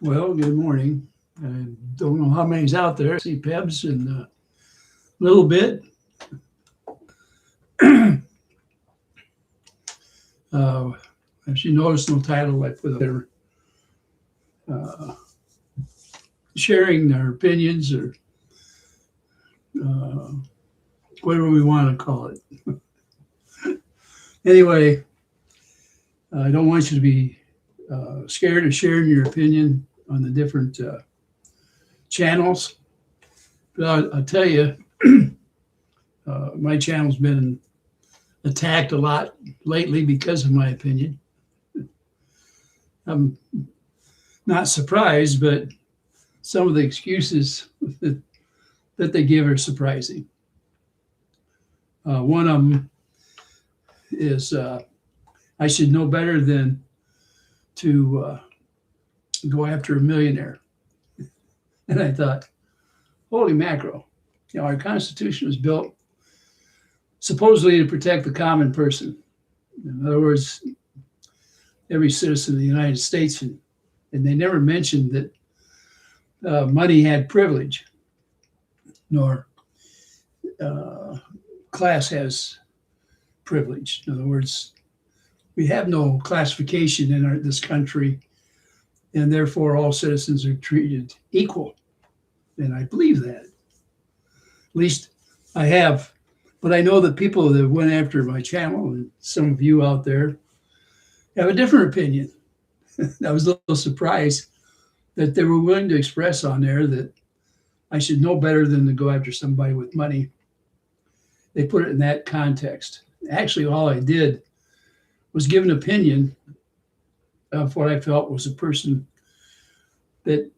Well, good morning. I don't know how many's out there. I see Pebs and a little bit. Uh, as you notice, no title I put there. Uh, Sharing their opinions or uh, whatever we want to call it. Anyway, I don't want you to be scared of sharing your opinion on the different channels. But I'll tell you, my channel's been attacked a lot lately because of my opinion. I'm not surprised, but some of the excuses that they give are surprising. One of them is I should know better than to go after a millionaire. And I thought, holy mackerel, our Constitution was built supposedly to protect the common person. In other words, every citizen of the United States, and they never mentioned that money had privilege, nor class has privilege. In other words, we have no classification in this country, and therefore all citizens are treated equal. And I believe that. At least I have. But I know that people that went after my channel, and some of you out there, have a different opinion. I was a little surprised that they were willing to express on there that I should know better than to go after somebody with money. They put it in that context. Actually, all I did was give an opinion of what I felt was a person that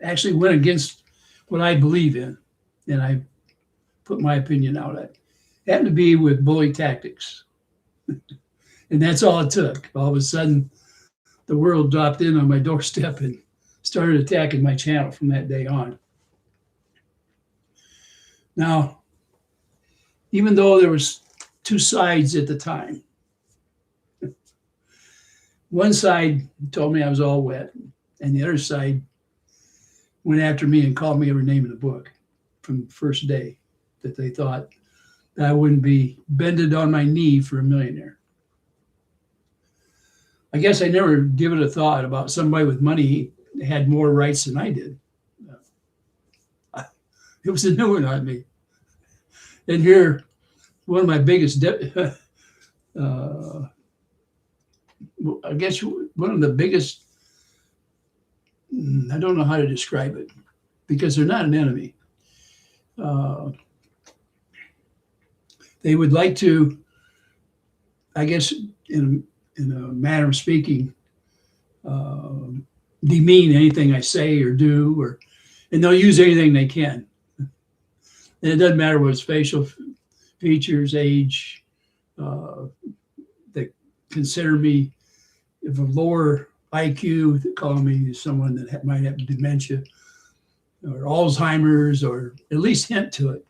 actually went against what I believe in. And I put my opinion out. It happened to be with bully tactics. And that's all it took. All of a sudden, the world dropped in on my doorstep and started attacking my channel from that day on. Now, even though there was two sides at the time, one side told me I was all wet, and the other side went after me and called me every name in the book from the first day, that they thought that I wouldn't be bended on my knee for a millionaire. I guess I never give it a thought about somebody with money had more rights than I did. It was a new one on me. And here, one of my biggest, I guess one of the biggest, I don't know how to describe it, because they're not an enemy. They would like to, I guess, in a manner of speaking, demean anything I say or do, and they'll use anything they can. And it doesn't matter what it's facial features, age. They consider me of a lower IQ, they call me someone that might have dementia or Alzheimer's, or at least hint to it,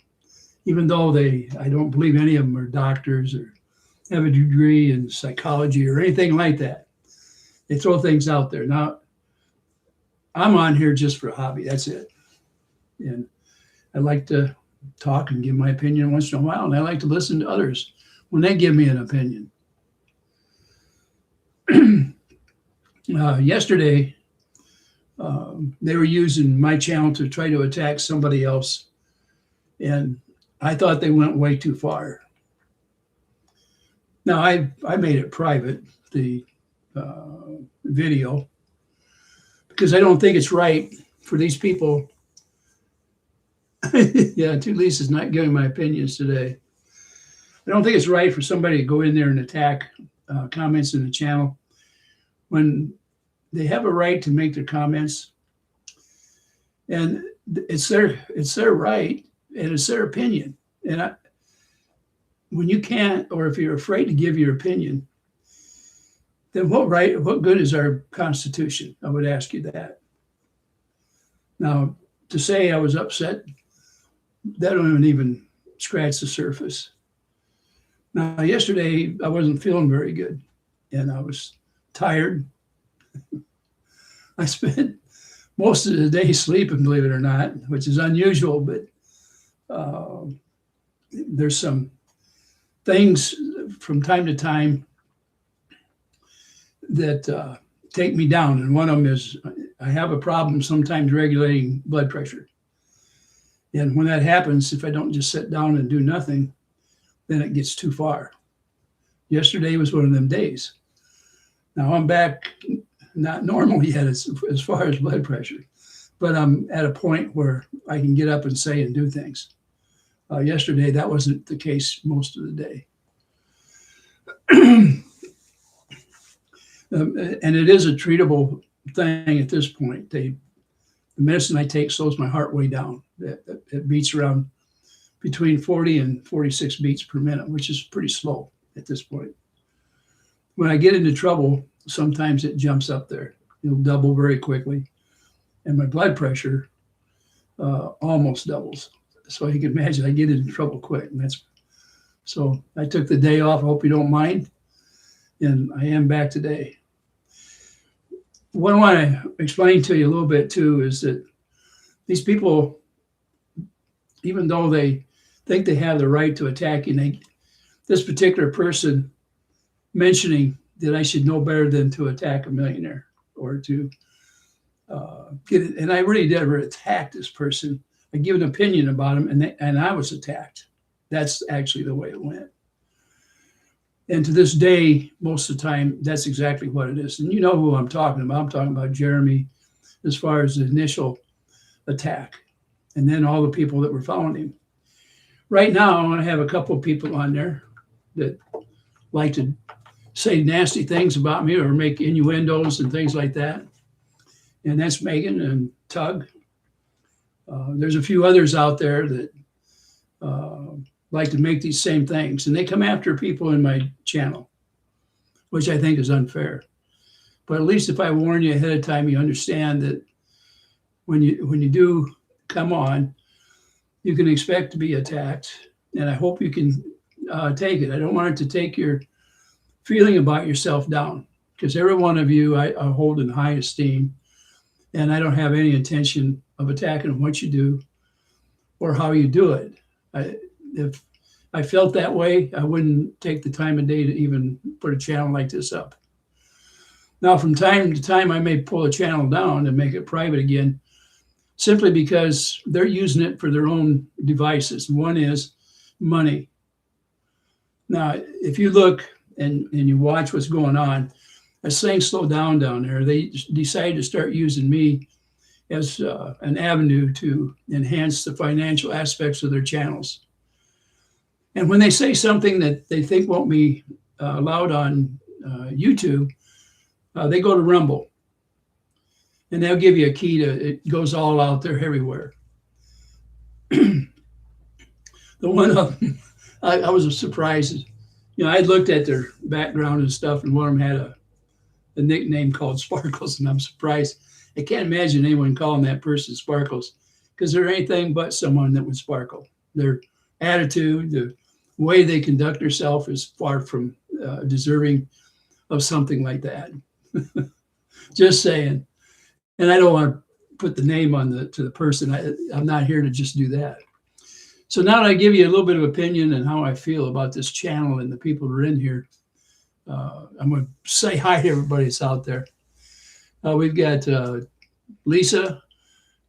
even though I don't believe any of them are doctors or have a degree in psychology or anything like that. They throw things out there. Now, I'm on here just for a hobby. That's it. And I like to talk and give my opinion once in a while, and I like to listen to others when they give me an opinion. Yesterday, they were using my channel to try to attack somebody else, and I thought they went way too far. Now, I made it private, the video, because I don't think it's right for these people. Yeah, Two Lisa's not giving my opinions today. I don't think it's right for somebody to go in there and attack comments in the channel when they have a right to make their comments, and it's their right and it's their opinion. And when you can't, or if you're afraid to give your opinion, then what good is our Constitution? I would ask you that. Now, to say I was upset, that don't even scratch the surface. Now, yesterday I wasn't feeling very good, and I was tired. I spent most of the day sleeping, believe it or not, which is unusual, but uh, there's some things from time to time that take me down. And one of them is I have a problem sometimes regulating blood pressure. And when that happens, if I don't just sit down and do nothing, then it gets too far. Yesterday was one of them days. Now I'm back, not normal yet as far as blood pressure, but I'm at a point where I can get up and say and do things. Yesterday, that wasn't the case most of the day. And it is a treatable thing at this point. The medicine I take slows my heart way down. It beats around between 40 and 46 beats per minute, which is pretty slow at this point. When I get into trouble, sometimes it jumps up there. It'll double very quickly. And my blood pressure almost doubles. So you can imagine I get into trouble quick. And so I took the day off. I hope you don't mind. And I am back today. What I want to explain to you a little bit too is that these people, even though they think they have the right to attack you, this particular person mentioning that I should know better than to attack a millionaire or to get it. And I really never attacked this person. I give an opinion about him, and I was attacked. That's actually the way it went. And to this day, most of the time, that's exactly what it is. And you know who I'm talking about. I'm talking about Jeremy as far as the initial attack, and then all the people that were following him. Right now, I want to have a couple of people on there that like to say nasty things about me or make innuendos and things like that. And that's Megan and Tug. There's a few others out there that like to make these same things. And they come after people in my channel, which I think is unfair. But at least if I warn you ahead of time, you understand that when you do come on, you can expect to be attacked. And I hope you can take it. I don't want it to take your feeling about yourself down, because every one of you I hold in high esteem. And I don't have any intention of attacking what you do or how you do it. If I felt that way, I wouldn't take the time of day to even put a channel like this up. Now, from time to time, I may pull a channel down and make it private again, simply because they're using it for their own devices. One is money. Now, if you look and you watch what's going on, as things slow down there, they decided to start using me as an avenue to enhance the financial aspects of their channels. And when they say something that they think won't be allowed on YouTube, they go to Rumble. And they'll give you a key to, it goes all out there everywhere. The one of them, I was surprised. I looked at their background and stuff, and one of them had a nickname called Sparkles, and I'm surprised. I can't imagine anyone calling that person Sparkles, because they're anything but someone that would sparkle. Their attitude, the way they conduct themselves is far from deserving of something like that. Just saying. And I don't want to put the name to the person. I'm not here to just do that. So now that I give you a little bit of opinion and how I feel about this channel and the people that are in here, I'm going to say hi to everybody that's out there. We've got Lisa,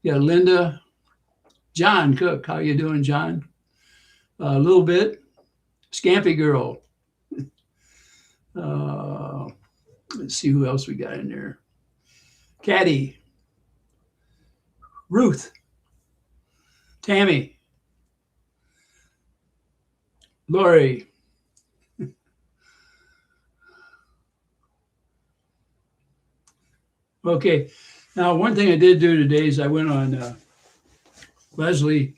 we got Linda, John Cook. How you doing, John? A little bit. Scampy Girl. Let's see who else we got in there. Caddy. Ruth. Tammy. Lori. Okay. Now, one thing I did do today is I went on Leslie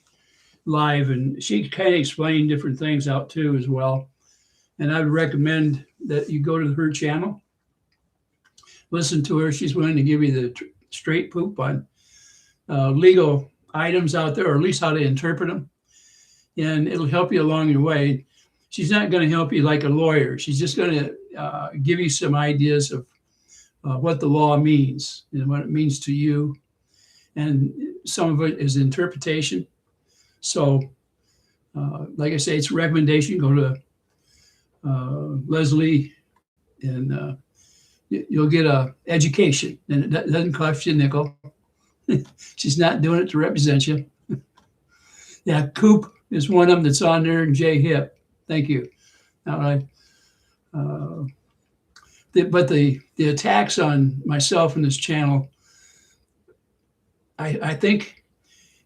Live, and she kind of explained different things out too as well. And I would recommend that you go to her channel, listen to her. She's willing to give you the straight poop on legal items out there, or at least how to interpret them. And it'll help you along your way. She's not going to help you like a lawyer. She's just going to give you some ideas of what the law means and what it means to you. And some of it is interpretation. So, like I say, it's a recommendation. Go to Leslie, and you'll get a education, and it doesn't cost you a nickel. She's not doing it to represent you. Yeah, Coop is one of them that's on there, and Jay Hip. Thank you. Now, but the attacks on myself and this channel, I think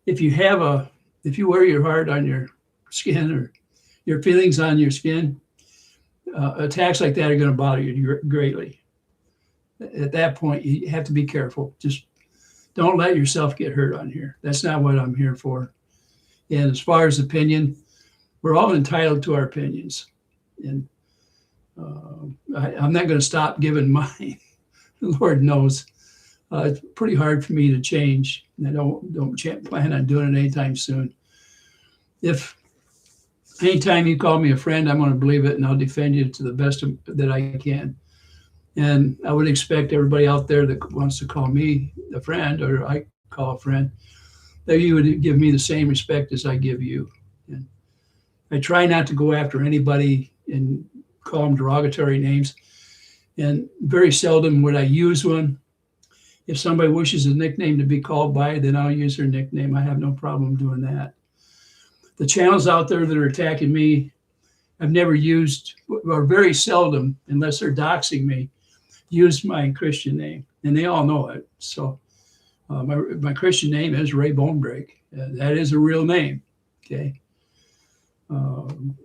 if you wear your heart on your skin or your feelings on your skin, attacks like that are going to bother you greatly. At that point, you have to be careful. Just don't let yourself get hurt on here. That's not what I'm here for. And as far as opinion, we're all entitled to our opinions. And I'm not going to stop giving mine. The Lord knows. It's pretty hard for me to change. And I don't plan on doing it anytime soon. If anytime you call me a friend, I'm going to believe it, and I'll defend you to the best that I can. And I would expect everybody out there that wants to call me a friend, or I call a friend, that you would give me the same respect as I give you. And I try not to go after anybody and call them derogatory names. And very seldom would I use one. If somebody wishes a nickname to be called by, then I'll use their nickname. I have no problem doing that. The channels out there that are attacking me, I've never used, or very seldom, unless they're doxing me, used my Christian name, and they all know it. So my Christian name is Ray Bonebreak. That is a real name, okay? And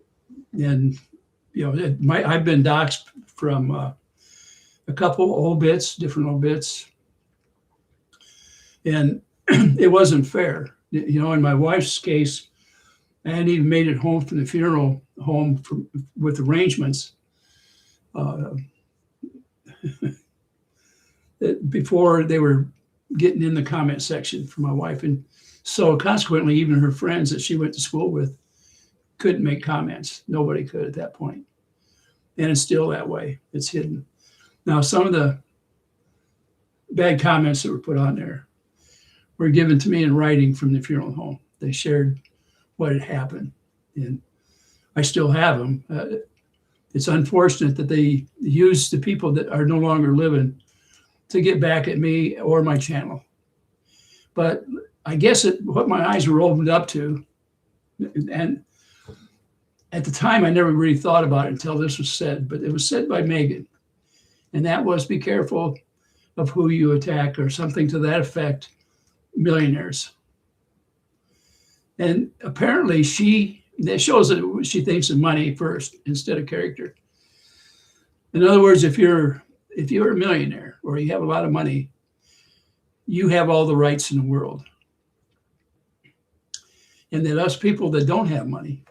I've been doxed from a couple different obits, and it wasn't fair. In my wife's case, I hadn't even made it home from the funeral home with arrangements before they were getting in the comment section for my wife. And so consequently, even her friends that she went to school with couldn't make comments. Nobody could at that point. And it's still that way. It's hidden. Now, some of the bad comments that were put on there were given to me in writing from the funeral home. They shared what had happened, and I still have them. It's unfortunate that they use the people that are no longer living to get back at me or my channel. But I guess what my eyes were opened up to, and at the time I never really thought about it until this was said, but it was said by Megan, and that was, be careful of who you attack, or something to that effect, millionaires. And apparently that shows that she thinks of money first instead of character. In other words, if you're a millionaire or you have a lot of money, you have all the rights in the world. And that us people that don't have money,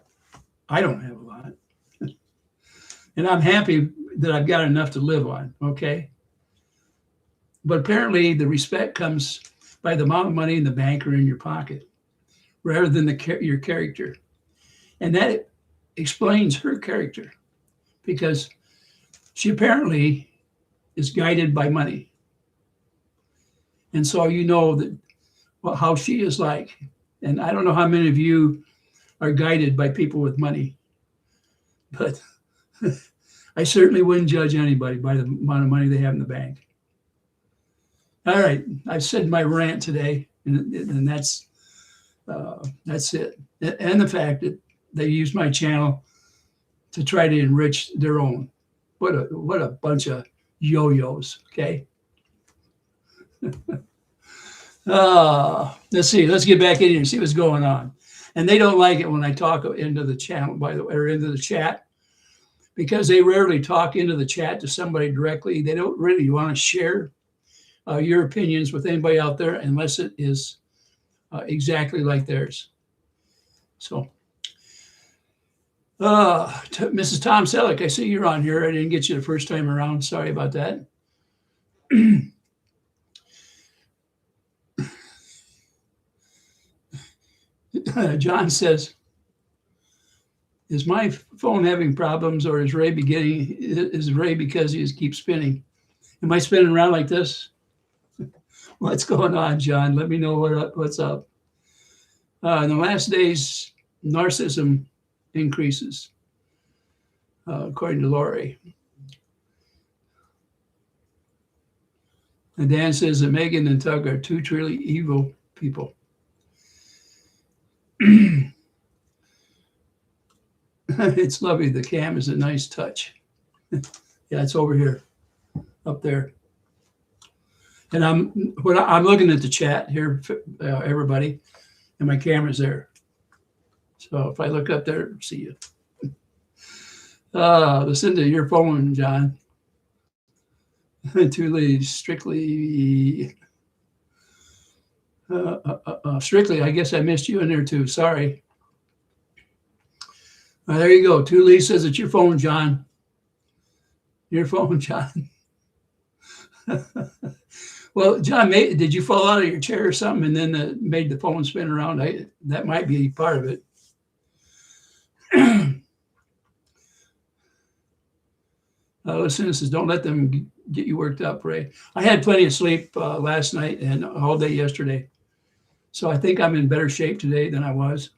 I don't have a lot. And I'm happy that I've got enough to live on, okay? But apparently the respect comes by the amount of money in the bank or in your pocket, rather than your character. And that explains her character, because she apparently is guided by money. And so you know that how she is like. And I don't know how many of you are guided by people with money, but I certainly wouldn't judge anybody by the amount of money they have in the bank. All right, I've said my rant today, and that's it. And the fact that they use my channel to try to enrich their own. What a bunch of yo-yos, okay? Let's see. Let's get back in here and see what's going on. And they don't like it when I talk into the channel, by the way, or into the chat, because they rarely talk into the chat to somebody directly. They don't really want to share your opinions with anybody out there unless it is exactly like theirs. So, Mrs. Tom Selleck, I see you're on here. I didn't get you the first time around. Sorry about that. John says, is my phone having problems, or is Ray because he just keeps spinning? Am I spinning around like this? What's going on, John? Let me know what's up. In the last days, narcissism increases, according to Lori. And Dan says that Megan and Tug are two truly evil people. It's lovely. The cam is a nice touch. Yeah, it's over here, up there. And I'm looking at the chat here, everybody, and my camera's there. So if I look up there, see you. Listen to your phone, John. Truly, strictly, strictly. I guess I missed you in there too. Sorry. There you go. Thule says it's your phone, John. Your phone, John. Well, John, did you fall out of your chair or something and then made the phone spin around? That might be part of it. Listen, says, don't let them get you worked up, Ray. I had plenty of sleep last night and all day yesterday. So I think I'm in better shape today than I was.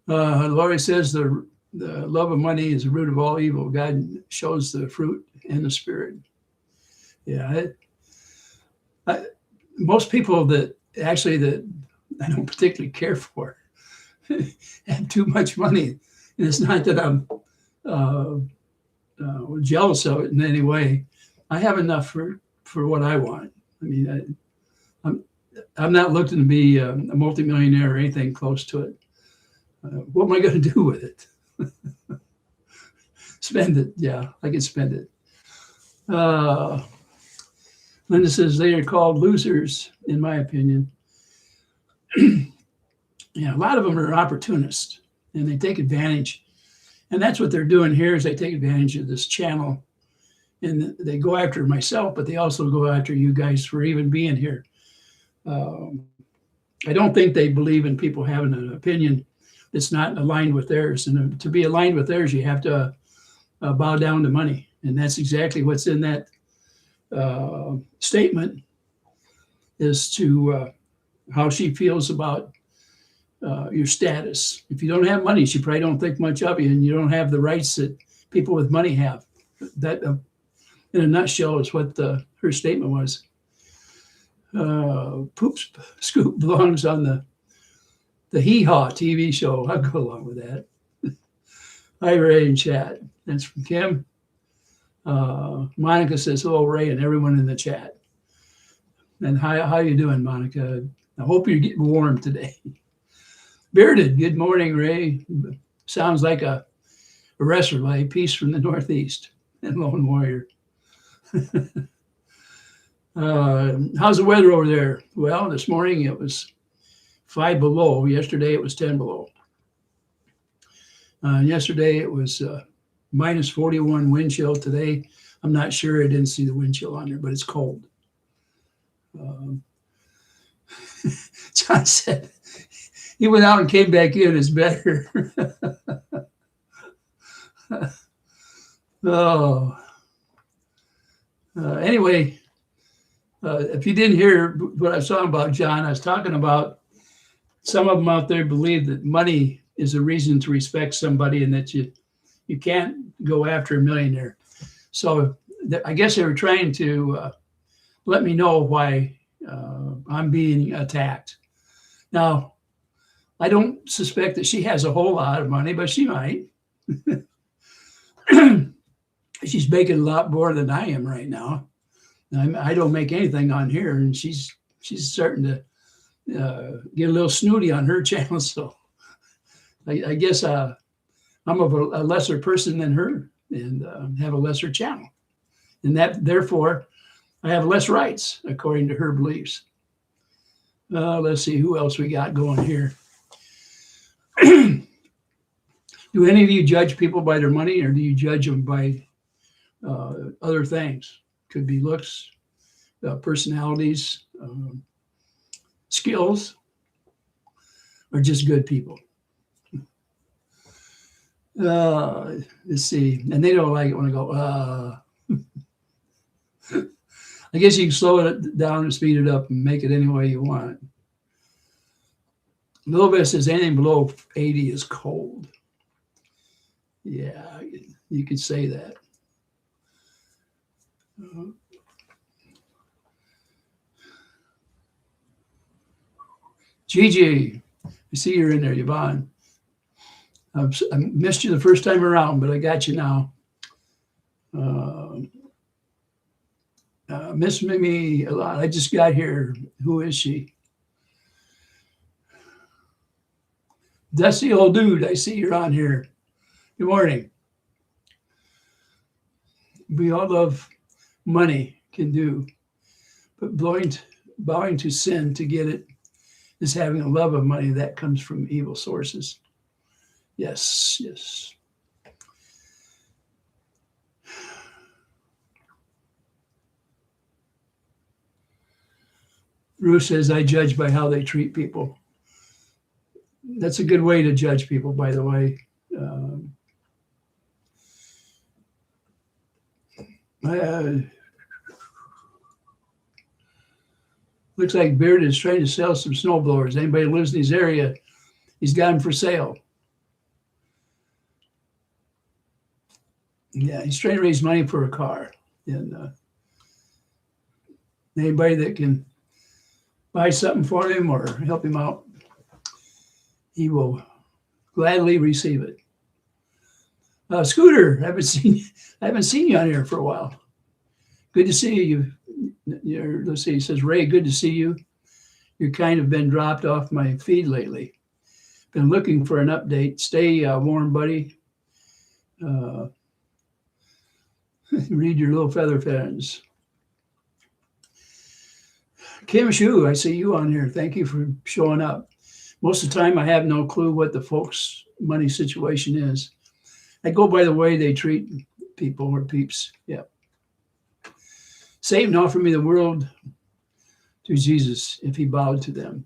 Laurie says the love of money is the root of all evil. God shows the fruit and the spirit. Yeah. Most people that I don't particularly care for have too much money. And it's not that I'm jealous of it in any way. I have enough for what I want. I mean, I'm not looking to be a multimillionaire or anything close to it. What am I going to do with it? Spend it. Yeah, I can spend it. Linda says they are called losers, in my opinion. Yeah, a lot of them are opportunists, and they take advantage. And that's what they're doing here is they take advantage of this channel. And they go after myself, but they also go after you guys for even being here. I don't think they believe in people having an opinion that's not aligned with theirs. And to be aligned with theirs, you have to bow down to money. And that's exactly what's in that statement as to how she feels about your status. If you don't have money, she probably don't think much of you, and you don't have the rights that people with money have. That, in a nutshell, is what her statement was. Poop Scoop belongs on the Hee Haw TV show. I'll go along with that. Hi, Ray in chat. That's from Kim. Monica says hello, Ray, and everyone in the chat. And how you doing, Monica? I hope you're getting warm today. Bearded, good morning, Ray. Sounds like a wrestler, like Peace from the Northeast and Lone Warrior. How's the weather over there? Well, this morning it was 5 below. Yesterday it was 10 below. Yesterday it was minus 41 wind chill. Today, I'm not sure. I didn't see the wind chill on there, but it's cold. John said he went out and came back in. It's better. Oh. Anyway, if you didn't hear what I was talking about, John, I was talking about some of them out there believe that money is a reason to respect somebody and that you can't go after a millionaire. So I guess they were trying to let me know why I'm being attacked. Now, I don't suspect that she has a whole lot of money, but she might. She's making a lot more than I am right now. I don't make anything on here, and she's starting to get a little snooty on her channel. So I guess I'm of a lesser person than her and have a lesser channel. And that, therefore, I have less rights, according to her beliefs. Let's see who else we got going here. Do any of you judge people by their money, or do you judge them by other things? Could be looks, personalities, skills, or just good people. Let's see. And they don't like it when I go, I guess you can slow it down and speed it up and make it any way you want. A little bit says anything below 80 is cold. Yeah, you could say that. Gigi, I see you're in there, Yvonne. I missed you the first time around, but I got you now. Miss Mimi a lot. I just got here. Who is she? Dusty old dude, I see you're on here. Good morning. We all love money, can do, but bowing to sin to get it is having a love of money that comes from evil sources. Yes, yes. Ruth says, I judge by how they treat people. That's a good way to judge people, by the way. Looks like Beard is trying to sell some snowblowers. Anybody who lives in his area, he's got them for sale. Yeah, he's trying to raise money for a car. And anybody that can buy something for him or help him out, he will gladly receive it. Scooter, I haven't seen you on here for a while. Good to see you. Let's see. He says, Ray, good to see you. You're kind of been dropped off my feed lately. Been looking for an update. Stay warm, buddy. Read your little feather fans. Kim Shu, I see you on here. Thank you for showing up. Most of the time, I have no clue what the folks' money situation is. I go by the way they treat people or peeps. Yeah. Satan offered me the world to Jesus if he bowed to them.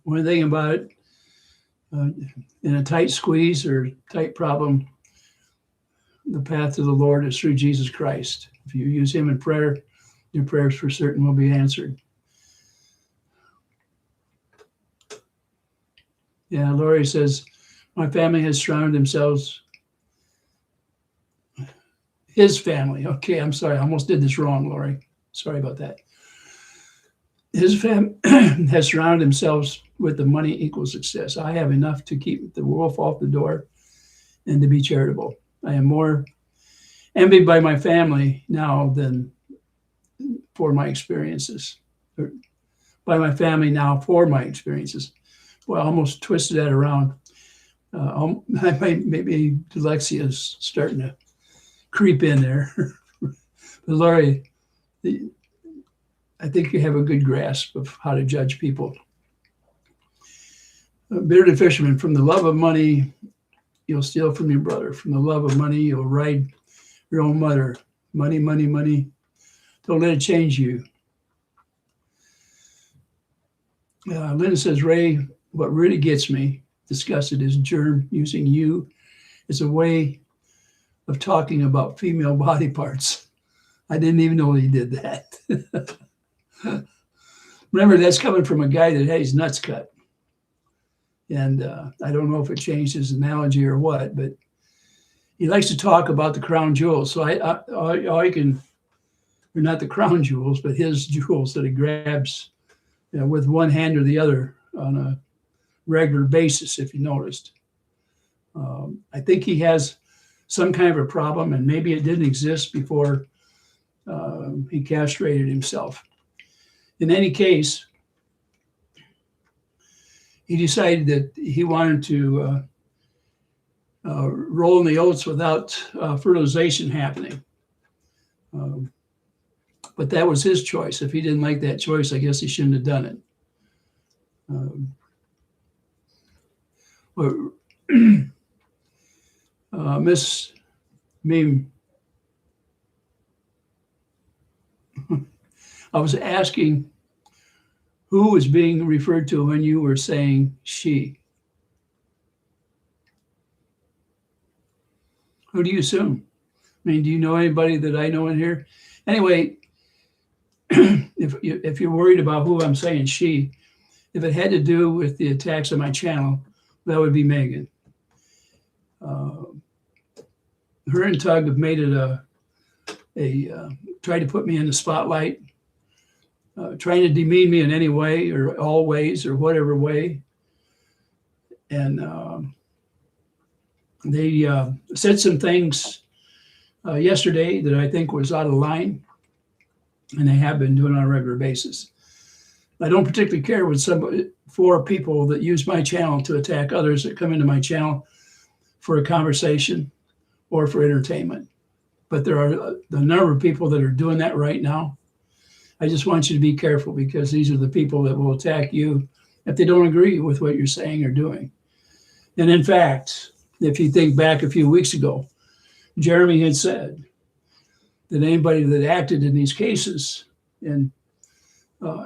One thing about it, in a tight squeeze or tight problem, the path to the Lord is through Jesus Christ. If you use him in prayer, your prayers for certain will be answered. Yeah, Lori says, my family has surrounded themselves. His family. Okay, I'm sorry. I almost did this wrong, Lori. Sorry about that. His family has surrounded themselves with the money equals success. I have enough to keep the wolf off the door and to be charitable. I am more envied by my family now than for my experiences. Or by my family now for my experiences. Well, I almost twisted that around. Maybe dyslexia is starting to creep in there. But Laurie, I think you have a good grasp of how to judge people. Bearded fisherman, from the love of money, you'll steal from your brother. From the love of money, you'll ride your own mother. Money, money, money. Don't let it change you. Linda says, Ray, what really gets me disgusted is Germ using you as a way of talking about female body parts. I didn't even know he did that. Remember, that's coming from a guy that had his nuts cut. And I don't know if it changed his analogy or what, but he likes to talk about the crown jewels. So I can, or not the crown jewels, but his jewels that he grabs with one hand or the other on a regular basis, if you noticed. I think he has some kind of a problem, and maybe it didn't exist before he castrated himself. In any case, he decided that he wanted to roll in the oats without fertilization happening. But that was his choice. If he didn't like that choice, I guess he shouldn't have done it. Miss Meme, I was asking who was being referred to when you were saying she. Who do you assume? I mean, do you know anybody that I know in here? Anyway, if you're worried about who I'm saying she, if it had to do with the attacks on my channel, that would be Megan. Her and Tug have made it tried to put me in the spotlight, trying to demean me in any way or all ways or whatever way. And they said some things yesterday that I think was out of line, and they have been doing on a regular basis. I don't particularly care for people that use my channel to attack others that come into my channel for a conversation or for entertainment. But there are the number of people that are doing that right now. I just want you to be careful, because these are the people that will attack you if they don't agree with what you're saying or doing. And in fact, if you think back a few weeks ago, Jeremy had said that anybody that acted in these cases and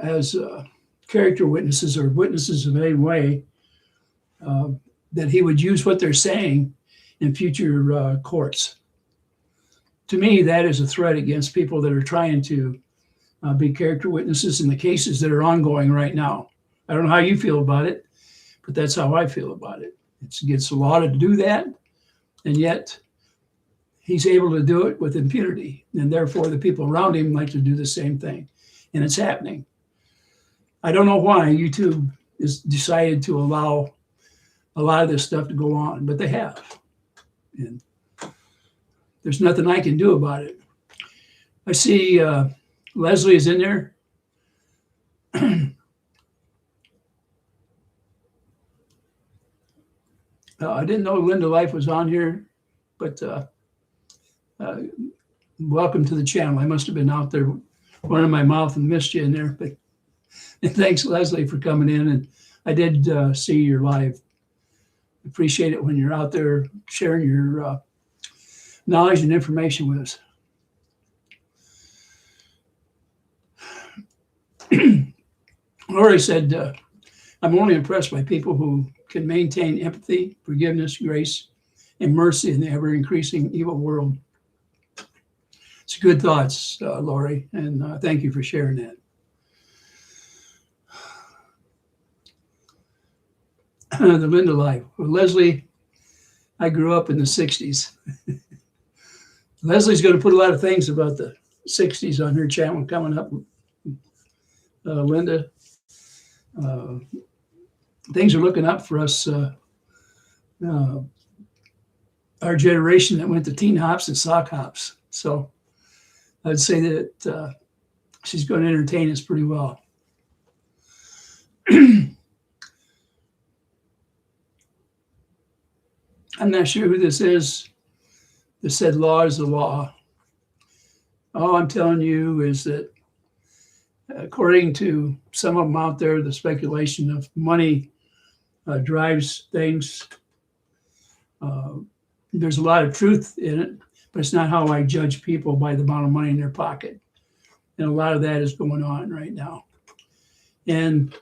as character witnesses or witnesses of any way, that he would use what they're saying in future courts. To me, that is a threat against people that are trying to be character witnesses in the cases that are ongoing right now. I don't know how you feel about it, but that's how I feel about it. It's against the law to do that, and yet he's able to do it with impunity, and therefore the people around him like to do the same thing, and it's happening. I don't know why YouTube has decided to allow a lot of this stuff to go on, but they have. And there's nothing I can do about it. I see Leslie is in there. I didn't know Linda Life was on here, but welcome to the channel. I must have been out there running my mouth and missed you in there. But thanks, Leslie, for coming in. And I did see your live. Appreciate it when you're out there sharing your knowledge and information with us. Lori said, I'm only impressed by people who can maintain empathy, forgiveness, grace, and mercy in the ever-increasing evil world. It's good thoughts, Lori, and thank you for sharing that. The Linda Life. Well, Leslie, I grew up in the 60s. Leslie's going to put a lot of things about the 60s on her channel coming up. Linda, things are looking up for us. Our generation that went to teen hops and sock hops. So I'd say that she's going to entertain us pretty well. I'm not sure who this is that said law is the law. All I'm telling you is that according to some of them out there, the speculation of money drives things. There's a lot of truth in it, but it's not how I judge people by the amount of money in their pocket. And a lot of that is going on right now. And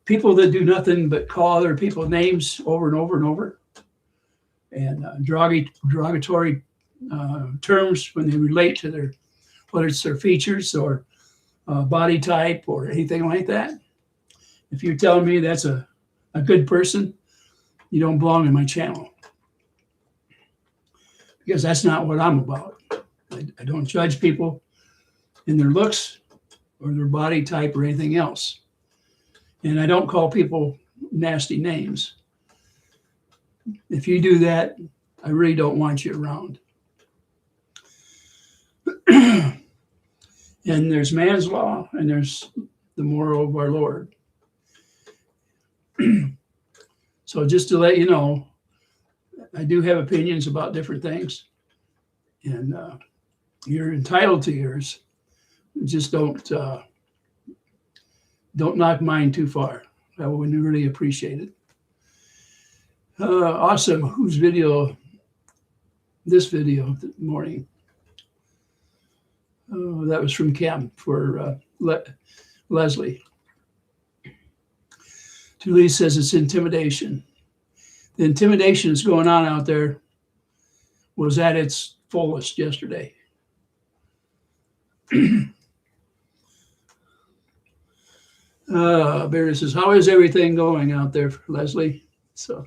people that do nothing but call other people names over and over and over, and derogatory terms when they relate to their, whether it's their features or body type or anything like that. If you're telling me that's a good person, you don't belong in my channel. Because that's not what I'm about. I don't judge people in their looks or their body type or anything else. And I don't call people nasty names. If you do that, I really don't want you around. And there's man's law, and there's the moral of our Lord. So just to let you know, I do have opinions about different things, and you're entitled to yours. Just don't knock mine too far. I would really appreciate it. Awesome. Whose video? This video this morning. That was from Cam for Leslie. Julie says it's intimidation. The intimidation is going on out there was at its fullest yesterday. Barry says, how is everything going out there, Leslie? So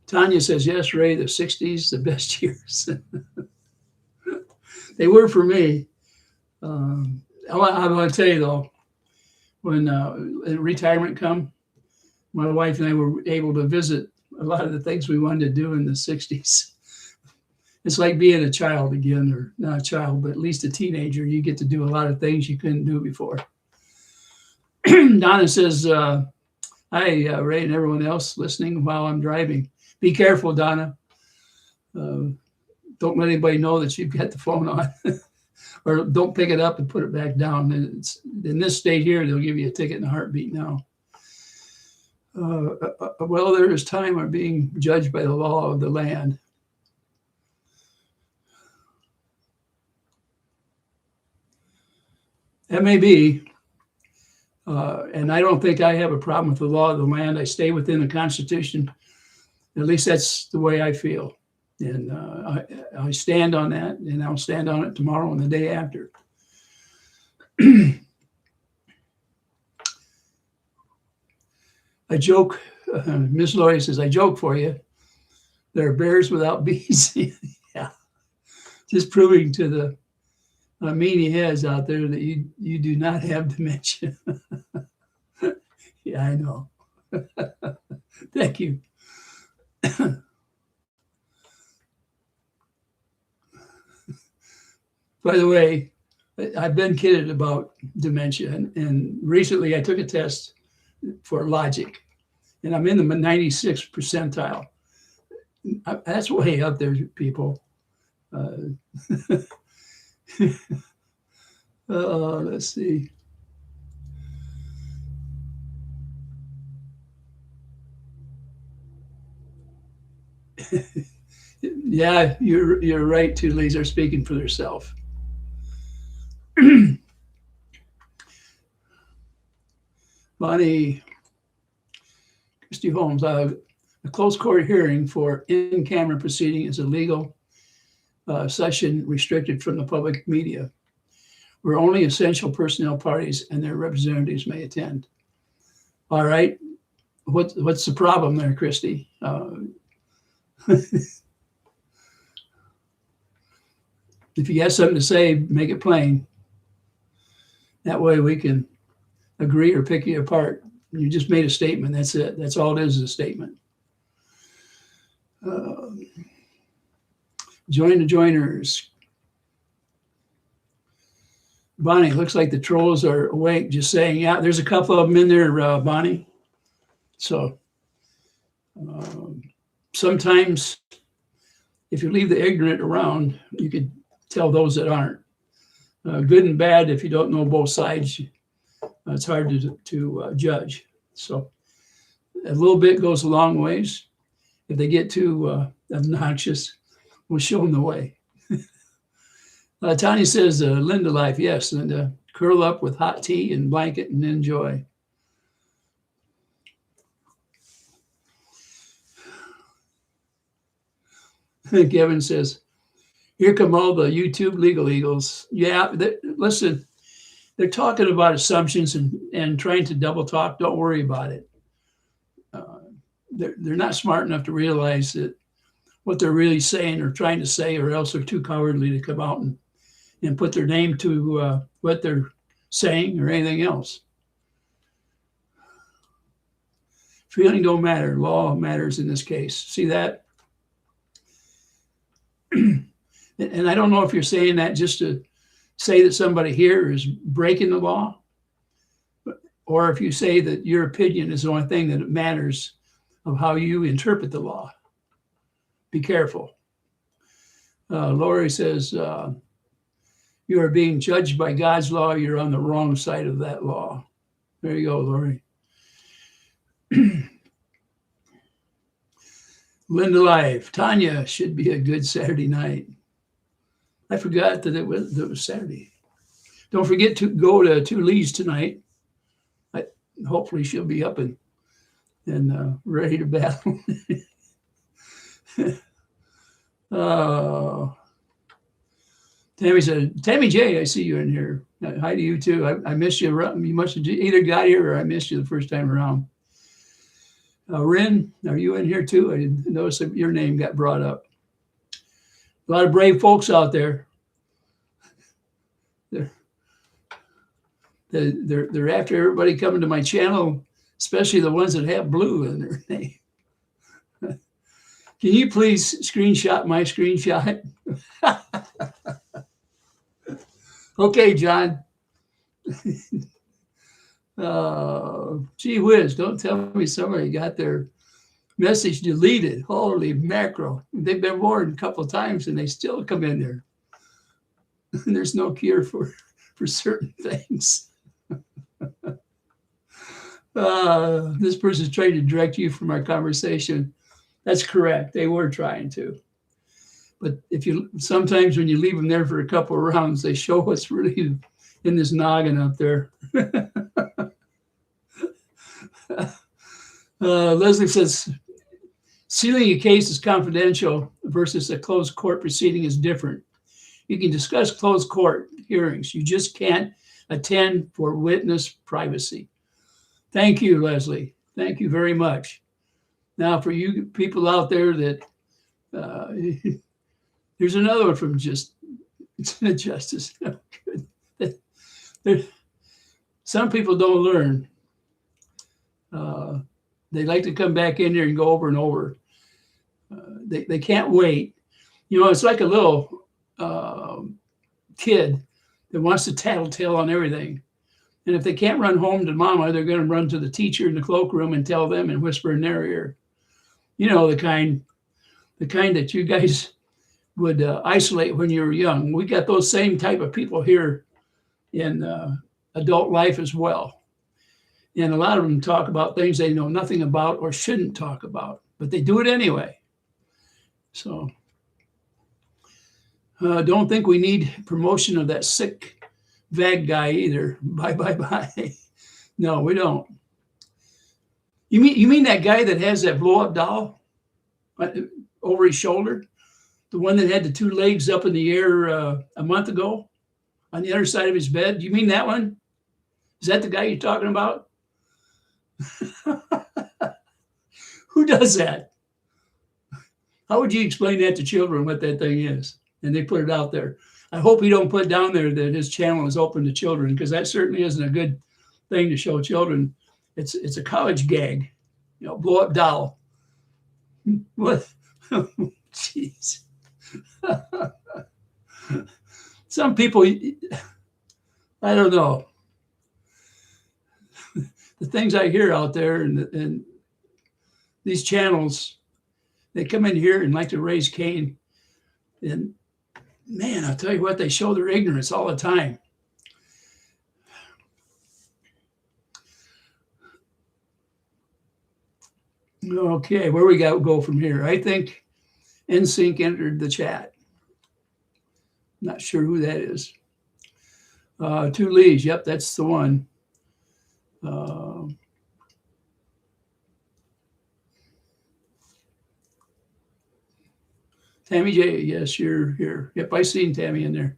Tanya says, yes, Ray, the 60s, the best years. They were for me. I want to tell you, though, when retirement come, my wife and I were able to visit a lot of the things we wanted to do in the 60s. It's like being a child again, or not a child, but at least a teenager. You get to do a lot of things you couldn't do before. Donna says, hi, Ray and everyone else listening while I'm driving. Be careful, Donna. Don't let anybody know that you've got the phone on. Or don't pick it up and put it back down. It's, in this state here, they'll give you a ticket in a heartbeat now. Well, there is time of being judged by the law of the land. That may be. And I don't think I have a problem with the law of the land. I stay within the Constitution. At least that's the way I feel. And I stand on that, and I'll stand on it tomorrow and the day after. I joke, Miss Lori says, I joke for you. There are bears without bees. Yeah. Just proving to the meanie heads out there that you do not have dementia. Yeah, I know. Thank you. By the way, I've been kidded about dementia, and recently I took a test for logic, and I'm in the 96th percentile. That's way up there, people. Let's see. Yeah, you're right too. Lisa are speaking for themselves. Bonnie, Christy Holmes, a closed court hearing for in-camera proceeding is a legal session restricted from the public media, where only essential personnel parties and their representatives may attend. All right, what's the problem there, Christy? If you got something to say, make it plain. That way we can agree or pick you apart. You just made a statement. That's it. That's all it is a statement. Join the joiners. Bonnie, looks like the trolls are awake, just saying, yeah, there's a couple of them in there, Bonnie. So sometimes if you leave the ignorant around, you could tell those that aren't. Good and bad, if you don't know both sides, it's hard to judge. So a little bit goes a long ways. If they get too obnoxious, we'll show them the way. Tanya says, Linda life. Yes, Linda. Curl up with hot tea and blanket and enjoy. Kevin says, here come all the YouTube legal eagles. Yeah, listen, they're talking about assumptions and trying to double talk. Don't worry about it. They're not smart enough to realize that what they're really saying or trying to say, or else they're too cowardly to come out and put their name to what they're saying or anything else. Feeling don't matter. Law matters in this case. See that? And I don't know if you're saying that just to say that somebody here is breaking the law, or if you say that your opinion is the only thing that matters of how you interpret the law. Be careful. Lori says, you are being judged by God's law. You're on the wrong side of that law. There you go, Lori. Linda Live. Tanya, should be a good Saturday night. I forgot that it was Saturday. Don't forget to go to Lee's tonight. Hopefully she'll be up and ready to battle. Uh, Tammy said, Tammy J, I see you in here. Hi to you too. I missed you. You must have either got here or I missed you the first time around. Rin, are you in here too? I noticed that your name got brought up. A lot of brave folks out there. They're after everybody coming to my channel, especially the ones that have blue in their name. Can you please screenshot my screenshot? Okay, John. Gee whiz, don't tell me somebody got their message deleted. Holy mackerel. They've been warned a couple of times and they still come in there. There's no cure for certain things. This person's trying to direct you from our conversation. That's correct. They were trying to. But sometimes when you leave them there for a couple of rounds, they show what's really in this noggin up there. Leslie says, sealing a case is confidential versus a closed court proceeding is different. You can discuss closed court hearings. You just can't attend for witness privacy. Thank you, Leslie. Thank you very much. Now, for you people out there that, here's another one from Justice. Some people don't learn. They like to come back in there and go over and over. They can't wait. You know, it's like a little kid that wants to tattletale on everything. And if they can't run home to mama, they're going to run to the teacher in the cloakroom and tell them and whisper in their ear. You know, the kind that you guys would isolate when you were young. We got those same type of people here in adult life as well. And a lot of them talk about things they know nothing about or shouldn't talk about, but they do it anyway. So don't think we need promotion of that sick VAG guy either. Bye. No, we don't. You mean that guy that has that blow-up doll over his shoulder? The one that had the two legs up in the air a month ago on the other side of his bed? You mean that one? Is that the guy you're talking about? Who does that? How would you explain that to children, what that thing is? And they put it out there. I hope he don't put down there that his channel is open to children, because that certainly isn't a good thing to show children. It's a college gag, you know, blow up doll. What? Jeez. Some people, I don't know. The things I hear out there and these channels, they come in here and like to raise Cain. And man, I'll tell you what, they show their ignorance all the time. Okay, where we go from here? I think NSYNC entered the chat. Not sure who that is. Two Lees, yep, that's the one. Tammy J, yes, you're here. Yep, I seen Tammy in there.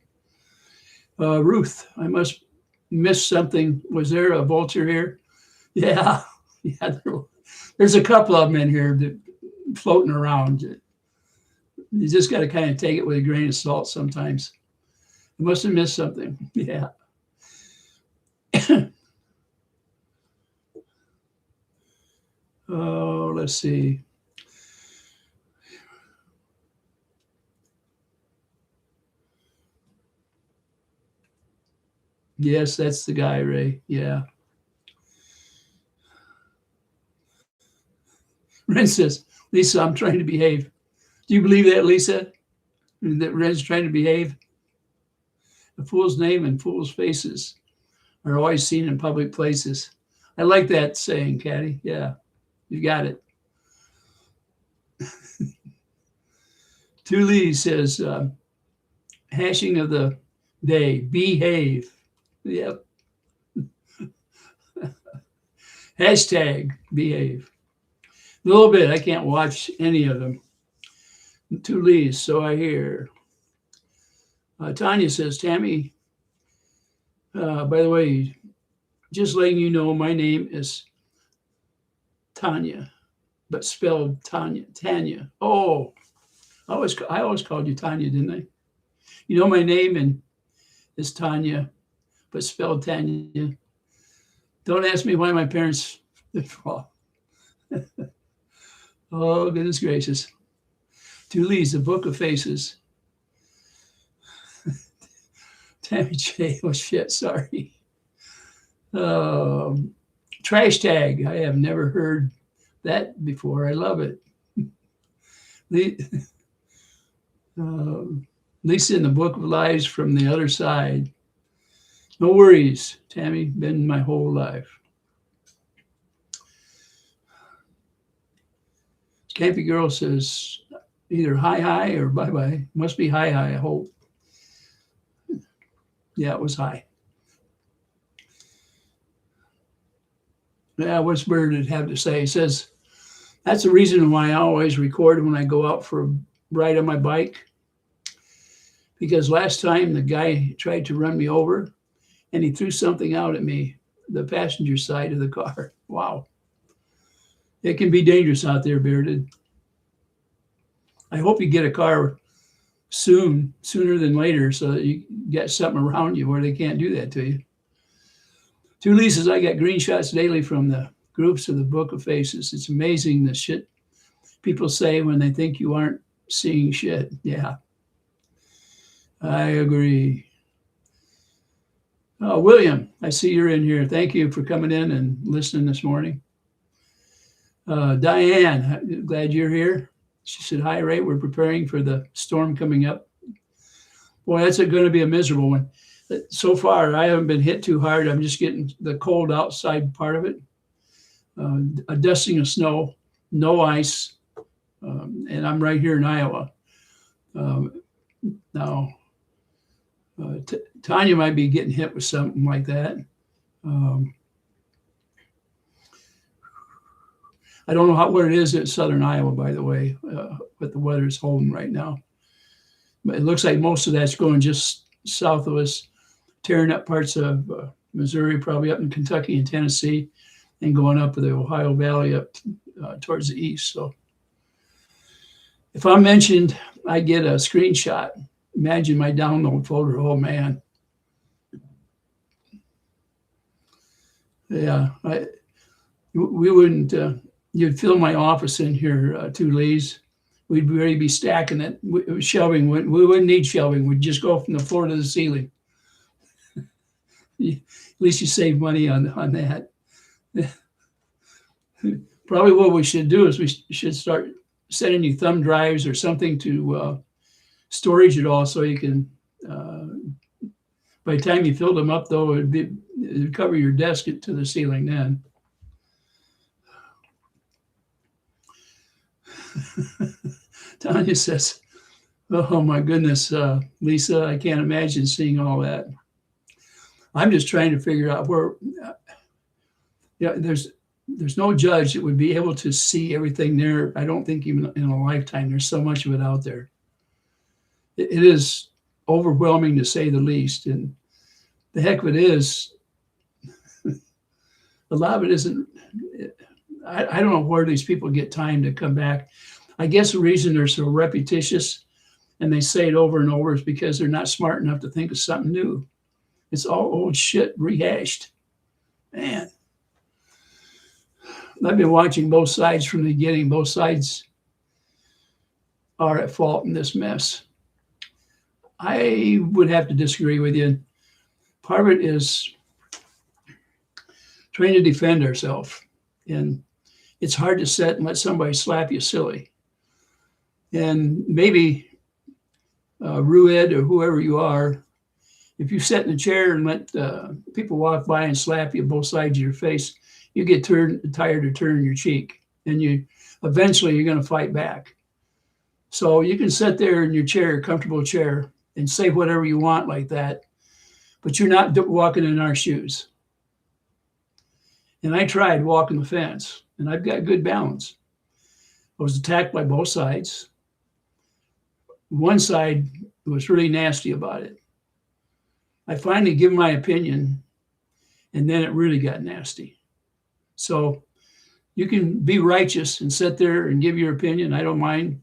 Ruth, I must miss something. Was there a vulture here? Yeah, there's a couple of them in here that floating around. You just got to kind of take it with a grain of salt sometimes. I must have missed something. Yeah. Oh, let's see. Yes, that's the guy, Ray. Yeah. Ren says, Lisa, I'm trying to behave. Do you believe that, Lisa? That Ren's trying to behave? A fool's name and fool's faces are always seen in public places. I like that saying, Caddy. Yeah, you got it. Tuli says, hashing of the day, behave. Yep. Hashtag behave. A little bit. I can't watch any of them. Two Lees, so I hear. Tanya says, Tammy, by the way, just letting you know, my name is Tanya, but spelled Tanya. Oh, I always called you Tanya, didn't I? You know, my name is Tanya, but spelled Tanya. Don't ask me why my parents. Oh, goodness gracious. Two Lees, the Book of Faces. Tammy J. Oh, shit, sorry. Trash tag. I have never heard that before. I love it. Lisa in the Book of Lives from the Other Side. No worries, Tammy. Been my whole life. Campy Girl says either hi or bye. Must be hi, I hope. Yeah, it was hi. Yeah, what's Bernard have to say? He says, that's the reason why I always record when I go out for a ride on my bike. Because last time the guy tried to run me over and he threw something out at me, the passenger side of the car. Wow. It can be dangerous out there, Bearded. I hope you get a car sooner than later, so that you get something around you where they can't do that to you. Two Lisa's, I get green shots daily from the groups of the Book of Faces. It's amazing the shit people say when they think you aren't seeing shit. Yeah, I agree. Oh, William, I see you're in here. Thank you for coming in and listening this morning. Diane, glad you're here. She said, hi, Ray, we're preparing for the storm coming up. Boy, that's going to be a miserable one. So far, I haven't been hit too hard. I'm just getting the cold outside part of it. A dusting of snow, no ice, and I'm right here in Iowa. Now, Tanya might be getting hit with something like that. I don't know what it is in southern Iowa, by the way, what the weather is holding right now. But it looks like most of that's going just south of us, tearing up parts of Missouri, probably up in Kentucky and Tennessee, and going up the Ohio Valley up towards the east. So if I'm mentioned, I get a screenshot. Imagine my download folder. Oh, man. Yeah, we wouldn't, you'd fill my office in here, Two Lees. We'd really be stacking it. Shelving, we wouldn't need shelving. We'd just go from the floor to the ceiling. At least you save money on that. Probably what we should do is we should start sending you thumb drives or something to storage it all, so you can, by the time you filled them up, though, it'd cover your desk to the ceiling then. Tanya says, oh my goodness, Lisa, I can't imagine seeing all that. I'm just trying to figure out where, there's no judge that would be able to see everything there. I don't think even in a lifetime, there's so much of it out there. It is overwhelming to say the least. And the heck of it is, a lot of it isn't, I don't know where these people get time to come back. I guess the reason they're so repetitious and they say it over and over is because they're not smart enough to think of something new. It's all old shit rehashed. Man. I've been watching both sides from the beginning. Both sides are at fault in this mess. I would have to disagree with you. Part of it is trying to defend ourselves. And it's hard to sit and let somebody slap you silly. And maybe Rued or whoever you are, if you sit in a chair and let people walk by and slap you both sides of your face, you get tired of turning your cheek, and eventually you're going to fight back. So you can sit there in your chair, comfortable chair, and say whatever you want like that, but you're not walking in our shoes. And I tried walking the fence, and I've got good balance. I was attacked by both sides. One side was really nasty about it. I finally give my opinion, and then it really got nasty. So you can be righteous and sit there and give your opinion. I don't mind,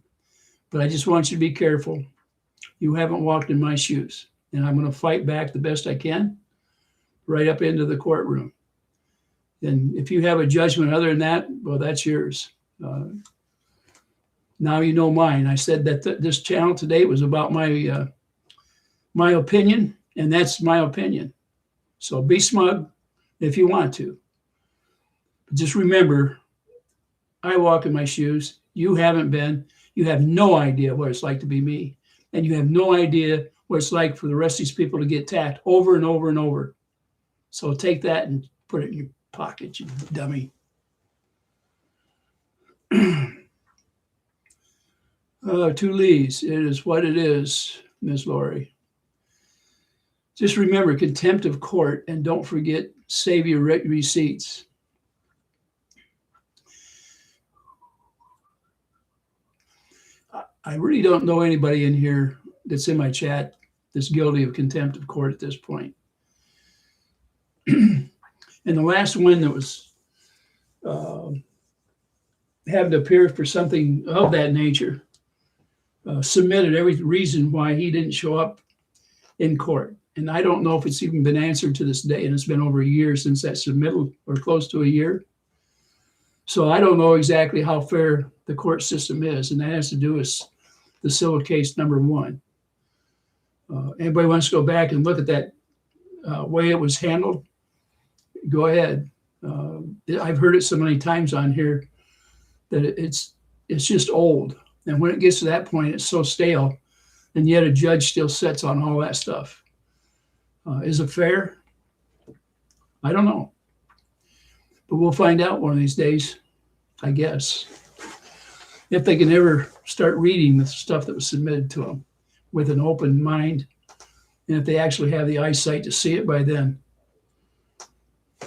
but I just want you to be careful. You haven't walked in my shoes, and I'm going to fight back the best I can right up into the courtroom. And if you have a judgment other than that, well, that's yours. Now you know mine. I said that this channel today was about my opinion, and that's my opinion. So be smug if you want to. But just remember, I walk in my shoes. You haven't been. You have no idea what it's like to be me. And you have no idea what it's like for the rest of these people to get attacked over and over and over. So take that and put it in your pocket, you dummy. To Lee's, it is what it is, Ms. Lori. Just remember contempt of court, and don't forget, save your receipts. I really don't know anybody in here that's in my chat that's guilty of contempt of court at this point. And the last one that was had to appear for something of that nature submitted every reason why he didn't show up in court. And I don't know if it's even been answered to this day, and it's been over a year since that submittal, or close to a year. So I don't know exactly how fair the court system is, and that has to do with the civil case number 1. Anybody wants to go back and look at that way it was handled, go ahead. I've heard it so many times on here that it's just old. And when it gets to that point, it's so stale, and yet a judge still sits on all that stuff. Is it fair? I don't know. But we'll find out one of these days, I guess. If they can ever start reading the stuff that was submitted to them with an open mind, and if they actually have the eyesight to see it by then.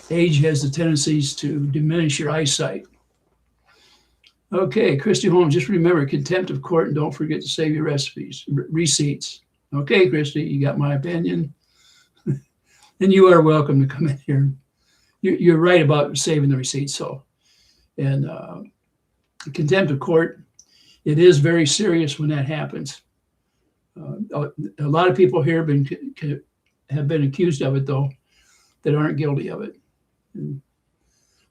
Age has the tendencies to diminish your eyesight. Okay, Christy Holmes, just remember contempt of court, and don't forget to save your receipts. Okay, Christy, you got my opinion. And you are welcome to come in here. You're right about saving the receipts. So, and contempt of court, it is very serious when that happens. A lot of people here have been accused of it, though, that aren't guilty of it. And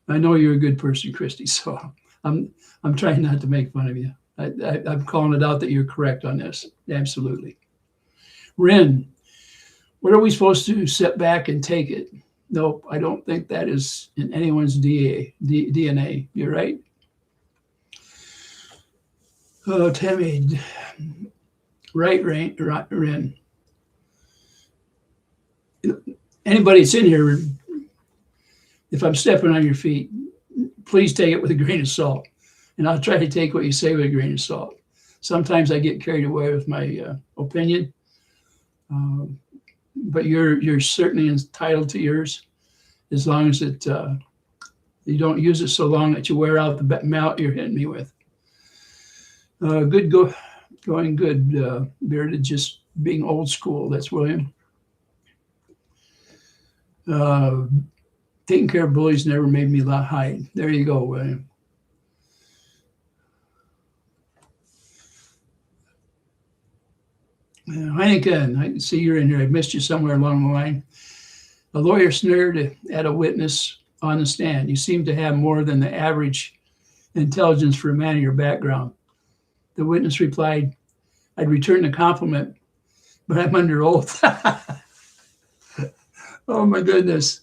I know you're a good person, Christy, so I'm trying not to make fun of you. I'm calling it out that you're correct on this. Absolutely. Rin, what are we supposed to sit back and take it? Nope, I don't think that is in anyone's DNA. You're right. Oh, Tammy. Right, Rin. Anybody that's in here, if I'm stepping on your feet, please take it with a grain of salt. And I'll try to take what you say with a grain of salt. Sometimes I get carried away with my opinion. But you're certainly entitled to yours, as long as you don't use it so long that you wear out the mount you're hitting me with. Going good, Bearded, just being old school. That's William. Taking care of bullies never made me hide. There you go, William. Heineken, I can see you're in here. I missed you somewhere along the line. A lawyer sneered at a witness on the stand. You seem to have more than the average intelligence for a man of your background. The witness replied, I'd return the compliment, but I'm under oath. Oh, my goodness.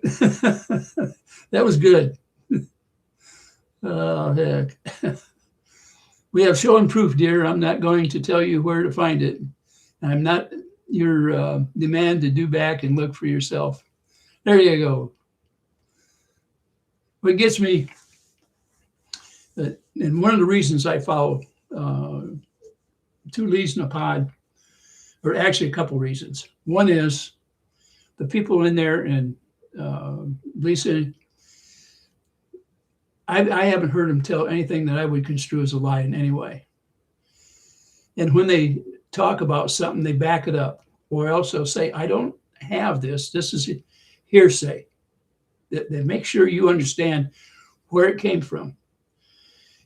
That was good. Oh, heck. We have show and proof, dear. I'm not going to tell you where to find it. I'm not your demand to do back and look for yourself. There you go. What gets me, and one of the reasons I follow Two Leads in a Pod, or actually a couple reasons. One is the people in there, and Lisa, I haven't heard him tell anything that I would construe as a lie in any way. And when they talk about something, they back it up, or else they'll say, I don't have this. This is hearsay. That make sure you understand where it came from.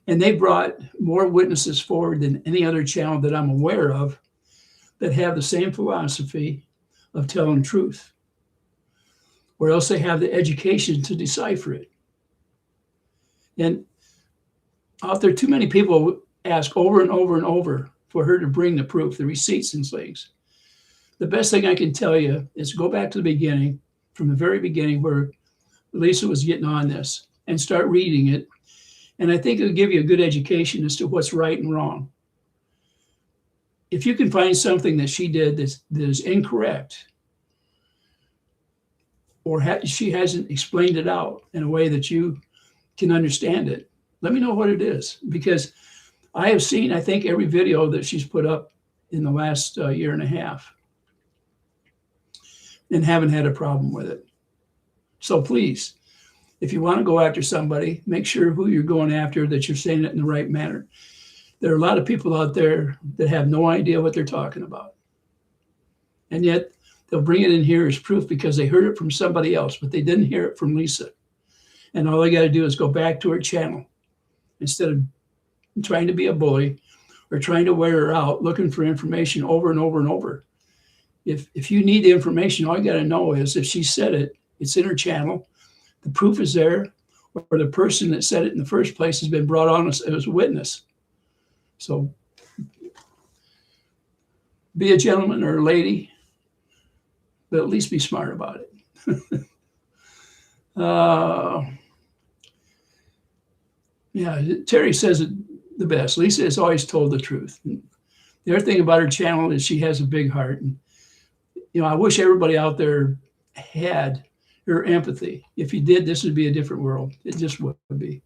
And they brought more witnesses forward than any other channel that I'm aware of that have the same philosophy of telling truth, or else they have the education to decipher it. And out there, too many people ask over and over and over for her to bring the proof, the receipts and things. The best thing I can tell you is go back to the beginning, from the very beginning where Lisa was getting on this, and start reading it. And I think it'll give you a good education as to what's right and wrong. If you can find something that she did that is incorrect, or she hasn't explained it out in a way that you can understand it, let me know what it is. Because I have seen, I think, every video that she's put up in the last year and a half, and haven't had a problem with it. So please, if you want to go after somebody, make sure who you're going after, that you're saying it in the right manner. There are a lot of people out there that have no idea what they're talking about. And yet they'll bring it in here as proof because they heard it from somebody else, but they didn't hear it from Lisa. And all they got to do is go back to her channel instead of trying to be a bully or trying to wear her out, looking for information over and over and over. If you need the information, all you got to know is if she said it, it's in her channel, the proof is there, or the person that said it in the first place has been brought on as a witness. So be a gentleman or a lady, but at least be smart about it. Yeah, Terry says it the best. Lisa has always told the truth. And the other thing about her channel is she has a big heart. And, I wish everybody out there had her empathy. If you did, this would be a different world. It just would be.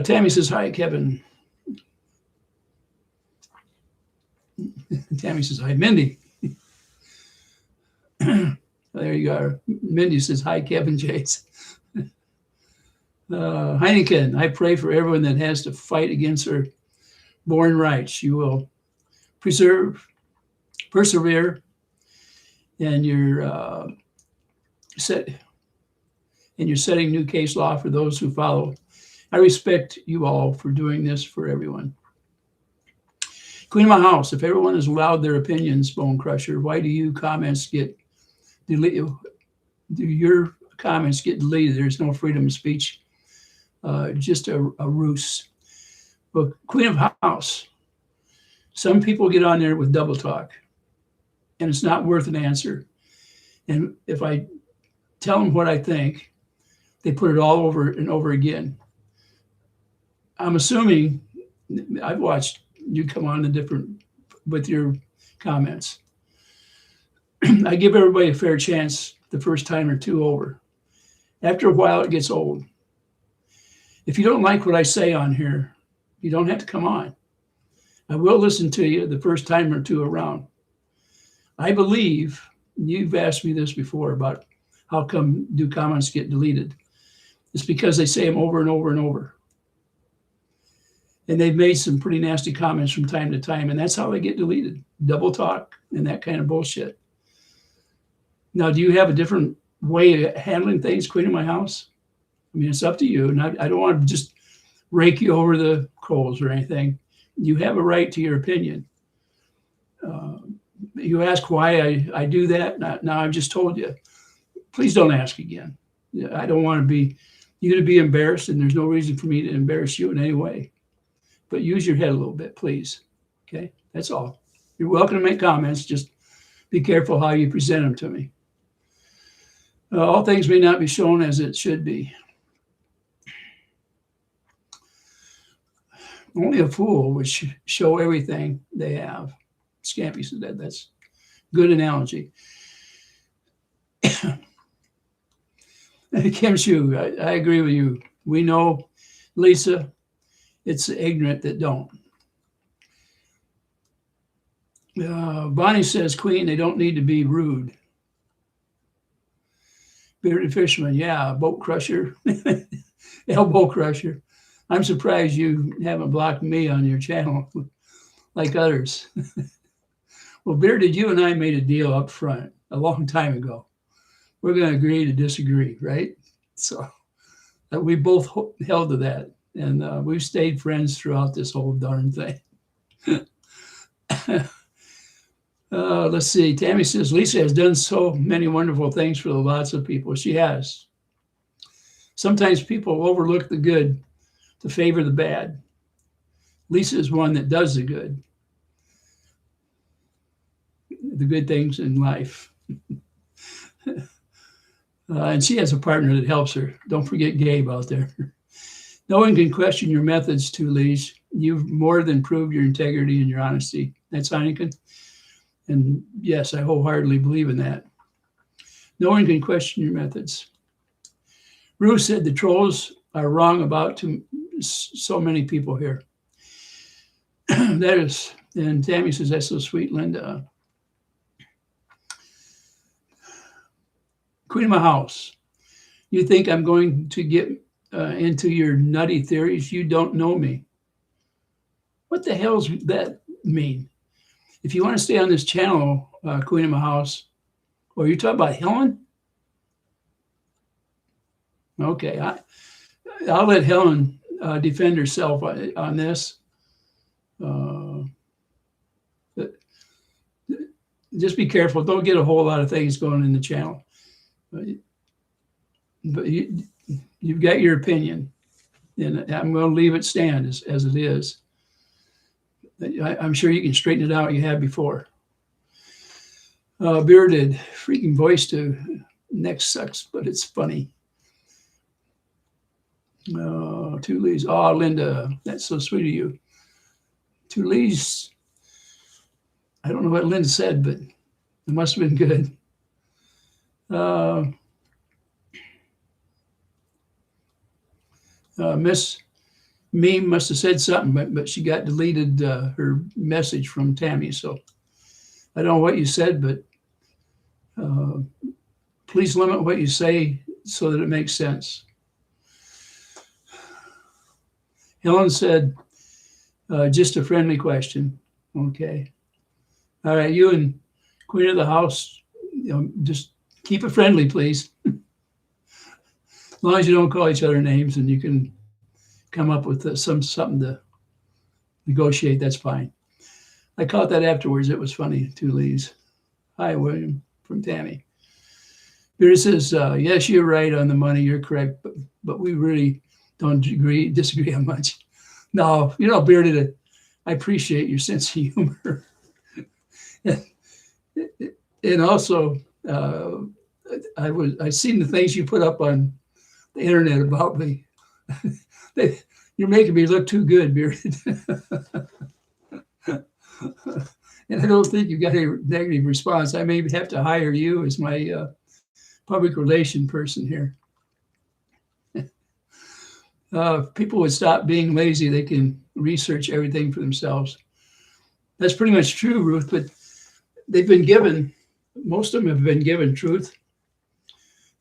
Tammy says, hi, Kevin. Tammy says, hi, Mindy. There you go. Mindy says, hi, Kevin Jace. Heineken, I pray for everyone that has to fight against their born rights. You will persevere, and you're setting new case law for those who follow. I respect you all for doing this for everyone. Queen of my house, if everyone has allowed their opinions, Bone Crusher, why do your comments get deleted? There's no freedom of speech. Just a ruse. But Queen of House, some people get on there with double talk, and it's not worth an answer. And if I tell them what I think, they put it all over and over again. I'm assuming, I've watched you come on with your comments. I give everybody a fair chance the first time or two over. After a while, it gets old. If you don't like what I say on here, you don't have to come on. I will listen to you the first time or two around. I believe, you've asked me this before about how come do comments get deleted. It's because they say them over and over and over. And they've made some pretty nasty comments from time to time, and that's how they get deleted. Double talk and that kind of bullshit. Now, do you have a different way of handling things, Queen of my house? I mean, it's up to you. And I don't want to just rake you over the coals or anything. You have a right to your opinion. You ask why I do that. Now I've just told you. Please don't ask again. I don't want you to be embarrassed, and there's no reason for me to embarrass you in any way. But use your head a little bit, please. Okay? That's all. You're welcome to make comments. Just be careful how you present them to me. All things may not be shown as it should be. Only a fool would show everything they have. Scampy said that. That's a good analogy. Kim Shu, I agree with you. We know, Lisa, it's the ignorant that don't. Bonnie says, Queen, they don't need to be rude. Bearded Fisherman, yeah, boat crusher, elbow crusher. I'm surprised you haven't blocked me on your channel like others. Well, Bearded, you and I made a deal up front a long time ago. We're going to agree to disagree, right? So we both held to that. And we've stayed friends throughout this whole darn thing. Let's see. Tammy says, Lisa has done so many wonderful things for lots of people. She has. Sometimes people overlook the good to favor the bad. Lisa is one that does the good things in life. And she has a partner that helps her. Don't forget Gabe out there. No one can question your methods, Tulise. You've more than proved your integrity and your honesty. That's Heineken. And yes, I wholeheartedly believe in that. No one can question your methods. Ruth said the trolls are wrong about so many people here. That is, and Tammy says, that's so sweet, Linda. Queen of my house, you think I'm going to get into your nutty theories? You don't know me. What the hell does that mean? If you want to stay on this channel, Queen of my house, or you're talking about Helen? Okay, I'll let Helen defend herself on this. Just be careful. Don't get a whole lot of things going in the channel. But you've got your opinion, and I'm going to leave it stand as it is. I'm sure you can straighten it out. You have before. Bearded, freaking voice to next sucks, but it's funny. Tulise, oh, Linda, that's so sweet of you. Tulise, I don't know what Linda said, but it must have been good. Miss Meme must have said something, but she got deleted her message from Tammy. So I don't know what you said, but please limit what you say so that it makes sense. Helen said, just a friendly question. Okay. All right, you and Queen of the House, just keep it friendly, please. As long as you don't call each other names and you can come up with something to negotiate, that's fine. I caught that afterwards. It was funny, Tulise. Hi, William, from Tammy. Beard says, yes, you're right on the money. You're correct, but we really don't disagree on much. No, Bearded, I appreciate your sense of humor. And also, I seen the things you put up on the internet about me. You're making me look too good, Bearded. And I don't think you got a negative response. I may have to hire you as my public relation person here. If people would stop being lazy, they can research everything for themselves. That's pretty much true, Ruth, but they've been given, most of them have been given truth.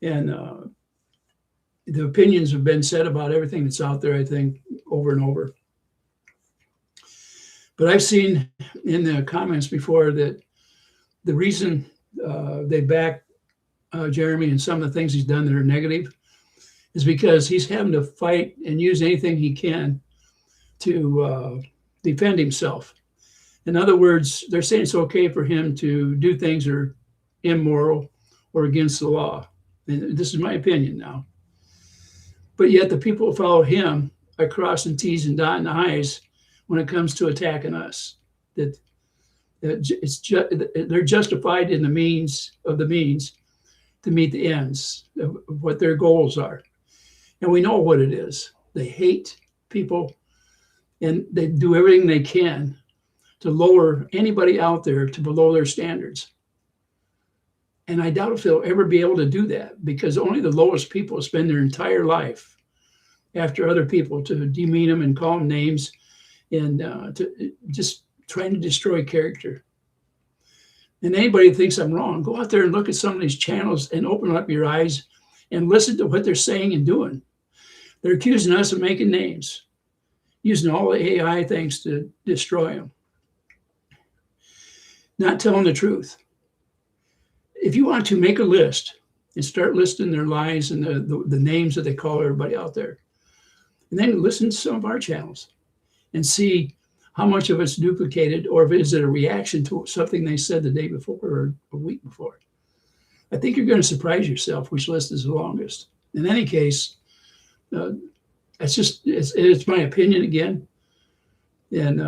And the opinions have been said about everything that's out there, I think, over and over. But I've seen in the comments before that the reason they back Jeremy and some of the things he's done that are negative is because he's having to fight and use anything he can to defend himself. In other words, they're saying it's okay for him to do things that are immoral or against the law. And this is my opinion now. But yet the people who follow him are crossing T's and dotting I's when it comes to attacking us. That they're justified in the means to meet the ends of what their goals are. And we know what it is. They hate people, and they do everything they can to lower anybody out there to below their standards. And I doubt if they'll ever be able to do that, because only the lowest people spend their entire life after other people to demean them and call them names and to just trying to destroy character. And anybody who thinks I'm wrong, go out there and look at some of these channels and open up your eyes and listen to what they're saying and doing. They're accusing us of making names. using all the AI things to destroy them. Not telling the truth. If you want to make a list and start listing their lies and the names that they call everybody out there, and then listen to some of our channels and see how much of it's duplicated, or if is it a reaction to something they said the day before or a week before. I think you're going to surprise yourself which list is the longest. In any case, it's my opinion again. And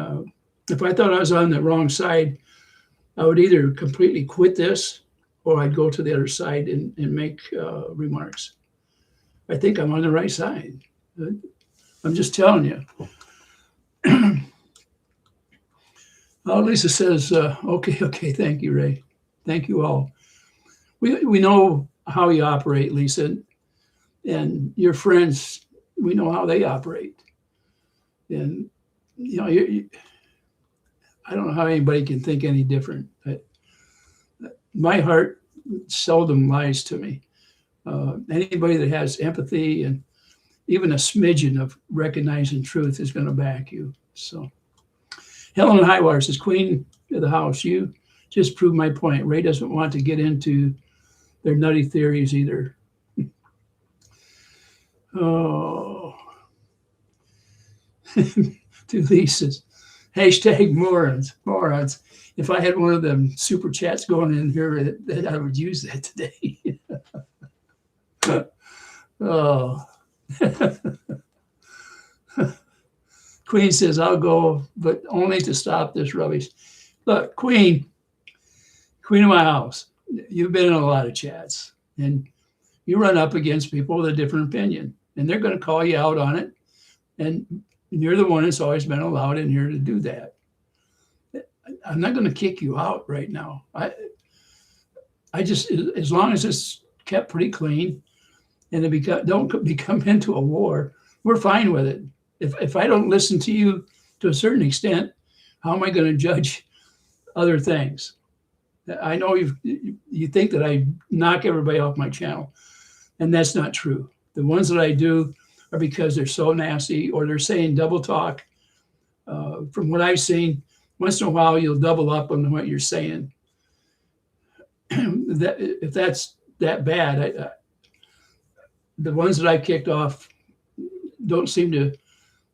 if I thought I was on the wrong side, I would either completely quit this or I'd go to the other side and make remarks. I think I'm on the right side. I'm just telling you. Lisa says, okay, thank you, Ray. Thank you all. We know how you operate, Lisa, and your friends, we know how they operate. And, I don't know how anybody can think any different. My heart seldom lies to me. Anybody that has empathy and even a smidgen of recognizing truth is going to back you. So, Helen Highwater says, Queen of the House, you just proved my point. Ray doesn't want to get into their nutty theories either. Oh. To Lisa's, hashtag morons. If I had one of them super chats going in here, that I would use that today. Oh. Queen says, I'll go, but only to stop this rubbish. Look, Queen of my house, you've been in a lot of chats, and you run up against people with a different opinion, and they're going to call you out on it. And you're the one that's always been allowed in here to do that. I'm not going to kick you out right now. I just, as long as it's kept pretty clean and it don't become into a war, we're fine with it. If I don't listen to you to a certain extent, how am I going to judge other things? I know you think that I knock everybody off my channel, and that's not true. The ones that I do are because they're so nasty or they're saying double talk. From what I've seen, once in a while you'll double up on what you're saying. If that's that bad, the ones that I kicked off don't seem to.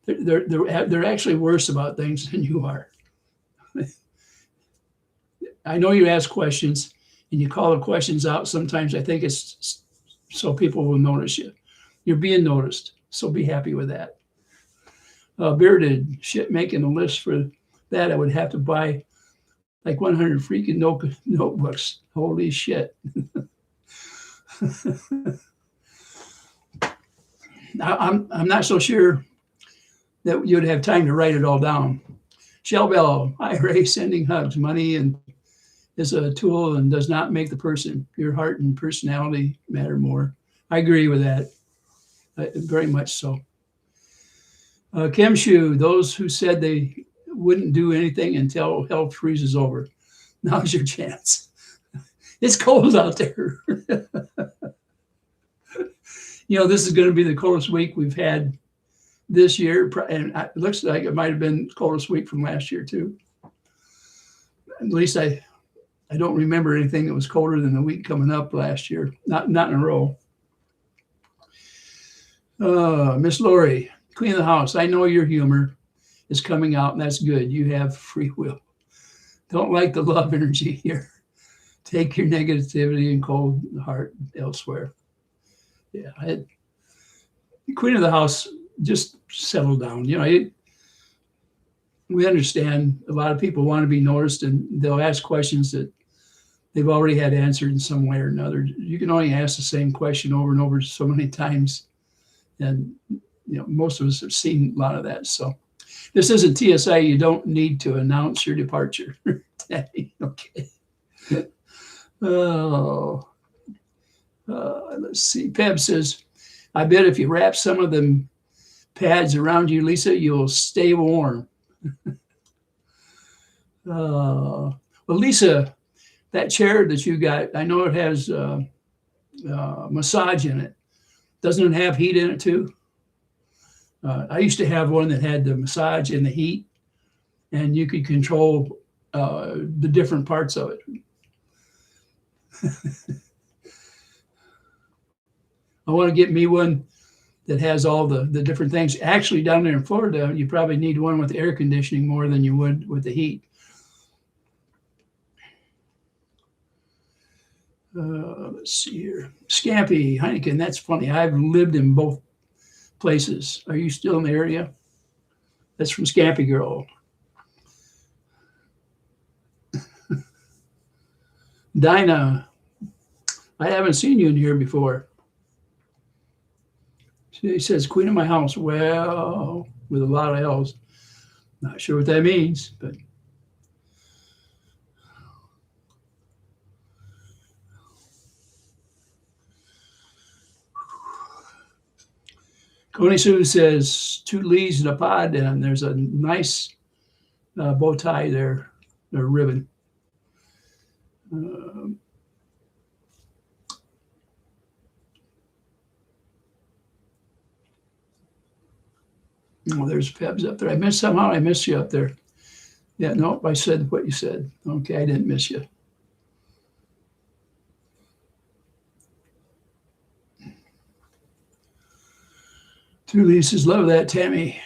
They're actually worse about things than you are. I know you ask questions and you call the questions out. Sometimes I think it's so people will notice you. You're being noticed, so be happy with that. Bearded shit, making a list for that, I would have to buy like 100 freaking notebooks. Holy shit. I'm not so sure that you'd have time to write it all down. Shell Bell, hi Ray, sending hugs. Money and is a tool and does not make the person. Your heart and personality matter more. I agree with that, very much so. Kim Shu, those who said they wouldn't do anything until hell freezes over. Now's your chance. It's cold out there. This is going to be the coldest week we've had this year, and it looks like it might have been the coldest week from last year too. At least I don't remember anything that was colder than the week coming up last year. Not in a row. Miss Lori, Queen of the House, I know your humor is coming out, and that's good. You have free will. Don't like the love energy here. Take your negativity and cold heart elsewhere. Yeah, Queen of the House, just settle down. We understand a lot of people want to be noticed, and they'll ask questions that they've already had answered in some way or another. You can only ask the same question over and over so many times. And, most of us have seen a lot of that. So this isn't TSA. You don't need to announce your departure. Okay. Oh, let's see. Peb says, I bet if you wrap some of them pads around you, Lisa, you'll stay warm. Well, Lisa, that chair that you got, I know it has massage in it. Doesn't it have heat in it too? I used to have one that had the massage and the heat, and you could control the different parts of it. I want to get me one that has all the different things. Actually, down there in Florida, you probably need one with air conditioning more than you would with the heat. Let's see here. Scampy, Heineken, that's funny. I've lived in both places. Are you still in the area? That's from Scampy Girl. Dinah, I haven't seen you in here before. She says, Queen of my house. Well, with a lot of L's. Not sure what that means, but. Coney Sue says, 2 leaves in a pod, and there's a nice bow tie there, or ribbon. Oh, there's Pebs up there. I missed you up there. Yeah, no, I said what you said. Okay, I didn't miss you. Two Lisa's, love that, Tammy.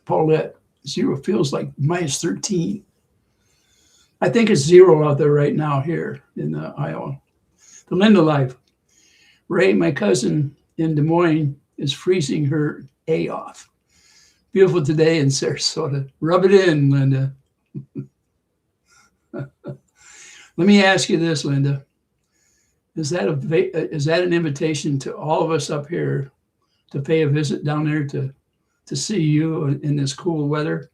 Paulette, 0 feels like -13. I think it's 0 out there right now here in Iowa. The Linda Life. Ray, my cousin in Des Moines, is freezing her A off. Beautiful today in Sarasota. Rub it in, Linda. Let me ask you this, Linda. Is that an invitation to all of us up here to pay a visit down there to see you in this cool weather?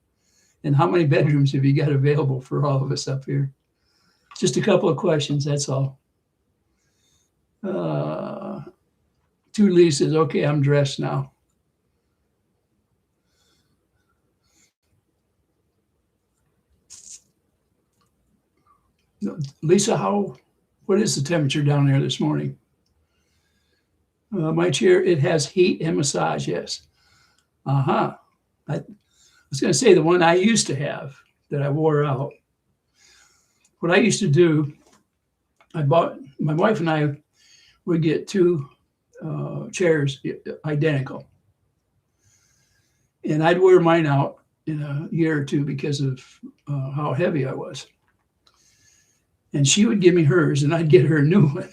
And how many bedrooms have you got available for all of us up here? Just a couple of questions, that's all. Two Lisa's, okay, I'm dressed now. Lisa, what is the temperature down there this morning? My chair, it has heat and massage, yes. I was going to say the one I used to have that I wore out. What I used to do, my wife and I would get 2 chairs identical. And I'd wear mine out in a year or 2 because of how heavy I was. And she would give me hers and I'd get her a new one.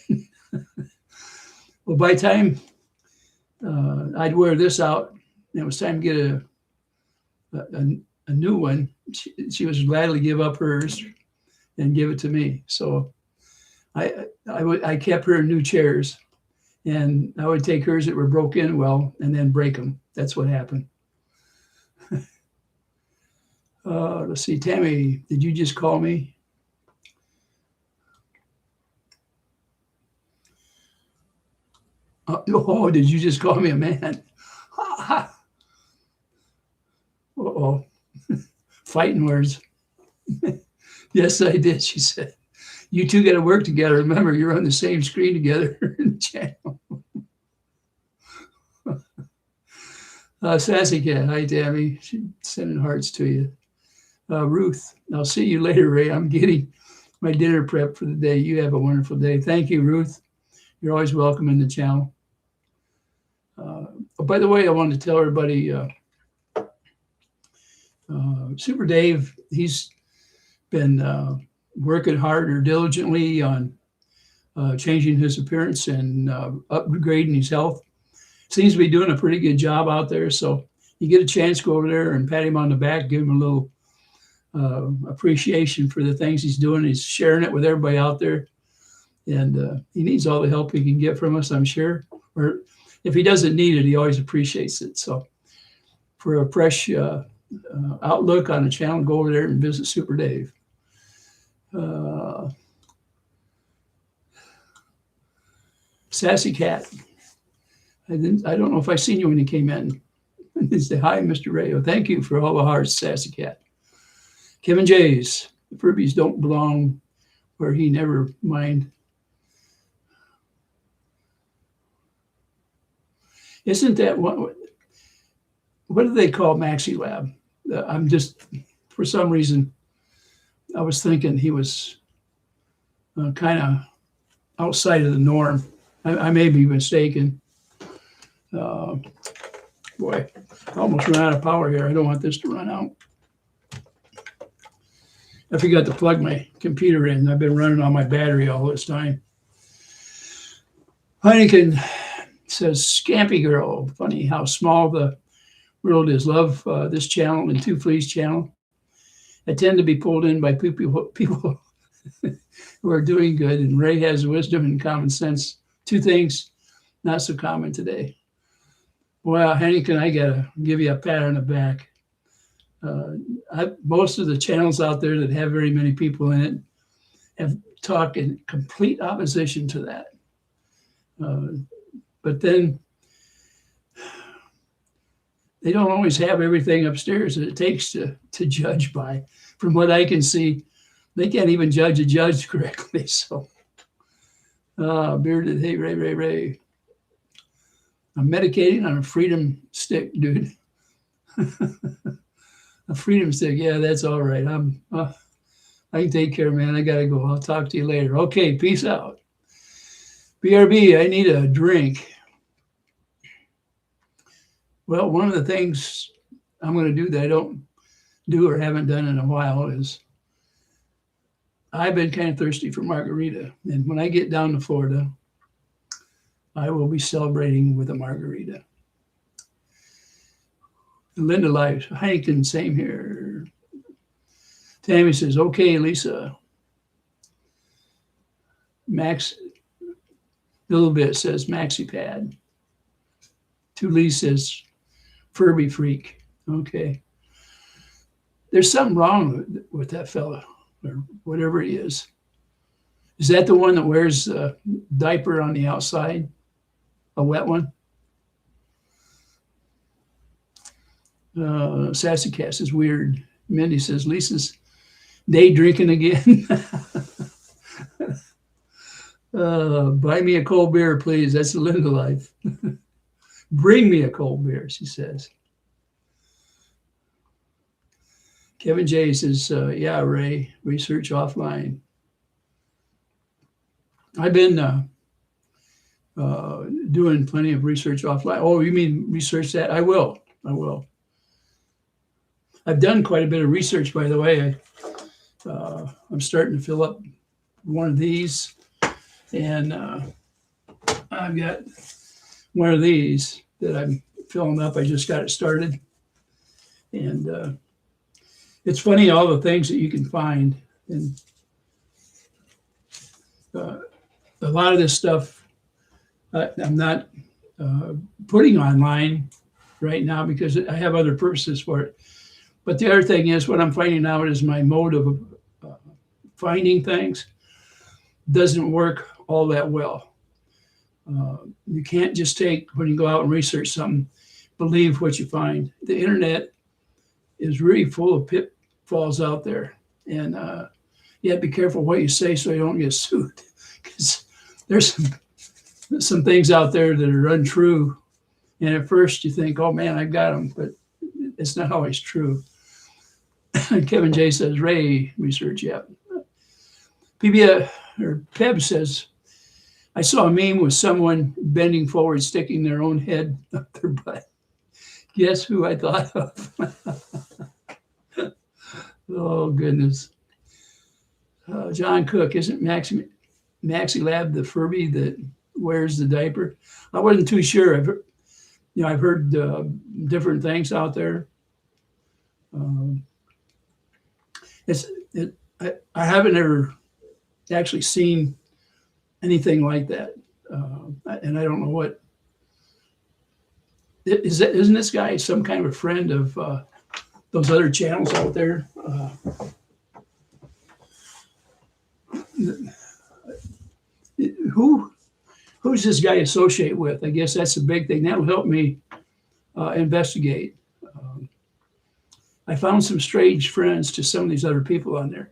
Well, by the time I'd wear this out, and it was time to get a new one, she would gladly give up hers and give it to me. So I kept her new chairs, and I would take hers that were broken well and then break them. That's what happened. Let's see, Tammy, did you just call me? Oh, did you just call me a man? Uh-oh. Fighting words. Yes, I did, she said. You two got to work together. Remember, you're on the same screen together in the channel. Sassy Cat, hi, Tammy. She's sending hearts to you. Ruth, I'll see you later, Ray. I'm getting my dinner prep for the day. You have a wonderful day. Thank you, Ruth. You're always welcome in the channel. By the way, I wanted to tell everybody, Super Dave, he's been working hard or diligently on changing his appearance and upgrading his health. Seems to be doing a pretty good job out there. So you get a chance, go over there and pat him on the back, give him a little appreciation for the things he's doing. He's sharing it with everybody out there. And he needs all the help he can get from us, I'm sure. Or if he doesn't need it, he always appreciates it. So for a fresh outlook on the channel, go over there and visit Super Dave. Sassy Cat. I don't know if I seen you when you came in. Say hi, Mr. Rayo. Thank you for all the hearts, Sassy Cat. Kevin Jays. The Furbies don't belong where he never mind. Isn't that what what do they call MaxiLab? I'm just, for some reason, I was thinking he was kind of outside of the norm. I may be mistaken. Boy, I almost ran out of power here. I don't want this to run out. I forgot to plug my computer in. I've been running on my battery all this time. Heineken says, Scampy Girl, funny how small the world is. Love this channel and Two Fleas channel. I tend to be pulled in by people who are doing good, and Ray has wisdom and common sense. Two things not so common today. Well, Heineken, I gotta give you a pat on the back. Most of the channels out there that have very many people in it have talked in complete opposition to that. But then they don't always have everything upstairs that it takes to judge by. From what I can see, they can't even judge a judge correctly. So, Bearded, hey, Ray. I'm medicating on a freedom stick, dude. A freedom stick, yeah, that's all right. I can take care, man. I gotta go. I'll talk to you later. Okay, peace out. BRB, I need a drink. Well, one of the things I'm going to do that I don't do or haven't done in a while is I've been kind of thirsty for margarita. And when I get down to Florida, I will be celebrating with a margarita. Linda Lives, Heineken, same here. Tammy says, okay, Lisa. Max, a little bit says MaxiPad. Tully says Furby Freak. Okay. There's something wrong with that fella, or whatever he is. Is that the one that wears a diaper on the outside? A wet one? Sassy Cat says weird. Mindy says Lisa's day drinking again. Buy me a cold beer, please. That's the Linda life. Bring me a cold beer, she says. Kevin J says, yeah, Ray, research offline. I've been doing plenty of research offline. Oh, you mean research that? I will. I've done quite a bit of research, by the way. I'm starting to fill up one of these, and I've got one of these that I'm filling up. I just got it started. And it's funny, all the things that you can find. And a lot of this stuff I'm not putting online right now because I have other purposes for it. But the other thing is, what I'm finding out is my mode of finding things doesn't work all that well. You can't just take, when you go out and research something, believe what you find. The internet is really full of pitfalls out there. And you have to be careful what you say so you don't get sued. Because there's some things out there that are untrue. And at first you think, oh man, I got them. But it's not always true. Kevin J says, Ray, research, yeah. Peb says, I saw a meme with someone bending forward, sticking their own head up their butt. Guess who I thought of? Oh, goodness. John Cook, isn't MaxiLab the Furby that wears the diaper? I wasn't too sure. I've heard different things out there. I haven't ever actually seen anything like that, and I don't know what. Isn't this guy some kind of a friend of those other channels out there? Who's this guy associate with? I guess that's a big thing. That'll help me investigate. I found some strange friends to some of these other people on there.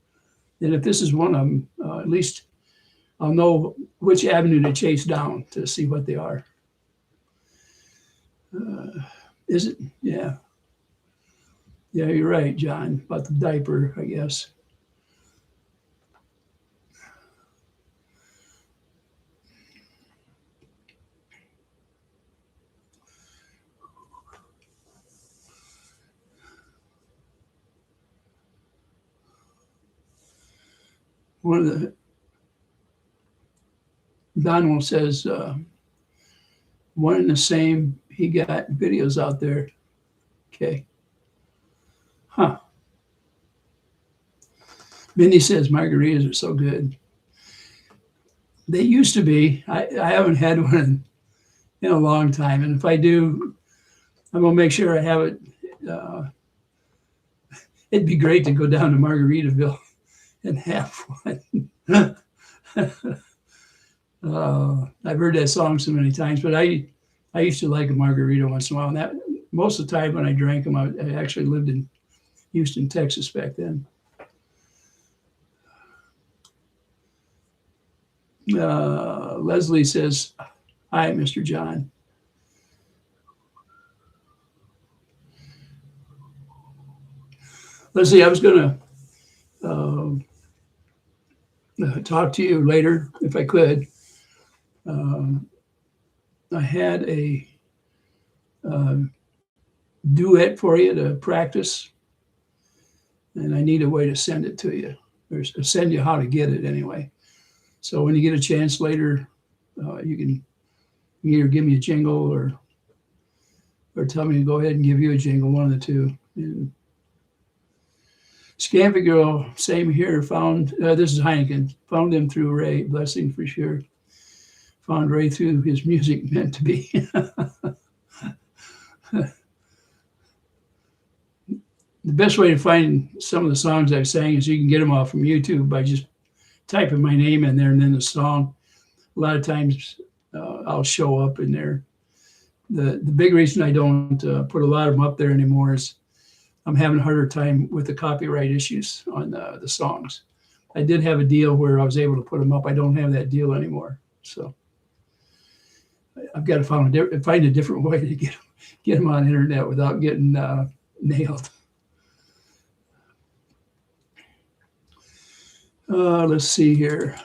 And if this is one of them, at least I'll know which avenue to chase down to see what they are. Is it? Yeah. Yeah, you're right, John, about the diaper, I guess. One of the Donald says one and the same. He got videos out there. Okay, huh? Mindy says margaritas are so good. They used to be. I haven't had one in a long time, and if I do, I'm gonna make sure I have it. Uh, it'd be great to go down to Margaritaville and have one. I've heard that song so many times, but I used to like a margarita once in a while. And that most of the time when I drank them, I actually lived in Houston, Texas back then. Leslie says, "Hi, Mr. John." Leslie, I was going to talk to you later if I could. I had a duet for you to practice, and I need a way to send it to you, or send you how to get it anyway. So when you get a chance later, you can either give me a jingle or tell me to go ahead and give you a jingle, one of the two. And Scampy Girl, same here. Found this is Heineken. Found him through Ray. Blessing for sure. Found Ray through his music meant to be. The best way to find some of the songs I've sang is you can get them off from YouTube by just typing my name in there and then the song. A lot of times I'll show up in there. The big reason I don't put a lot of them up there anymore is I'm having a harder time with the copyright issues on the songs. I did have a deal where I was able to put them up. I don't have that deal anymore. So I've got to find a different way to get them on the internet without getting nailed. Let's see here.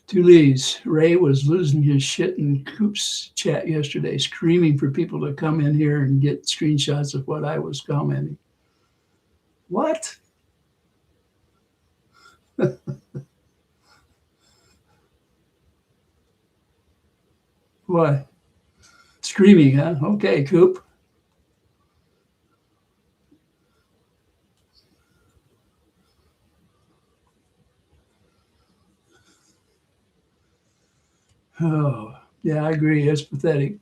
Tulise, Ray was losing his shit in Coop's chat yesterday, screaming for people to come in here and get screenshots of what I was commenting. What? What? Screaming, huh? Okay, Coop. Oh, yeah, I agree. It's pathetic.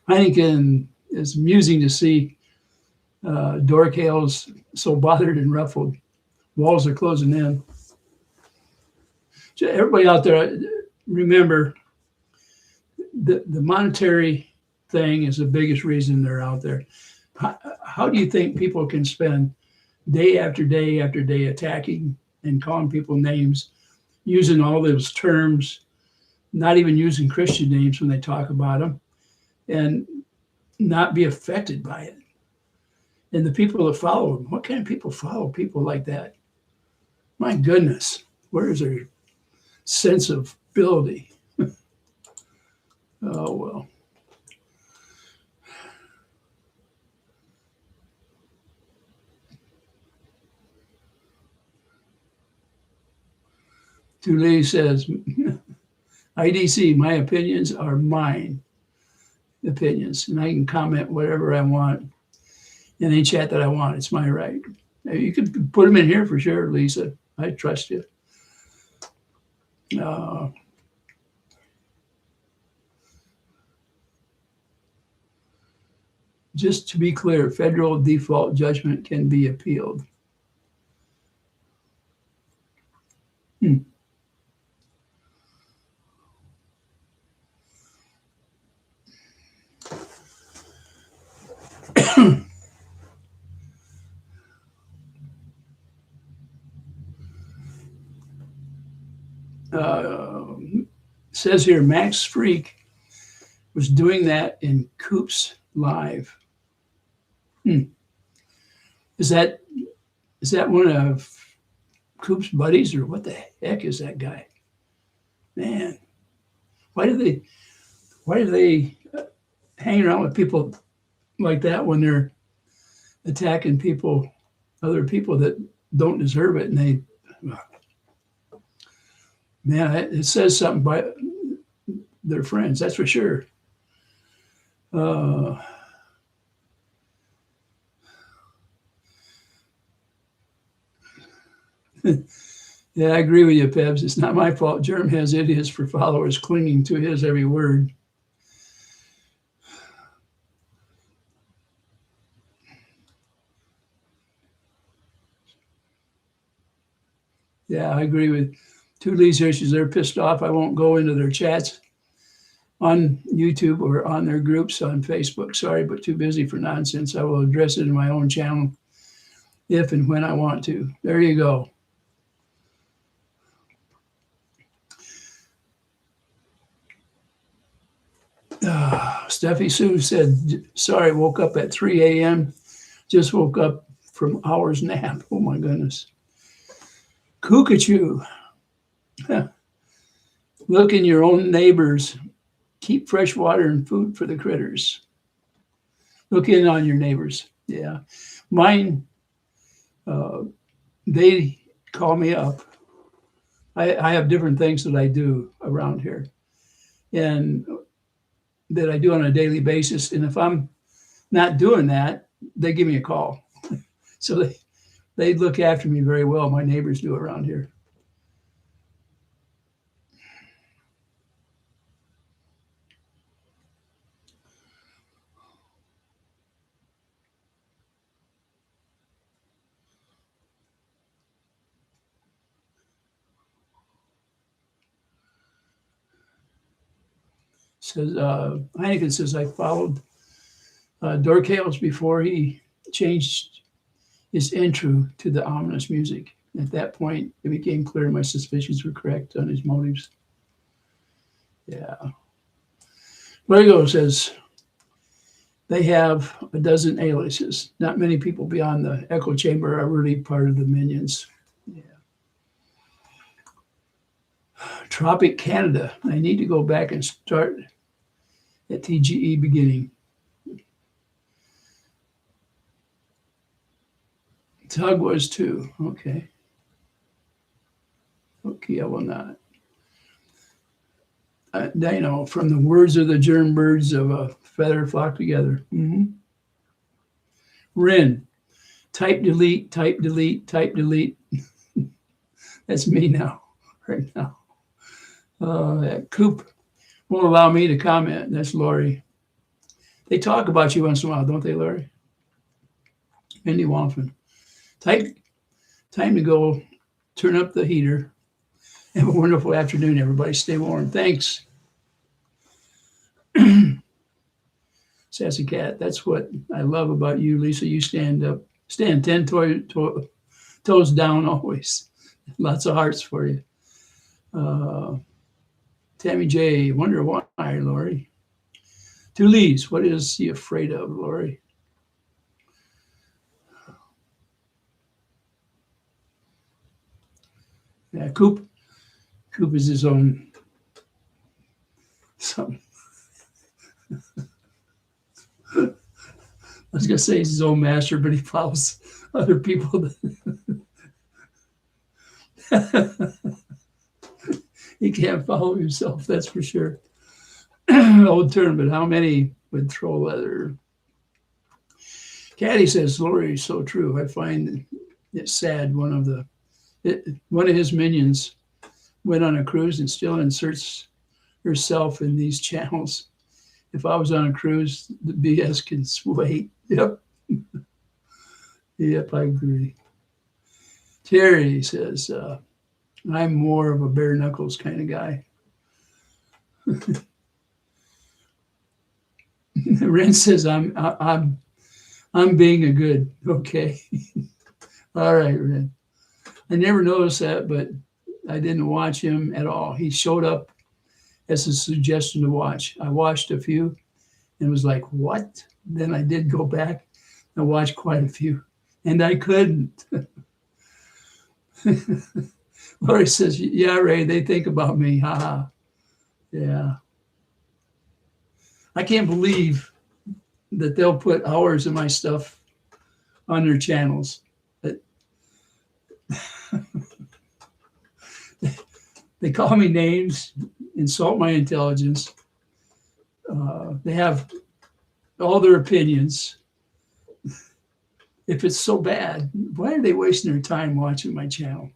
Heineken is amusing to see Dorcale's so bothered and ruffled. Walls are closing in. So everybody out there, remember the monetary thing is the biggest reason they're out there. How do you think people can spend day after day after day attacking and calling people names, using all those terms, not even using Christian names when they talk about them, and not be affected by it? And the people that follow them, what kind of people follow people like that? My goodness, where is their sense of ability? Oh, well. Tulay says, IDC, my opinions are mine opinions, and I can comment whatever I want in any chat that I want. It's my right. You could put them in here for sure, Lisa. I trust you. Just to be clear, federal default judgment can be appealed. Says here, Max Freak was doing that in Coop's live. Is that one of Coop's buddies, or what the heck is that guy? Man, why do they hang around with people like that when they're attacking other people that don't deserve it? And it says something by their friends, that's for sure. Yeah, I agree with you, Pebs. It's not my fault. Germ has idiots for followers clinging to his every word. Yeah, I agree with Two Lee's issues. They're pissed off. I won't go into their chats on YouTube or on their groups on Facebook. Sorry, but too busy for nonsense. I will address it in my own channel if and when I want to. There you go. Steffi Sue said, sorry, woke up at 3 a.m. Just woke up from hours nap. Oh my goodness. Cuckoo. Look in your own neighbors. Keep fresh water and food for the critters. Look in on your neighbors. Yeah. Mine, they call me up. I have different things that I do around here and that I do on a daily basis. And if I'm not doing that, they give me a call. So they look after me very well. My neighbors do around here. Says Heineken says I followed Dorkales before he changed his intro to the ominous music. At that point, it became clear my suspicions were correct on his motives. Yeah. Lego says they have a dozen aliases. Not many people beyond the echo chamber are really part of the minions. Yeah. Tropic Canada. I need to go back and start at TGE beginning. Tug was too. Okay. Okay, I will not. Dino, from the words of the germ birds of a feather flock together. Mm-hmm. Rin, type delete, type delete, type delete. That's me now, right now. Coop won't allow me to comment. That's Lori. They talk about you once in a while, don't they, Lori? Mindy Wampin. Time to go turn up the heater. Have a wonderful afternoon, everybody. Stay warm. Thanks. Sassy Cat, that's what I love about you, Lisa. You stand 10 toes down always. Lots of hearts for you. Tammy J, wonder why, Lori. Two Lees, what is he afraid of, Lori? Yeah, Coop is his own something. I was gonna say he's his own master, but he follows other people. He can't follow himself, that's for sure. Old term, but how many would throw leather? Caddy says, Lori is so true. I find it sad. One of his minions went on a cruise and still inserts herself in these channels. If I was on a cruise, the BS can wait. Yep. Yep, I agree. Terry says, I'm more of a bare knuckles kind of guy. Ren says, I'm being a good. Okay. All right, Ren. I never noticed that, but I didn't watch him at all. He showed up as a suggestion to watch. I watched a few and was like, what? Then I did go back and watch quite a few. and I couldn't. Lori says, yeah, Ray, they think about me. Ha ha. Yeah. I can't believe that they'll put hours of my stuff on their channels. But they call me names, insult my intelligence. They have all their opinions. If it's so bad, why are they wasting their time watching my channel?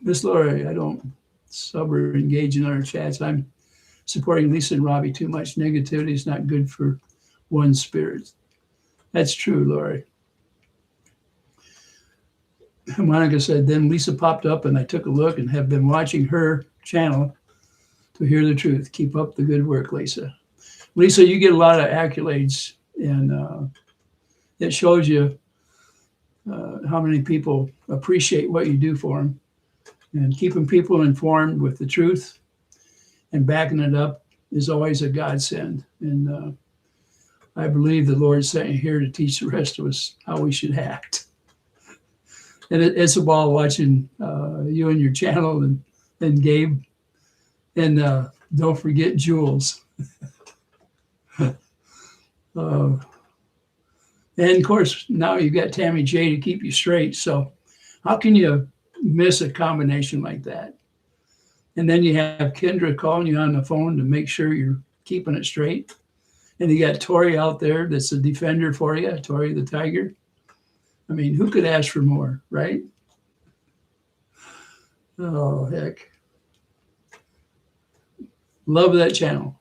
Miss Lori, I don't sub or engage in our chats. I'm supporting Lisa and Robbie too much. Negativity is not good for one's spirit. That's true, Lori. Monica said, then Lisa popped up and I took a look and have been watching her channel to hear the truth. Keep up the good work, Lisa. Lisa, you get a lot of accolades, and it shows you how many people appreciate what you do for them. And keeping people informed with the truth and backing it up is always a godsend. And I believe the Lord sent you here to teach the rest of us how we should act. And it's a ball watching you and your channel and Gabe. And don't forget Jules. And of course, now you've got Tammy J to keep you straight. So how can you miss a combination like that? And then you have Kendra calling you on the phone to make sure you're keeping it straight. And you got Tori out there that's a defender for you, Tori the Tiger. I mean, who could ask for more, right? Oh, heck. Love that channel.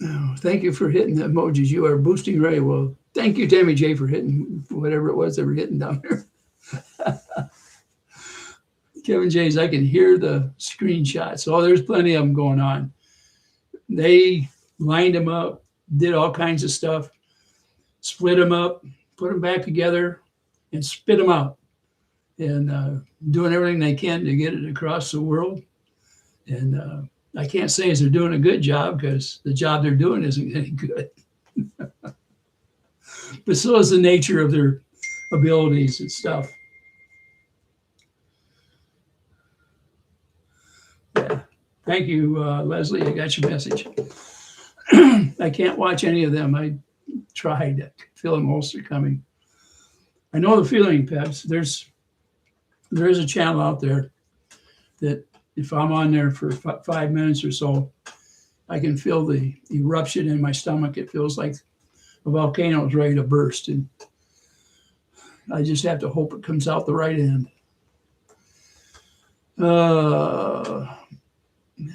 Oh, thank you for hitting the emojis. You are boosting Ray. Well, thank you, Tammy J, for hitting whatever it was they were hitting down there. Kevin J's, I can hear the screenshots. Oh, there's plenty of them going on. They lined them up, did all kinds of stuff, split them up, put them back together, and spit them out. And doing everything they can to get it across the world. And I can't say as they're doing a good job because the job they're doing isn't any good. But so is the nature of their abilities and stuff. Yeah. Thank you, Leslie. I got your message. I can't watch any of them. I tried. I feel them ulcer coming. I know the feeling, Peps. There is a channel out there that if I'm on there for 5 minutes or so, I can feel the eruption in my stomach. It feels like a volcano is ready to burst. And I just have to hope it comes out the right end.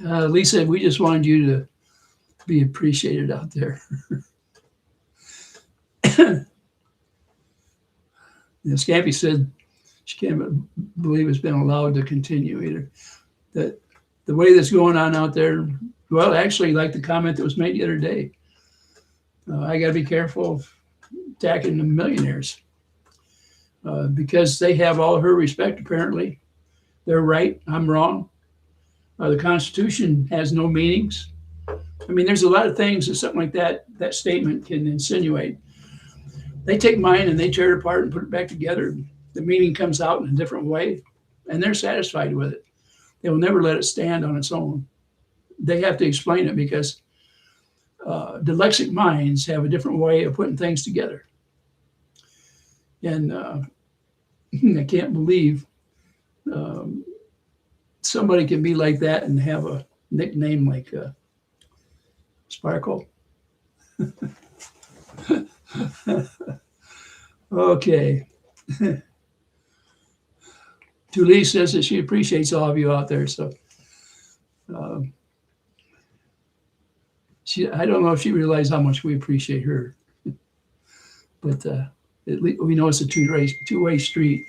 Lisa, we just wanted you to be appreciated out there. Scampy said she can't believe it's been allowed to continue either. That the way that's going on out there, well, actually, like the comment that was made the other day, I got to be careful of attacking the millionaires because they have all her respect, apparently. They're right, I'm wrong. The Constitution has no meanings. I mean, there's a lot of things that something like that statement can insinuate. They take mine and they tear it apart and put it back together. The meaning comes out in a different way, and they're satisfied with it. They will never let it stand on its own. They have to explain it because dyslexic minds have a different way of putting things together. And I can't believe somebody can be like that and have a nickname like Sparkle. Okay. Julie says that she appreciates all of you out there. So I don't know if she realized how much we appreciate her, but at least we know it's a two-way street.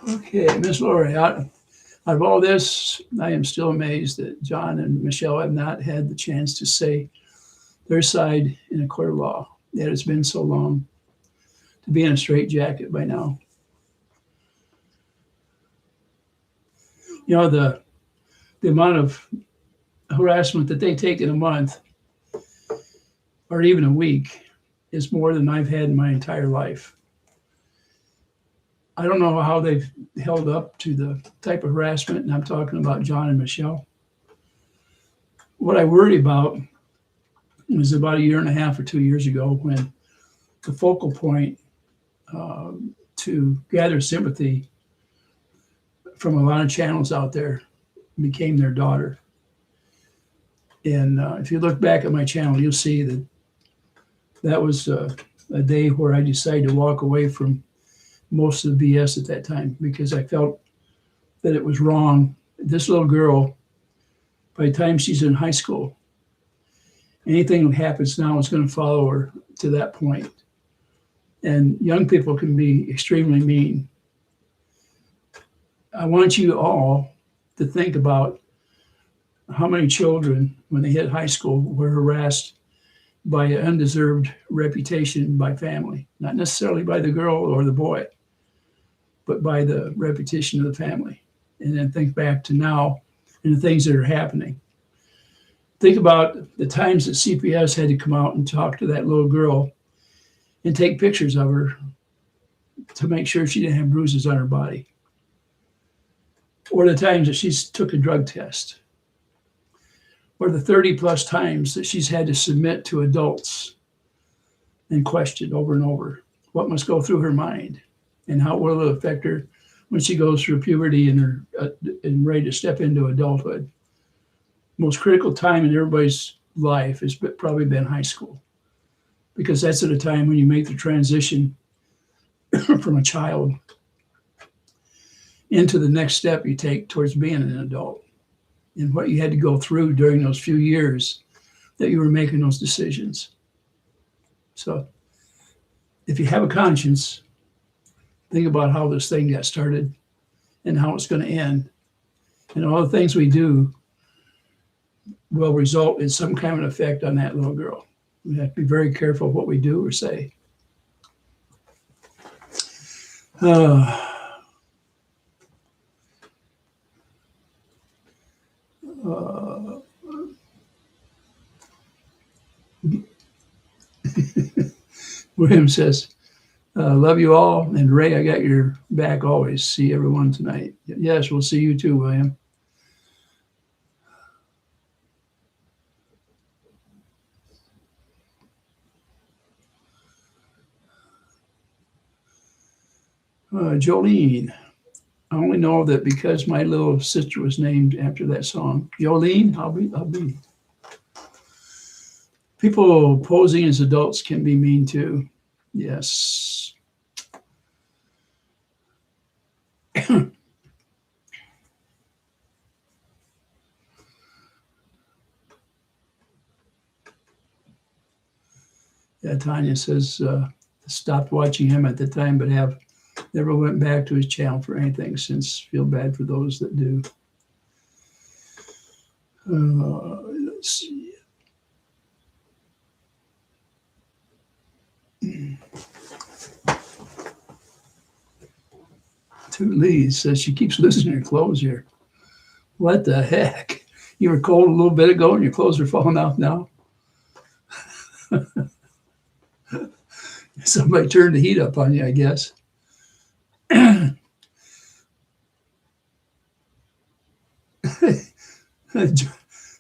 Okay, Miss Lori, out of all this, I am still amazed that John and Michelle have not had the chance to say their side in a court of law. Yet it's been so long to be in a straitjacket by now. You know, the amount of harassment that they take in a month or even a week is more than I've had in my entire life. I don't know how they've held up to the type of harassment, and I'm talking about John and Michelle. What I worry about was about a year and a half or 2 years ago when the focal point to gather sympathy from a lot of channels out there became their daughter. And if you look back at my channel, you'll see that that was a day where I decided to walk away from most of the BS at that time because I felt that it was wrong. This little girl, by the time she's in high school, anything that happens now is going to follow her to that point. And young people can be extremely mean. I want you all to think about how many children, when they hit high school, were harassed by an undeserved reputation by family, not necessarily by the girl or the boy, but by the reputation of the family. And then think back to now and the things that are happening. Think about the times that CPS had to come out and talk to that little girl and take pictures of her to make sure she didn't have bruises on her body. Or the times that she's took a drug test. Or the 30 plus times that she's had to submit to adults and questioned over and over what must go through her mind and how will it affect her when she goes through puberty and ready to step into adulthood. Most critical time in everybody's life has probably been high school, because that's at a time when you make the transition from a child into the next step you take towards being an adult, and what you had to go through during those few years that you were making those decisions. So if you have a conscience, think about how this thing got started and how it's going to end. And all the things we do will result in some kind of effect on that little girl. We have to be very careful what we do or say. William says, love you all. And Ray, I got your back always. See everyone tonight. Yes, we'll see you too, William. Jolene, I only know that because my little sister was named after that song. Jolene, I'll be. People posing as adults can be mean too. Yes. Yeah, Tanya says, stopped watching him at the time, but have never went back to his channel for anything since. Feel bad for those that do. Let's see. Toot Lee says she keeps losing her clothes here. What the heck? You were cold a little bit ago and your clothes are falling off now? Somebody turned the heat up on you, I guess.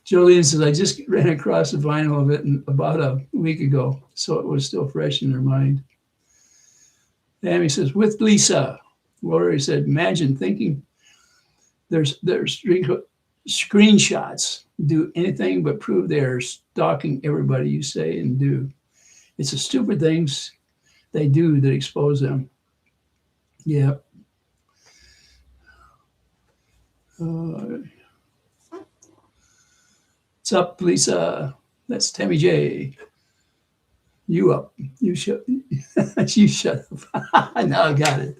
Jolene says, I just ran across a vinyl of it about a week ago, so it was still fresh in her mind. Tammy says, with Lisa. Lori said, imagine thinking there's screenshots do anything but prove they're stalking everybody you say and do. It's the stupid things they do that expose them. Yeah. What's up, Lisa? That's Tammy J. You up. You shut up. Now I got it.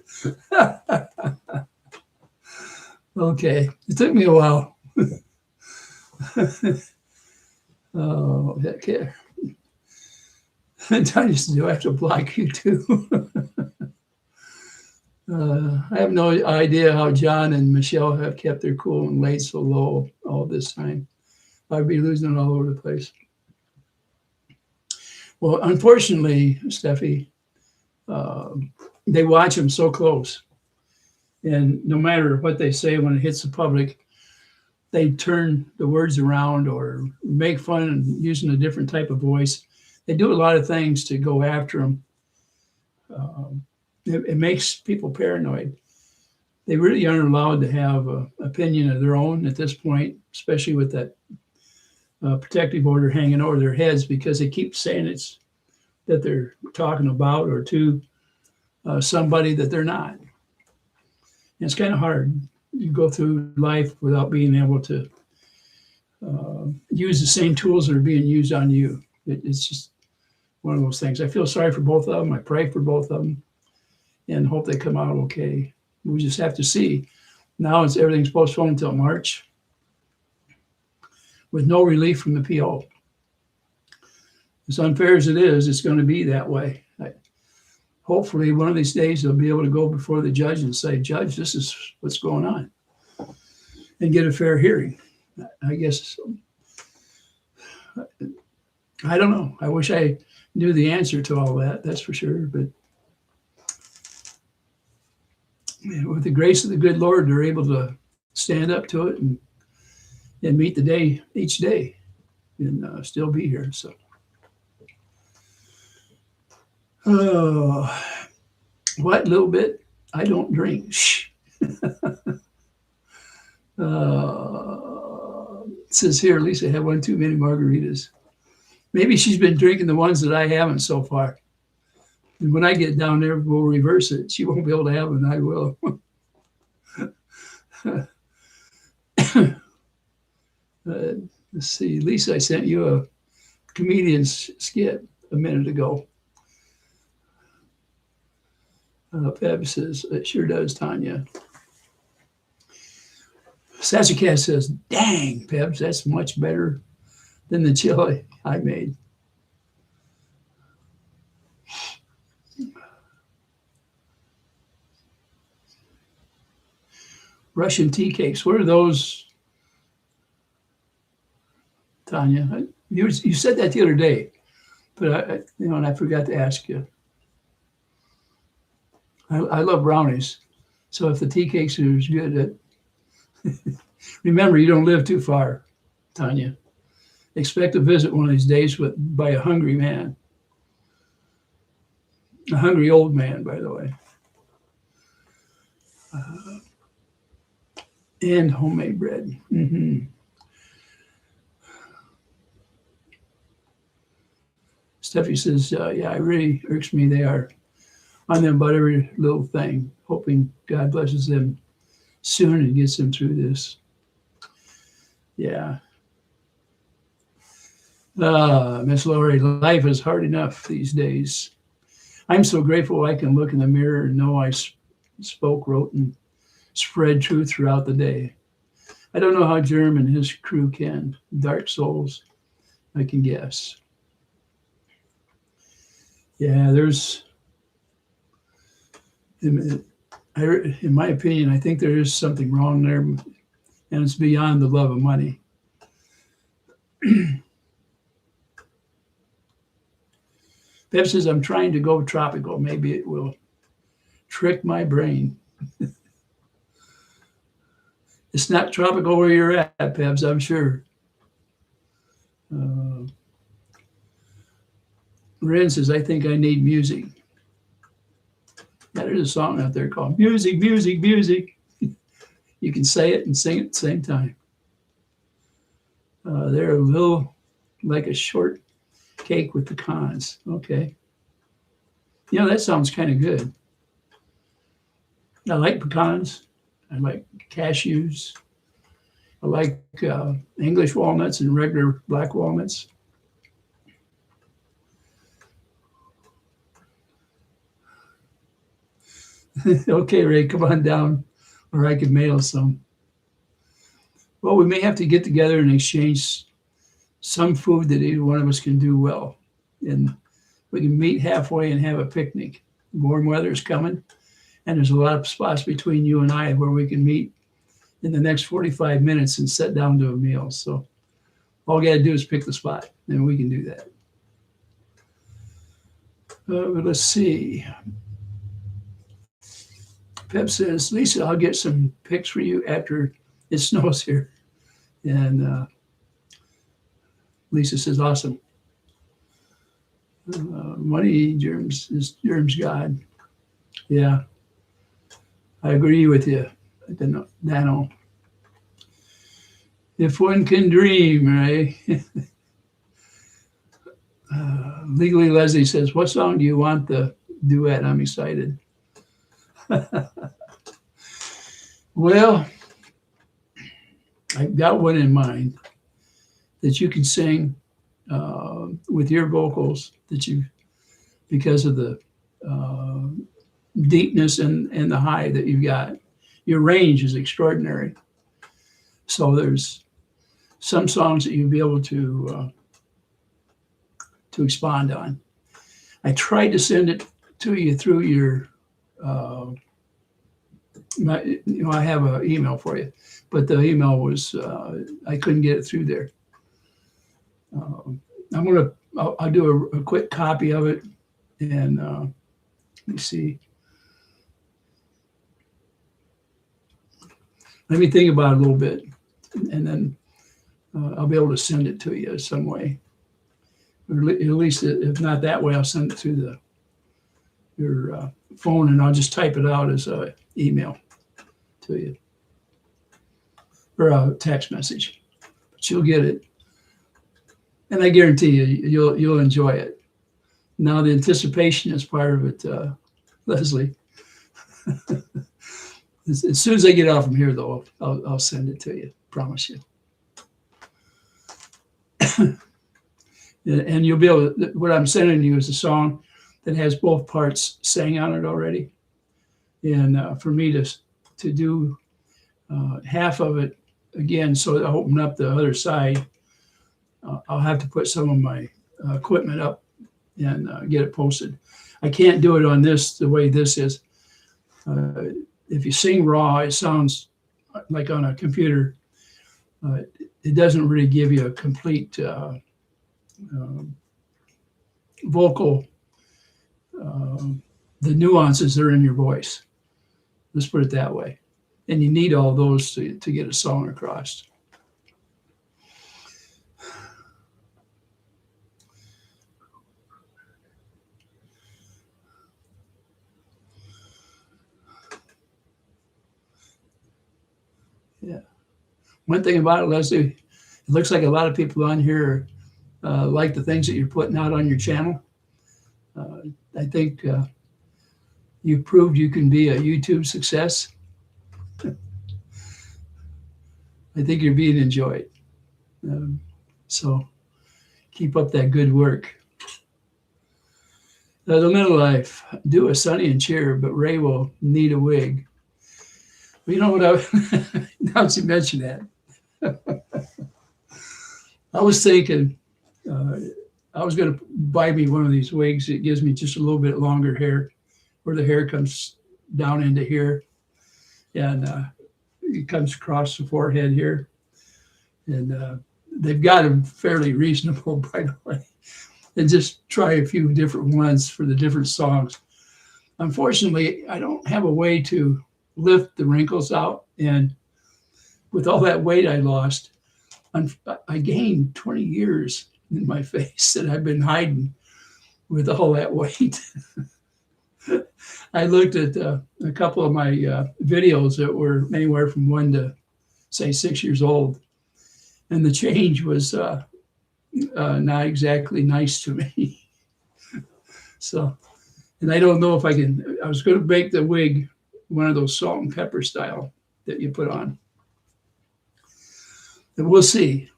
Okay, it took me a while. Oh, heck yeah. Tanya says, do I have to block you too? I have no idea how John and Michelle have kept their cool and laid so low all this time. I'd be losing it all over the place. Well, unfortunately, Steffi, uh, they watch them so close. And no matter what they say when it hits the public, they turn the words around or make fun and using a different type of voice. They do a lot of things to go after them. It makes people paranoid. They really aren't allowed to have an opinion of their own at this point, especially with that protective order hanging over their heads, because they keep saying it's that they're talking about or to somebody that they're not. And it's kind of hard. You go through life without being able to use the same tools that are being used on you. It's just one of those things. I feel sorry for both of them. I pray for both of them and hope they come out okay. We just have to see. Now everything's postponed until March with no relief from the PO. As unfair as it is, it's going to be that way. Hopefully, one of these days they'll be able to go before the judge and say, Judge, this is what's going on, and get a fair hearing. I guess, I don't know. I wish I knew the answer to all that, that's for sure. But with the grace of the good Lord, they're able to stand up to it and meet the day each day and still be here. So, what little bit? I don't drink. Shh. It says here, Lisa had one too many margaritas. Maybe she's been drinking the ones that I haven't so far. And when I get down there, we'll reverse it. She won't be able to have them, and I will. Let's see. Lisa, I sent you a comedian's skit a minute ago. Peb says, it sure does, Tanya. Sassy says, dang, Pebs, that's much better than the chili I made. Russian tea cakes. What are those, Tanya? You said that the other day, but and I forgot to ask you. I love brownies, so if the tea cakes are as good, remember you don't live too far, Tanya. Expect a visit one of these days by a hungry man, a hungry old man, by the way. And homemade bread. Mm-hmm. Steffi says, yeah, it really irks me. They are on them about every little thing, hoping God blesses them soon and gets them through this. Yeah. Miss Lori, life is hard enough these days. I'm so grateful I can look in the mirror and know I spoke, wrote, and spread truth throughout the day. I don't know how Jerm and his crew can. Dark souls, I can guess. Yeah, there's, in my opinion, I think there is something wrong there, and it's beyond the love of money. Pep says, I'm trying to go tropical. Maybe it will trick my brain. It's not tropical where you're at, Pebs, I'm sure. Ren says, I think I need music. Yeah, there's a song out there called Music, Music, Music. You can say it and sing it at the same time. They're a little like a short cake with pecans. Okay. You know, that sounds kind of good. I like pecans. I like cashews. I like English walnuts and regular black walnuts. Okay, Ray, come on down, or I can mail some. Well, we may have to get together and exchange some food that either one of us can do well. And we can meet halfway and have a picnic. Warm weather is coming, and there's a lot of spots between you and I where we can meet in the next 45 minutes and sit down to a meal. So all we got to do is pick the spot, and we can do that. Let's see. Pep says, Lisa, I'll get some pics for you after it snows here. And Lisa says, awesome. Money germs is germs God. Yeah, I agree with you, Dano. If one can dream, right? Legally Leslie says, what song do you want the duet? I'm excited. Well, I've got one in mind that you can sing with your vocals, because of the deepness and the high that you've got. Your range is extraordinary. So there's some songs that you'll be able to expand on. I tried to send it to you through your, I have an email for you, but the email was, I couldn't get it through there. I'll do a quick copy of it, and let me see. Let me think about it a little bit, and then I'll be able to send it to you some way. Or at least, if not that way, I'll send it through your phone, and I'll just type it out as an email to you, or a text message. But you'll get it, and I guarantee you'll enjoy it. Now the anticipation is part of it, Leslie. As soon as I get off from here, though, I'll send it to you. Promise you. And you'll be able to, what I'm sending you is a song that has both parts sang on it already. And for me to do half of it again, so I open up the other side, I'll have to put some of my equipment up and get it posted. I can't do it on this the way this is. If you sing raw, it sounds like on a computer. It doesn't really give you a complete vocal, the nuances are in your voice. Let's put it that way. And you need all those to get a song across. Yeah. One thing about it, Leslie, it looks like a lot of people on here like the things that you're putting out on your channel. I think you've proved you can be a YouTube success. I think you're being enjoyed. So keep up that good work. The middle life, do a Sonny and Cher, but Ray will need a wig. Well, you know what? Now that you mention that, I was thinking I was going to buy me one of these wigs. It gives me just a little bit longer hair, where the hair comes down into here, and it comes across the forehead here. And they've got them fairly reasonable, by the way. And just try a few different ones for the different songs. Unfortunately, I don't have a way to lift the wrinkles out. And with all that weight I lost, I gained 20 years in my face that I've been hiding with all that weight. I looked at a couple of my videos that were anywhere from 1 to, say, 6 years old. And the change was not exactly nice to me. So, and I don't know if I was going to make the wig one of those salt and pepper style that you put on. And we'll see.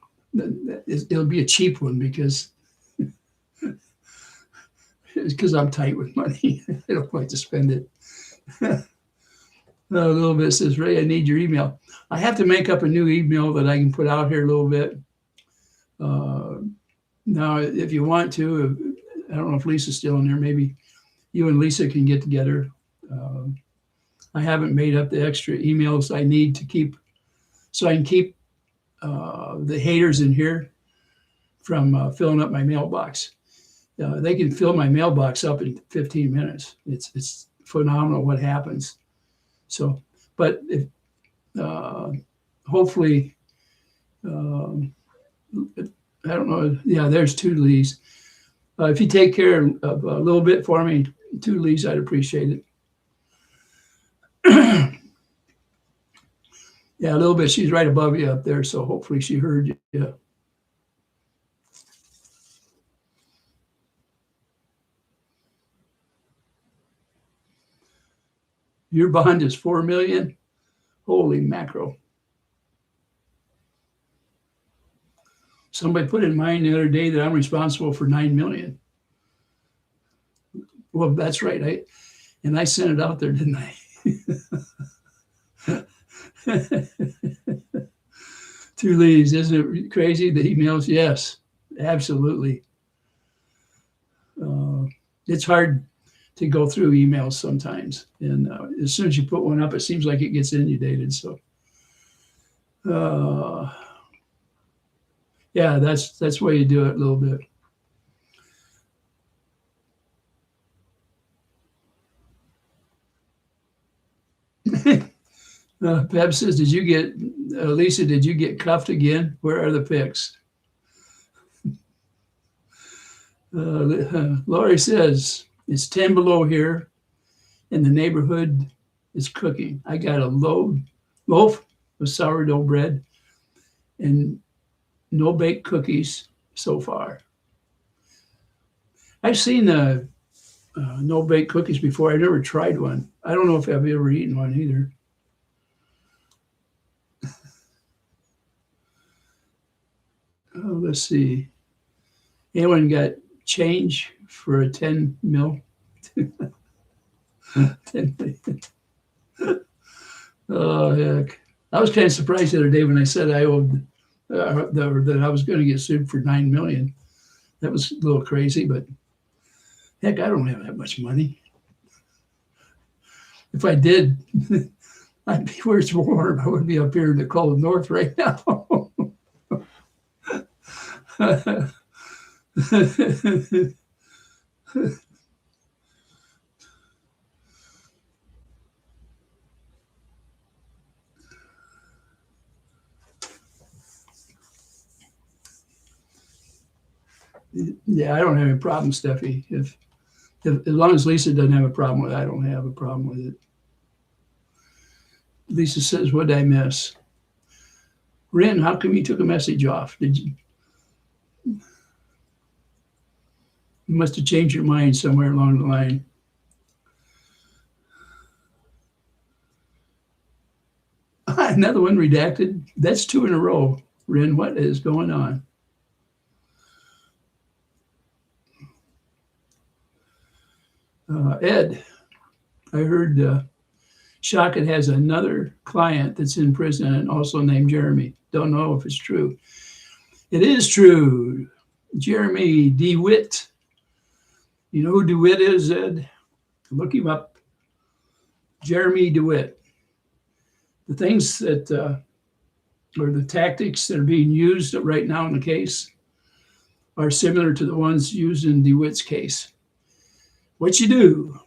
It'll be a cheap one because I'm tight with money. I don't like to spend it. A little bit says, Ray, I need your email. I have to make up a new email that I can put out here a little bit. Now, if you want to, I don't know if Lisa's still in there. Maybe you and Lisa can get together. I haven't made up the extra emails I need to keep, so I can keep the haters in here from filling up my mailbox. They can fill my mailbox up in 15 minutes. It's phenomenal what happens. So, but if hopefully, I don't know. Yeah, there's two Lees. If you take care of a little bit for me, two Lees, I'd appreciate it. Yeah, a little bit. She's right above you up there, so hopefully she heard you. Yeah. Your bond is $4 million. Holy mackerel! Somebody put in mind the other day that I'm responsible for $9 million. Well, that's right. I sent it out there, didn't I? Two Lees, isn't it crazy? The emails, yes, absolutely. It's hard to go through emails sometimes, and as soon as you put one up, it seems like it gets inundated. So, yeah, that's the way you do it a little bit. Peb says, "Did you get Lisa? Did you get cuffed again? Where are the pics?" Lori says, "It's 10 below here, and the neighborhood is cooking. I got a loaf of sourdough bread and no baked cookies so far." I've seen the no baked cookies before. I never tried one. I don't know if I've ever eaten one either. Let's see. Anyone got change for a 10 mil? 10 million. Oh, heck. I was kind of surprised the other day when I said I owed that I was going to get sued for $9 million. That was a little crazy, but heck, I don't have that much money. If I did, I'd be where it's warm. I would be up here in the cold north right now. Yeah, I don't have any problem, Steffi. If as long as Lisa doesn't have a problem with it, I don't have a problem with it. Lisa says, "What did I miss?" Ren, how come you took a message off? Did you? You must have changed your mind somewhere along the line. Another one redacted. That's two in a row. Ren, what is going on? Ed, I heard Shockley has another client that's in prison and also named Jeremy. Don't know if it's true. It is true. Jeremy DeWitt. You know who DeWitt is, Ed? Look him up. Jeremy DeWitt. The things that, or the tactics that are being used right now in the case are similar to the ones used in DeWitt's case. What you do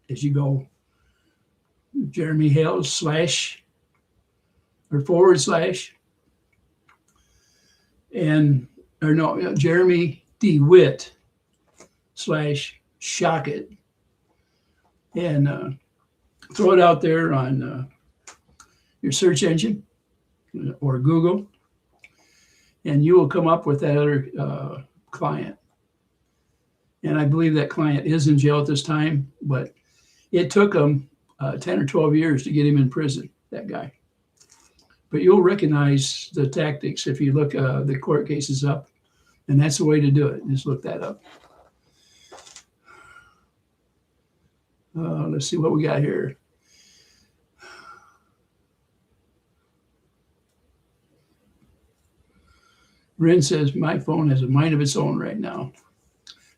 is you go Jeremy Hales / / Jeremy DeWitt / Shockit, and throw it out there on your search engine or Google, and you will come up with that other client. And I believe that client is in jail at this time, but it took them 10 or 12 years to get him in prison, that guy. But you'll recognize the tactics if you look the court cases up, and that's the way to do it. Just look that up. Let's see what we got here. Rin says, my phone has a mind of its own right now.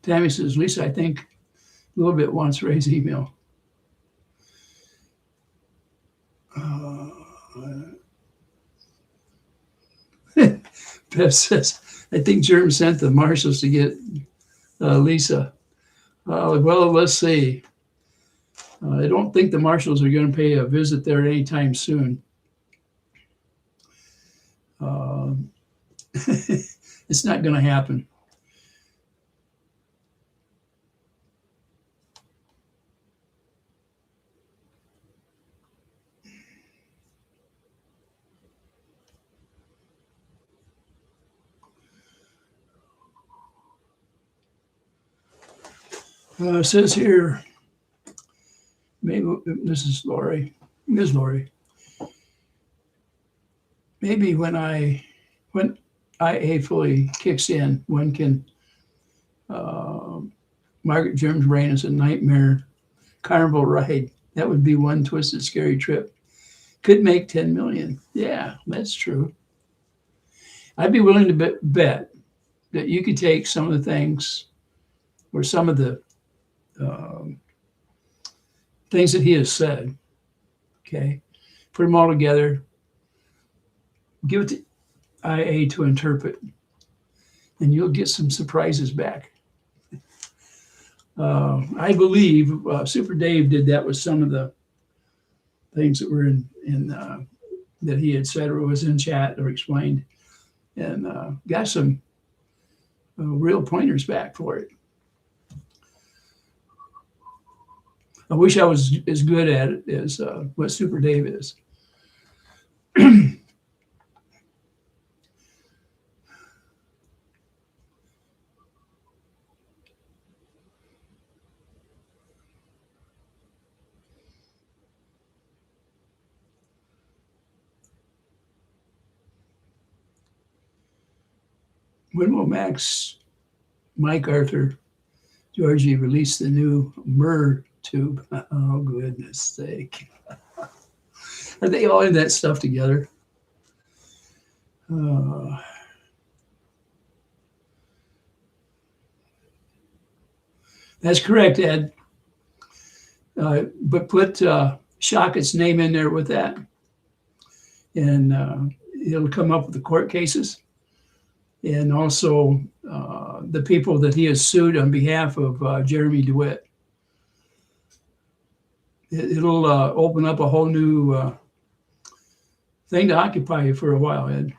Tammy says, Lisa, I think a little bit wants Ray's email. Bev says, I think Jerm sent the marshals to get Lisa. Well, let's see. I don't think the marshals are going to pay a visit there anytime soon. It's not going to happen. It says here, maybe this is Lori, Ms. Lori. Maybe when IA fully kicks in, when can Margaret Jerm's brain is a nightmare carnival ride? That would be one twisted, scary trip. Could make 10 million. Yeah, that's true. I'd be willing to bet that you could take some of the things or some of the things that he has said, okay, put them all together, give it to IA to interpret, and you'll get some surprises back. I believe Super Dave did that with some of the things that were in that he had said or was in chat or explained, and got some real pointers back for it. I wish I was as good at it as what Super Dave is. When will Mike Arthur Georgie release the new Myrrh tube? Oh, goodness sake. Are they all in that stuff together? That's correct, Ed. But put Shockett's name in there with that, and it'll come up with the court cases and also the people that he has sued on behalf of Jeremy DeWitt. It'll open up a whole new thing to occupy you for a while, Ed.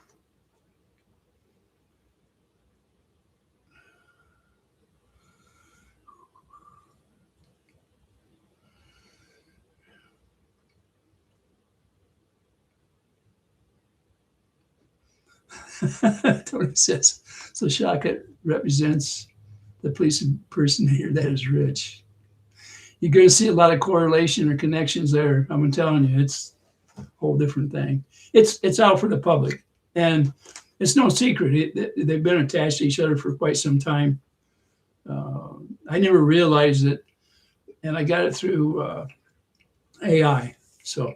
Tony says, so Shockett represents the police impersonator that is rich. You're going to see a lot of correlation or connections there. I'm telling you, it's a whole different thing. It's out for the public, and it's no secret. They've been attached to each other for quite some time. I never realized it, and I got it through AI. So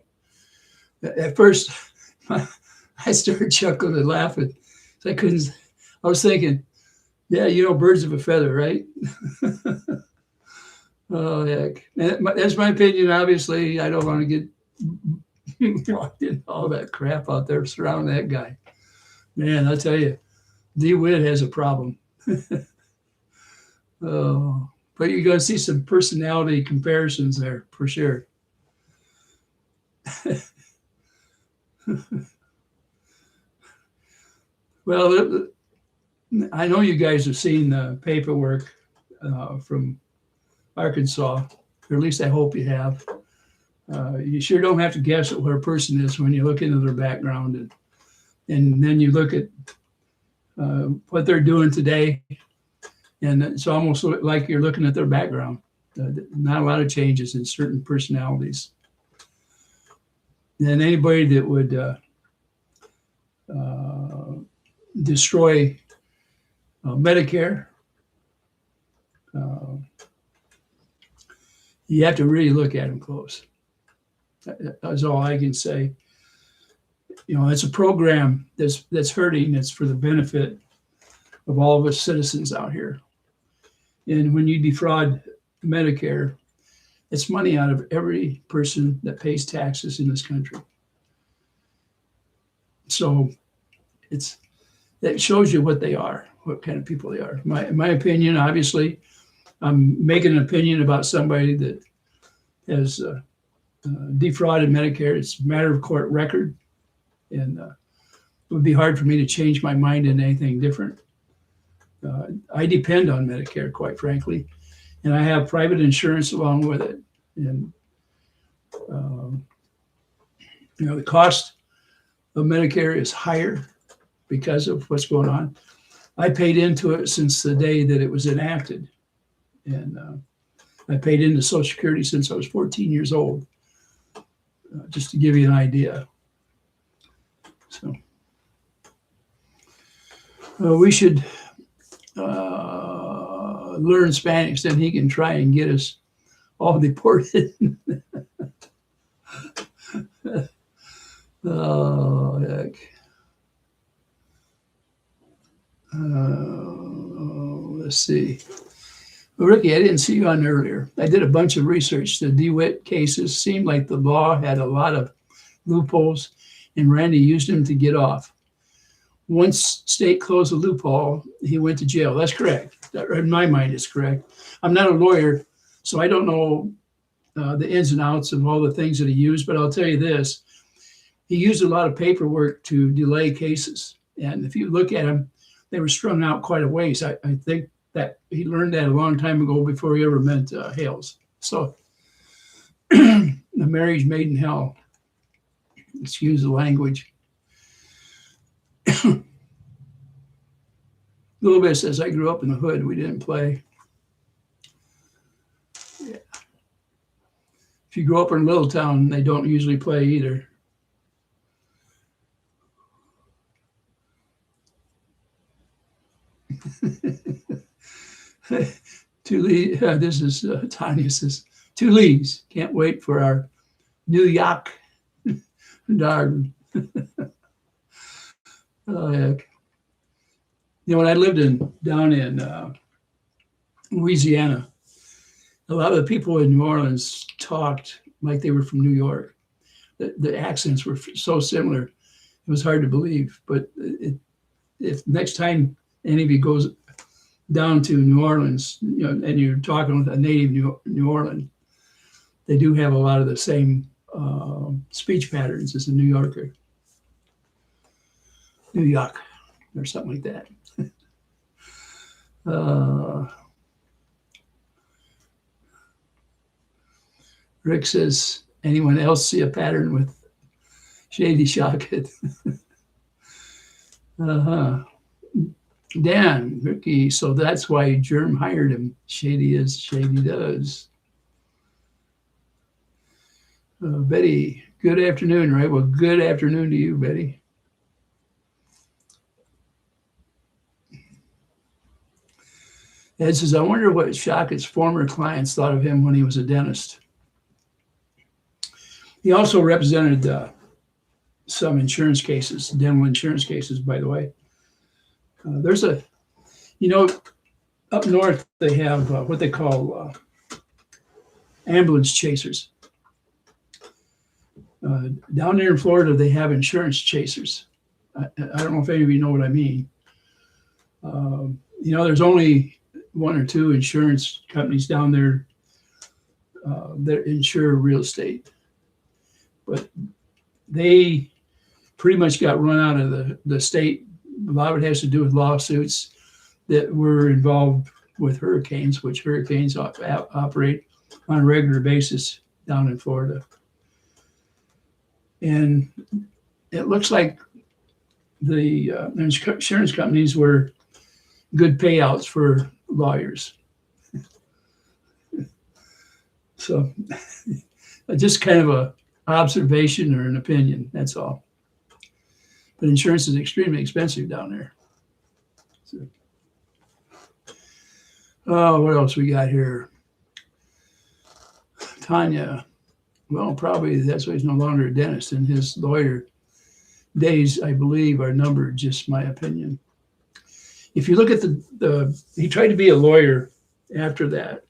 at first, I started chuckling and laughing. So I was thinking, yeah, birds of a feather, right? Oh, heck. That's my opinion. Obviously, I don't want to get locked in all that crap out there surrounding that guy. Man, I'll tell you, DeWitt has a problem. Oh, but you're going to see some personality comparisons there for sure. Well, I know you guys have seen the paperwork from Arkansas, or at least I hope you have. You sure don't have to guess at what a person is when you look into their background, and then you look at what they're doing today, and it's almost like you're looking at their background. Not a lot of changes in certain personalities. And anybody that would destroy Medicare, you have to really look at them close. That's all I can say. It's a program that's hurting. It's for the benefit of all of us citizens out here. And when you defraud Medicare, it's money out of every person that pays taxes in this country. So that shows you what they are, what kind of people they are. My opinion, obviously, I'm making an opinion about somebody that has defrauded Medicare. It's a matter of court record, and it would be hard for me to change my mind in anything different. I depend on Medicare, quite frankly, and I have private insurance along with it. And the cost of Medicare is higher because of what's going on. I paid into it since the day that it was enacted, and I paid into Social Security since I was 14 years old, just to give you an idea. So we should learn Spanish, then he can try and get us all deported. Oh, heck. Let's see. Well, Ricky, I didn't see you on earlier. I did a bunch of research. The DeWitt cases seemed like the law had a lot of loopholes, and Randy used them to get off. Once state closed the loophole, he went to jail. That's correct. That, in my mind, it's correct. I'm not a lawyer, so I don't know the ins and outs of all the things that he used, but I'll tell you this. He used a lot of paperwork to delay cases. And if you look at them, they were strung out quite a ways. I think that he learned that a long time ago before he ever met Hales. So the marriage made in hell. Excuse the language. A little bit says, I grew up in the hood. We didn't play. Yeah. If you grow up in a little town, they don't usually play either. This is Tanya says, two Lees. Can't wait for our New York dog. Oh, heck. When I lived down in Louisiana, a lot of the people in New Orleans talked like they were from New York. The accents were so similar, it was hard to believe. But if next time any of you goes down to New Orleans, and you're talking with a native New Orleans, they do have a lot of the same speech patterns as a New Yorker. New York, or something like that. Rick says, anyone else see a pattern with Shady Shockett? Dan, Ricky, so that's why Germ hired him. Shady is, Shady does. Betty, good afternoon, right? Well, good afternoon to you, Betty. Ed says, I wonder what Shockett's former clients thought of him when he was a dentist. He also represented some insurance cases, dental insurance cases, by the way. There's up north, they have what they call ambulance chasers. Down there in Florida, they have insurance chasers. I don't know if any of you know what I mean. There's only one or two insurance companies down there that insure real estate. But they pretty much got run out of the state. A lot of it has to do with lawsuits that were involved with hurricanes, which hurricanes operate on a regular basis down in Florida. And it looks like the insurance companies were good payouts for lawyers. So just kind of a observation or an opinion, that's all. But insurance is extremely expensive down there. So, what else we got here? Tanya, well, probably that's why he's no longer a dentist, and his lawyer days, I believe, are numbered, just my opinion. if you look at he tried to be a lawyer after that.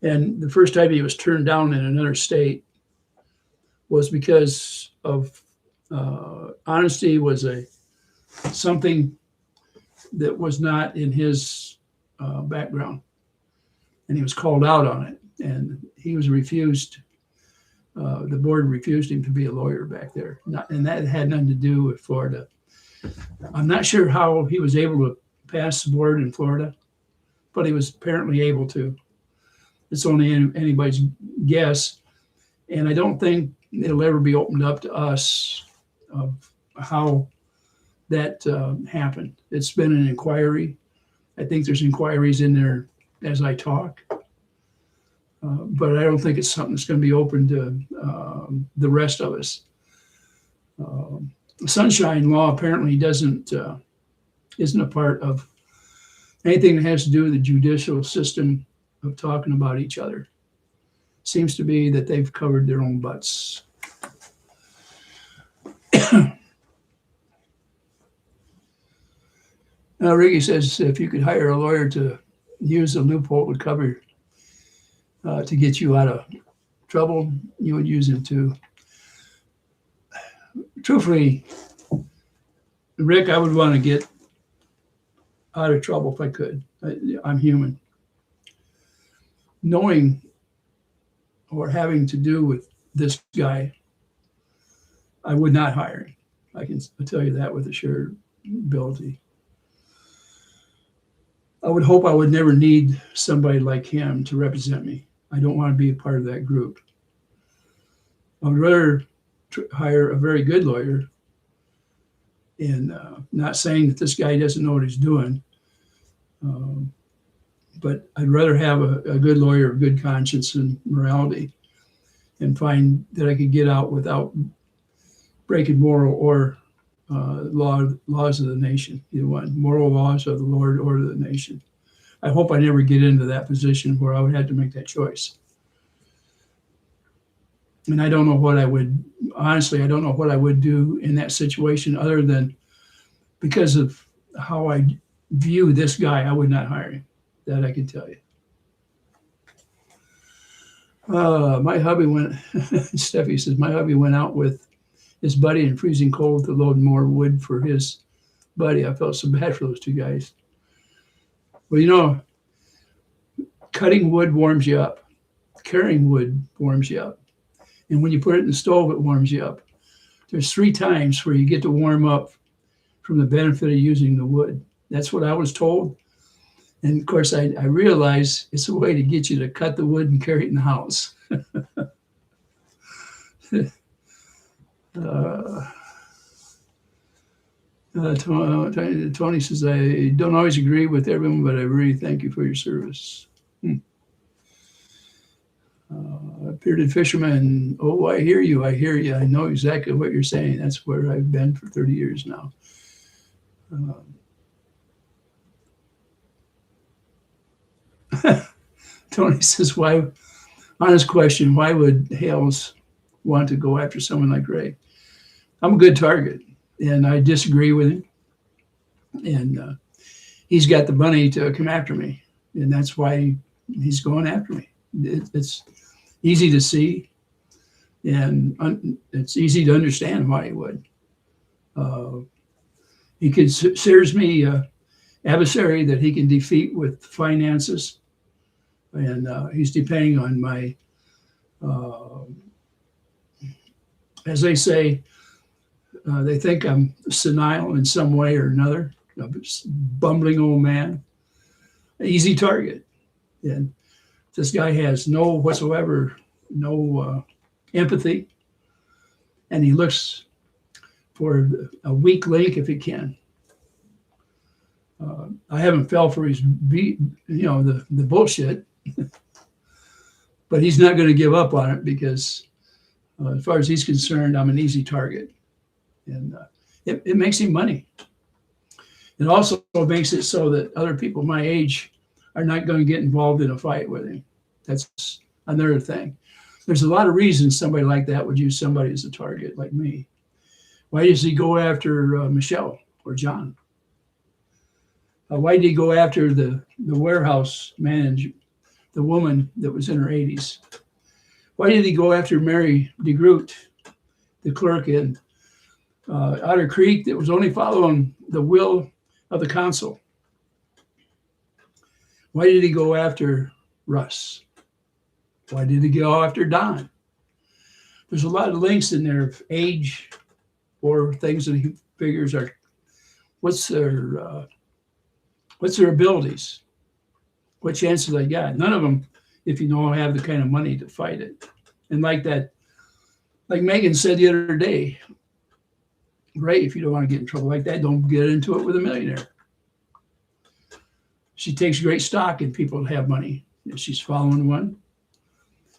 And the first time he was turned down in another state was because of honesty was something that was not in his background. And he was called out on it. And he was refused. The board refused him to be a lawyer back there. And that had nothing to do with Florida. I'm not sure how he was able to pass the board in Florida, but he was apparently able to. It's only anybody's guess. And I don't think it'll ever be opened up to us of how that happened. It's been an inquiry. I think there's inquiries in there as I talk. But I don't think it's something that's going to be open to the rest of us. The Sunshine Law apparently isn't a part of anything that has to do with the judicial system of talking about each other. Seems to be that they've covered their own butts. Now, Ricky says if you could hire a lawyer to use a loophole to cover to get you out of trouble, you would use it too. Truthfully, Rick, I would want to get out of trouble if I could. I'm human. Knowing or having to do with this guy, I would not hire him. I can tell you that with assured ability. I would hope I would never need somebody like him to represent me. I don't want to be a part of that group. I would rather hire a very good lawyer, and not saying that this guy doesn't know what he's doing, but I'd rather have a good lawyer of good conscience and morality and find that I could get out without breaking moral or laws of the nation, either one, moral laws of the Lord or the nation. I hope I never get into that position where I would have to make that choice. And I don't know what I would, honestly, I don't know what I would do in that situation other than because of how I view this guy, I would not hire him. That I can tell you. My hubby went, Steffi says, my hubby went out with his buddy in freezing cold to load more wood for his buddy. I felt so bad for those two guys. Well, you know, cutting wood warms you up. Carrying wood warms you up. And when you put it in the stove, it warms you up. There's 3 times where you get to warm up from the benefit of using the wood. That's what I was told. And of course, I realize it's a way to get you to cut the wood and carry it in the house. Tony says, I don't always agree with everyone, but I really thank you for your service. Bearded fisherman, oh, I hear you. I hear you. I know exactly what you're saying. That's where I've been for 30 years now. Tony says, why, honest question, why would Hales want to go after someone like Ray? I'm a good target, and I disagree with him. And he's got the money to come after me, and that's why he's going after me. It's easy to see, and it's easy to understand why he would. He considers me an adversary that he can defeat with finances. And he's depending on my, as they say, they think I'm senile in some way or another, a bumbling old man, an easy target. And this guy has no empathy, and he looks for a weak link if he can. I haven't fell for his the bullshit. But he's not going to give up on it because as far as he's concerned, I'm an easy target. And it makes him money. It also makes it so that other people my age are not going to get involved in a fight with him. That's another thing. There's a lot of reasons somebody like that would use somebody as a target like me. Why does he go after Michelle or John? Why did he go after the warehouse manager, the woman that was in her 80s? Why did he go after Mary DeGroot, the clerk in Otter Creek that was only following the will of the council? Why did he go after Russ? Why did he go after Don? There's a lot of links in there of age or things that he figures are what's their abilities, what chances they got. None of them, if you don't have the kind of money to fight it. And like Megan said the other day, Ray, if you don't want to get in trouble like that, don't get into it with a millionaire. She takes great stock in people that have money. She's following one.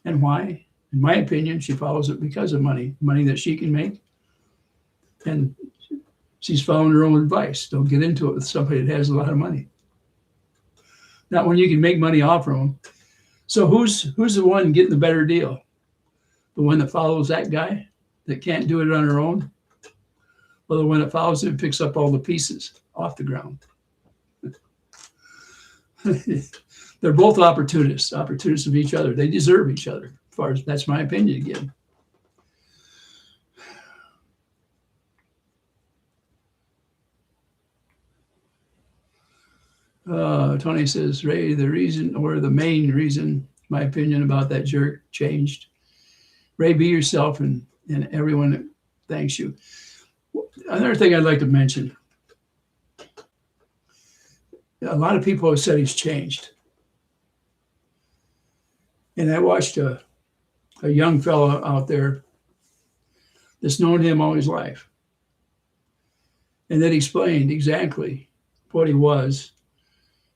And why? In my opinion, she follows it because of money that she can make. And she's following her own advice. Don't get into it with somebody that has a lot of money. Not when you can make money off of them. So who's the one getting the better deal? The one that follows that guy that can't do it on her own? Or the one that follows him and picks up all the pieces off the ground? They're both opportunists of each other. They deserve each other. As far as that's my opinion again. Tony says, Ray, the reason or the main reason my opinion about that jerk changed. Ray, be yourself and everyone thanks you. Another thing I'd like to mention. A lot of people have said he's changed. And I watched a young fellow out there that's known him all his life. And that explained exactly what he was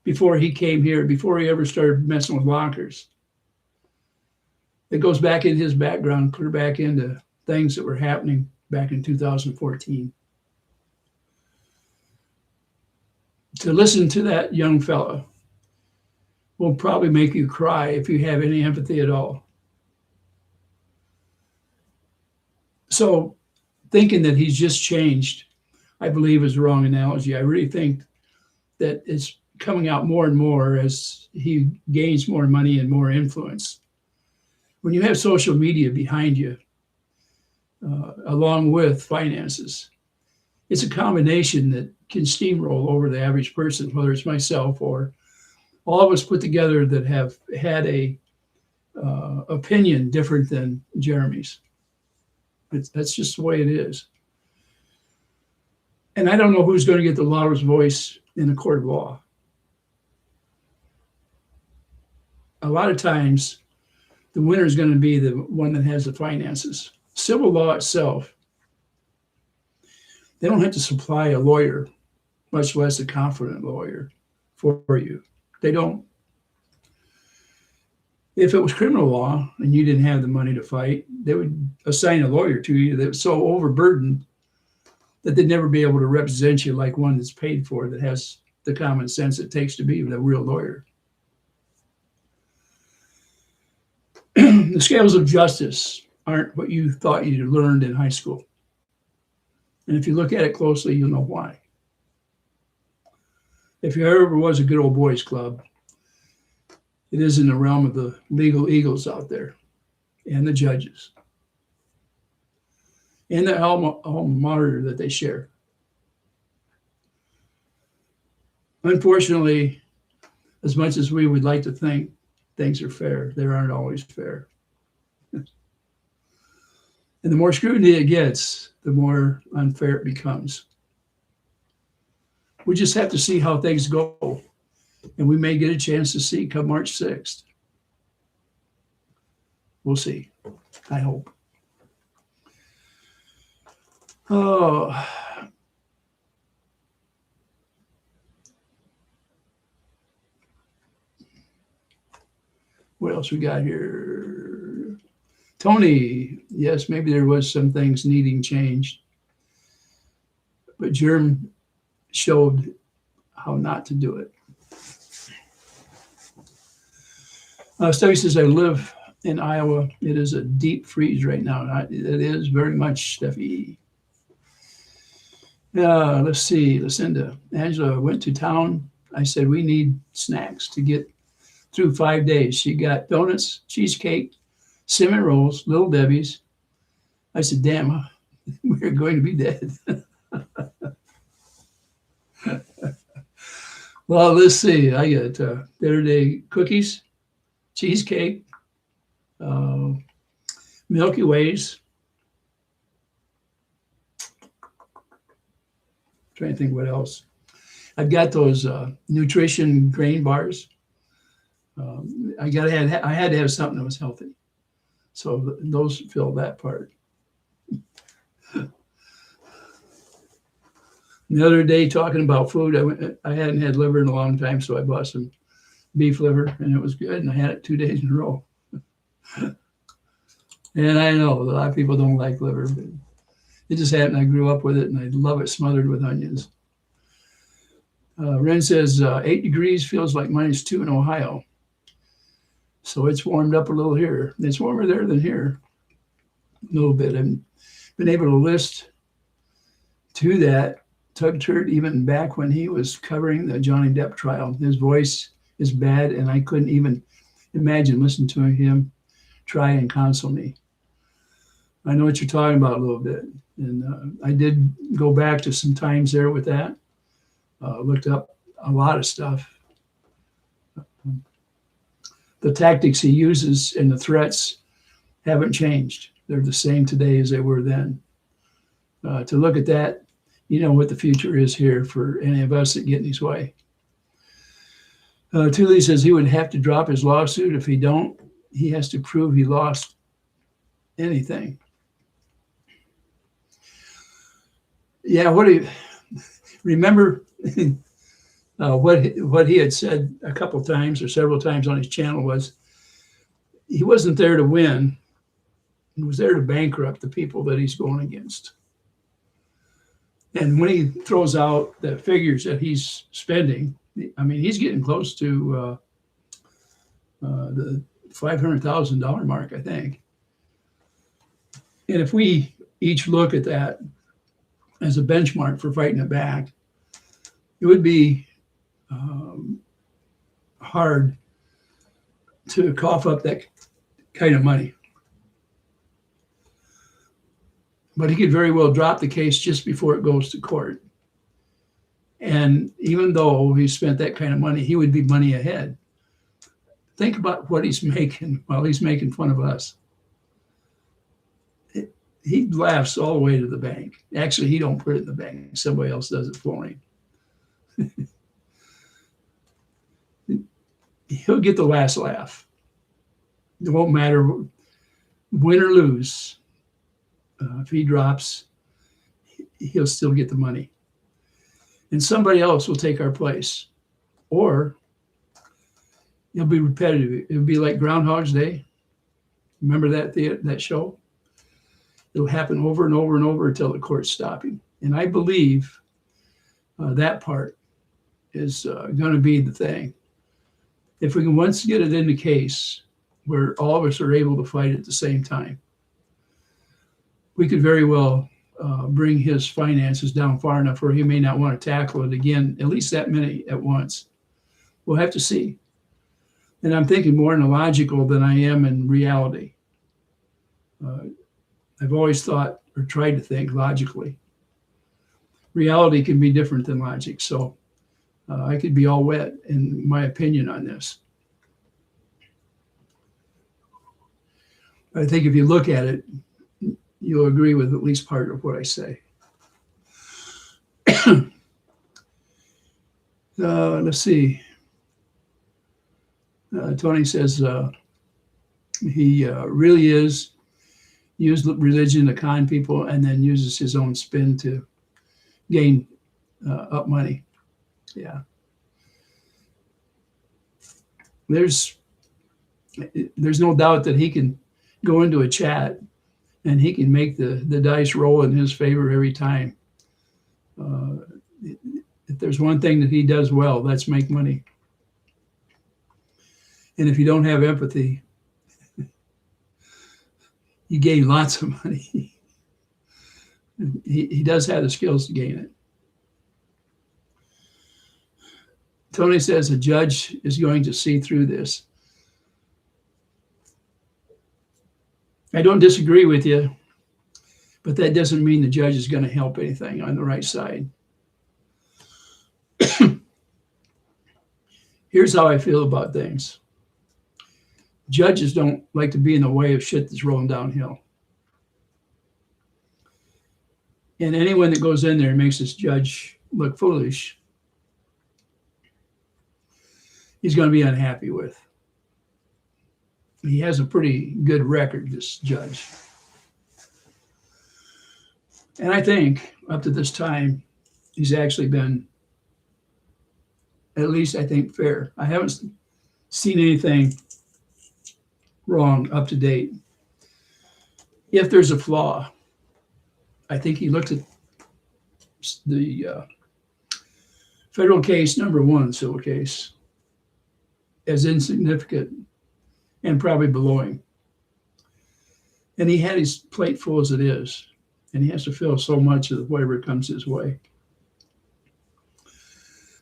before he came here, before he ever started messing with lockers. It goes back in his background, clear back into things that were happening back in 2014. To listen to that young fellow will probably make you cry if you have any empathy at all. So thinking that he's just changed, I believe is a wrong analogy. I really think that it's coming out more and more as he gains more money and more influence. When you have social media behind you, along with finances, it's a combination that can steamroll over the average person, whether it's myself or all of us put together that have had a opinion different than Jeremy's. That's just the way it is. And I don't know who's going to get the loudest voice in a court of law. A lot of times, the winner is going to be the one that has the finances. Civil law itself, they don't have to supply a lawyer, much less a confident lawyer for you. They don't. If it was criminal law and you didn't have the money to fight, they would assign a lawyer to you that was so overburdened that they'd never be able to represent you like one that's paid for, that has the common sense it takes to be the real lawyer. The scales of justice aren't what you thought you learned in high school. And if you look at it closely, you'll know why. If there ever was a good old boys club, it is in the realm of the legal eagles out there and the judges and the alma mater that they share. Unfortunately, as much as we would like to think things are fair, they aren't always fair. And the more scrutiny it gets, the more unfair it becomes. We just have to see how things go. And we may get a chance to see come March 6th. We'll see. I hope. Oh. What else we got here? Tony, yes, maybe there was some things needing change. But Jerm showed how not to do it. Steffi says, I live in Iowa. It is a deep freeze right now. It is very much, Steffi. Let's see, Lucinda. Angela went to town I said, we need snacks to get through 5 days. She got donuts, cheesecake, cinnamon rolls, Little Debbie's. I said, damn, we're going to be dead. Well, let's see. I got dinner day cookies, cheesecake, uh, Milky Ways. Trying to think what else. I've got those nutrition grain bars. I had to have something that was healthy, so those fill that part. The other day, talking about food, I hadn't had liver in a long time, so I bought some beef liver, and it was good, and I had it 2 days in a row. And I know a lot of people don't like liver, but it just happened. I grew up with it, and I love it smothered with onions. Ren says 8 degrees feels like -2 in Ohio. So it's warmed up a little here. It's warmer there than here, a little bit. I've been able to list to that Tug Turd even back when he was covering the Johnny Depp trial. His voice is bad, and I couldn't even imagine listening to him try and counsel me. I know what you're talking about a little bit. And I did go back to some times there with that. Looked up a lot of stuff. The tactics he uses and the threats haven't changed. They're the same today as they were then. To look at that, you know what the future is here for any of us that get in his way. Thule says he would have to drop his lawsuit. If he don't, he has to prove he lost anything. Yeah, what do you remember? What he had said a couple times or several times on his channel was he wasn't there to win. He was there to bankrupt the people that he's going against. And when he throws out the figures that he's spending, I mean, he's getting close to the $500,000 mark, I think. And if we each look at that as a benchmark for fighting it back, it would be hard to cough up that kind of money. But he could very well drop the case just before it goes to court. And even though he spent that kind of money, he would be money ahead. Think about what he's making while he's making fun of us. He laughs all the way to the bank. Actually, he don't put it in the bank. Somebody else does it for him. He'll get the last laugh. It won't matter win or lose. If he drops, he'll still get the money. And somebody else will take our place. Or it'll be repetitive. It'll be like Groundhog's Day. Remember that show? It'll happen over and over and over until the court's stopping. And I believe that part is going to be the thing. If we can once get it in the case where all of us are able to fight at the same time, we could very well bring his finances down far enough where he may not want to tackle it again, at least that many at once. We'll have to see. And I'm thinking more in the logical than I am in reality. I've always thought or tried to think logically. Reality can be different than logic. So I could be all wet in my opinion on this. But I think if you look at it, you'll agree with at least part of what I say. Let's see. Tony says he really is used religion to con people and then uses his own spin to gain up money. Yeah. There's no doubt that he can go into a chat and he can make the dice roll in his favor every time. If there's one thing that he does well, that's make money. And if you don't have empathy, you gain lots of money. He does have the skills to gain it. Tony says a judge is going to see through this. I don't disagree with you, but that doesn't mean the judge is going to help anything on the right side. Here's how I feel about things. Judges don't like to be in the way of shit that's rolling downhill. And anyone that goes in there and makes this judge look foolish, he's going to be unhappy with. He has a pretty good record, this judge. And I think up to this time, he's actually been, at least I think, fair. I haven't seen anything wrong up to date. If there's a flaw, I think he looked at the federal case, number one civil case, as insignificant and probably below him. And he had his plate full as it is, and he has to fill so much of whatever comes his way.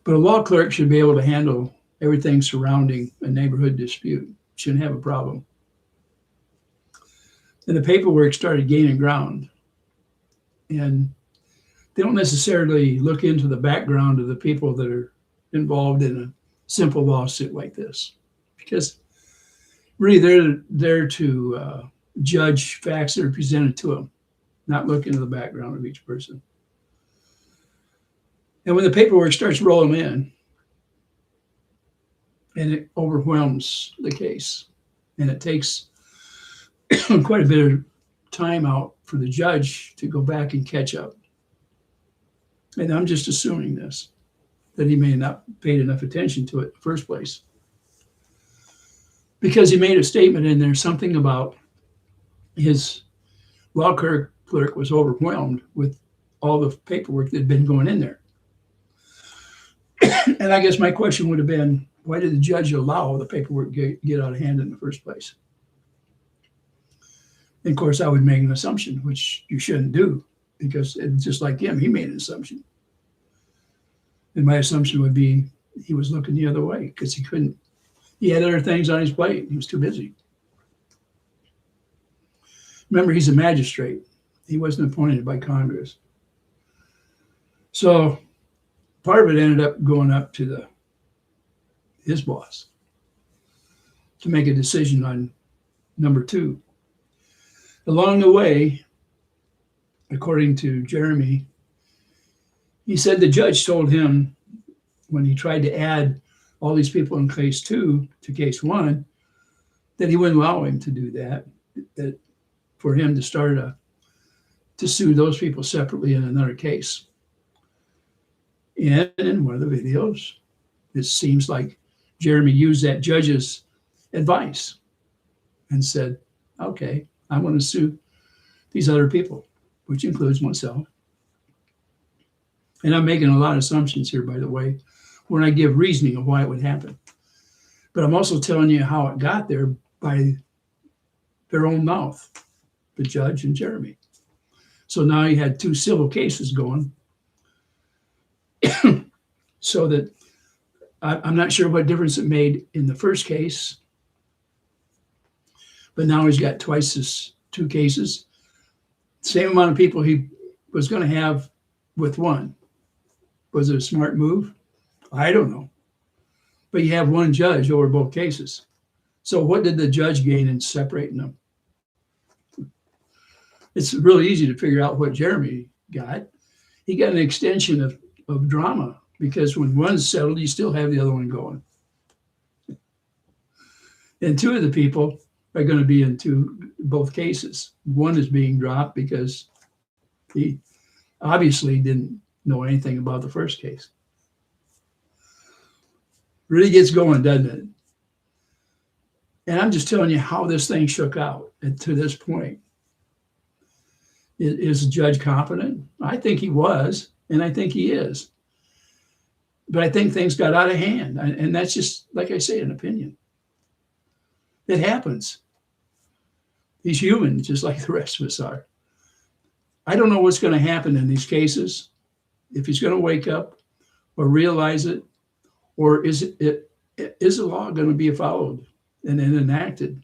But a law clerk should be able to handle everything surrounding a neighborhood dispute. Shouldn't have a problem. And the paperwork started gaining ground. And they don't necessarily look into the background of the people that are involved in a simple lawsuit like this, because really they're there to judge facts that are presented to them, not look into the background of each person. And when the paperwork starts rolling in, and it overwhelms the case, and it takes quite a bit of time out for the judge to go back and catch up. And I'm just assuming this, that he may not paid enough attention to it in the first place. Because he made a statement in there, something about his law clerk was overwhelmed with all the paperwork that had been going in there. And I guess my question would have been, why did the judge allow the paperwork to get out of hand in the first place? And of course, I would make an assumption, which you shouldn't do, because it's just like him, he made an assumption. And my assumption would be he was looking the other way because he had other things on his plate. He was too busy. Remember, he's a magistrate. He wasn't appointed by Congress. So part of it ended up going up to his boss to make a decision on number two. Along the way, according to Jeremy, he said the judge told him when he tried to add all these people in case two to case one, that he wouldn't allow him to do that, that for him to start to sue those people separately in another case. And in one of the videos, it seems like Jeremy used that judge's advice and said, okay, I want to sue these other people, which includes myself. And I'm making a lot of assumptions here, by the way, when I give reasoning of why it would happen. But I'm also telling you how it got there by their own mouth, the judge and Jeremy. So now you had two civil cases going. So that I'm not sure what difference it made in the first case, but now he's got twice as two cases. Same amount of people he was going to have with one. Was it a smart move? I don't know. But you have one judge over both cases. So what did the judge gain in separating them? It's really easy to figure out what Jeremy got. He got an extension of drama, because when one's settled, you still have the other one going. And two of the people are going to be in both cases. One is being dropped because he obviously didn't know anything about the first case. Really gets going, doesn't it? And I'm just telling you how this thing shook out to this point. Is the judge competent? I think he was, and I think he is. But I think things got out of hand. And that's just, like I say, an opinion. It happens. He's human, just like the rest of us are. I don't know what's going to happen in these cases, if he's going to wake up or realize it, Or is the law going to be followed and then enacted?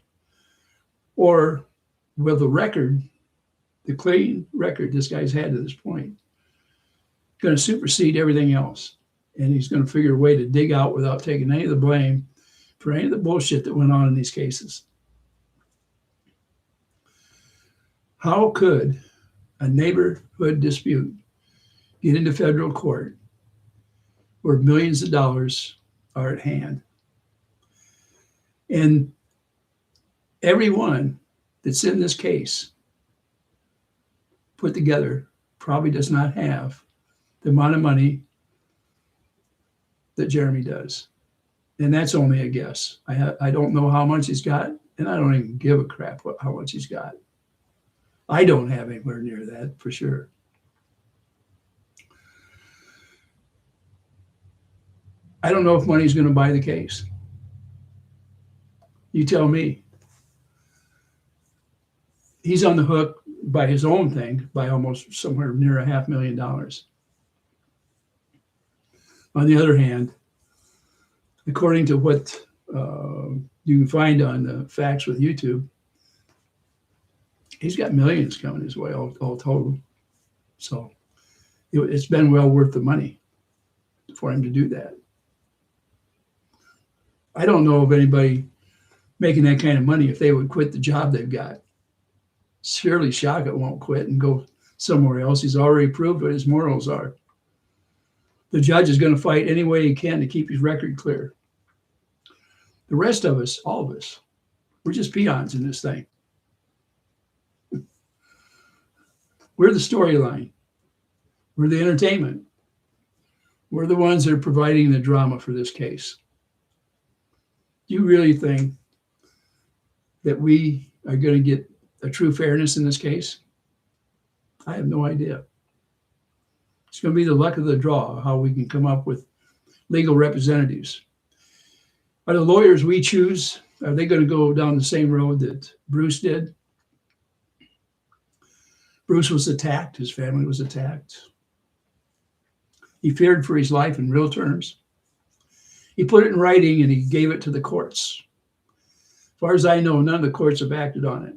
Or will the record, the clean record this guy's had to this point, going to supersede everything else? And he's going to figure a way to dig out without taking any of the blame for any of the bullshit that went on in these cases. How could a neighborhood dispute get into federal court where millions of dollars are at hand? And everyone that's in this case put together probably does not have the amount of money that Jeremy does. And that's only a guess. I don't know how much he's got, and I don't even give a crap how much he's got. I don't have anywhere near that for sure. I don't know if money's going to buy the case. You tell me. He's on the hook by his own thing by almost somewhere near $500,000. On the other hand, according to what you can find on the facts with YouTube, he's got millions coming his way all total. So it's been well worth the money for him to do that. I don't know of anybody making that kind of money if they would quit the job they've got. Surely Shaka won't quit and go somewhere else. He's already proved what his morals are. The judge is going to fight any way he can to keep his record clear. The rest of us, all of us, we're just peons in this thing. We're the storyline. We're the entertainment. We're the ones that are providing the drama for this case. Do you really think that we are going to get a true fairness in this case? I have no idea. It's going to be the luck of the draw, how we can come up with legal representatives. Are the lawyers we choose, are they going to go down the same road that Bruce did? Bruce was attacked. His family was attacked. He feared for his life in real terms. He put it in writing and he gave it to the courts. As far as I know, none of the courts have acted on it.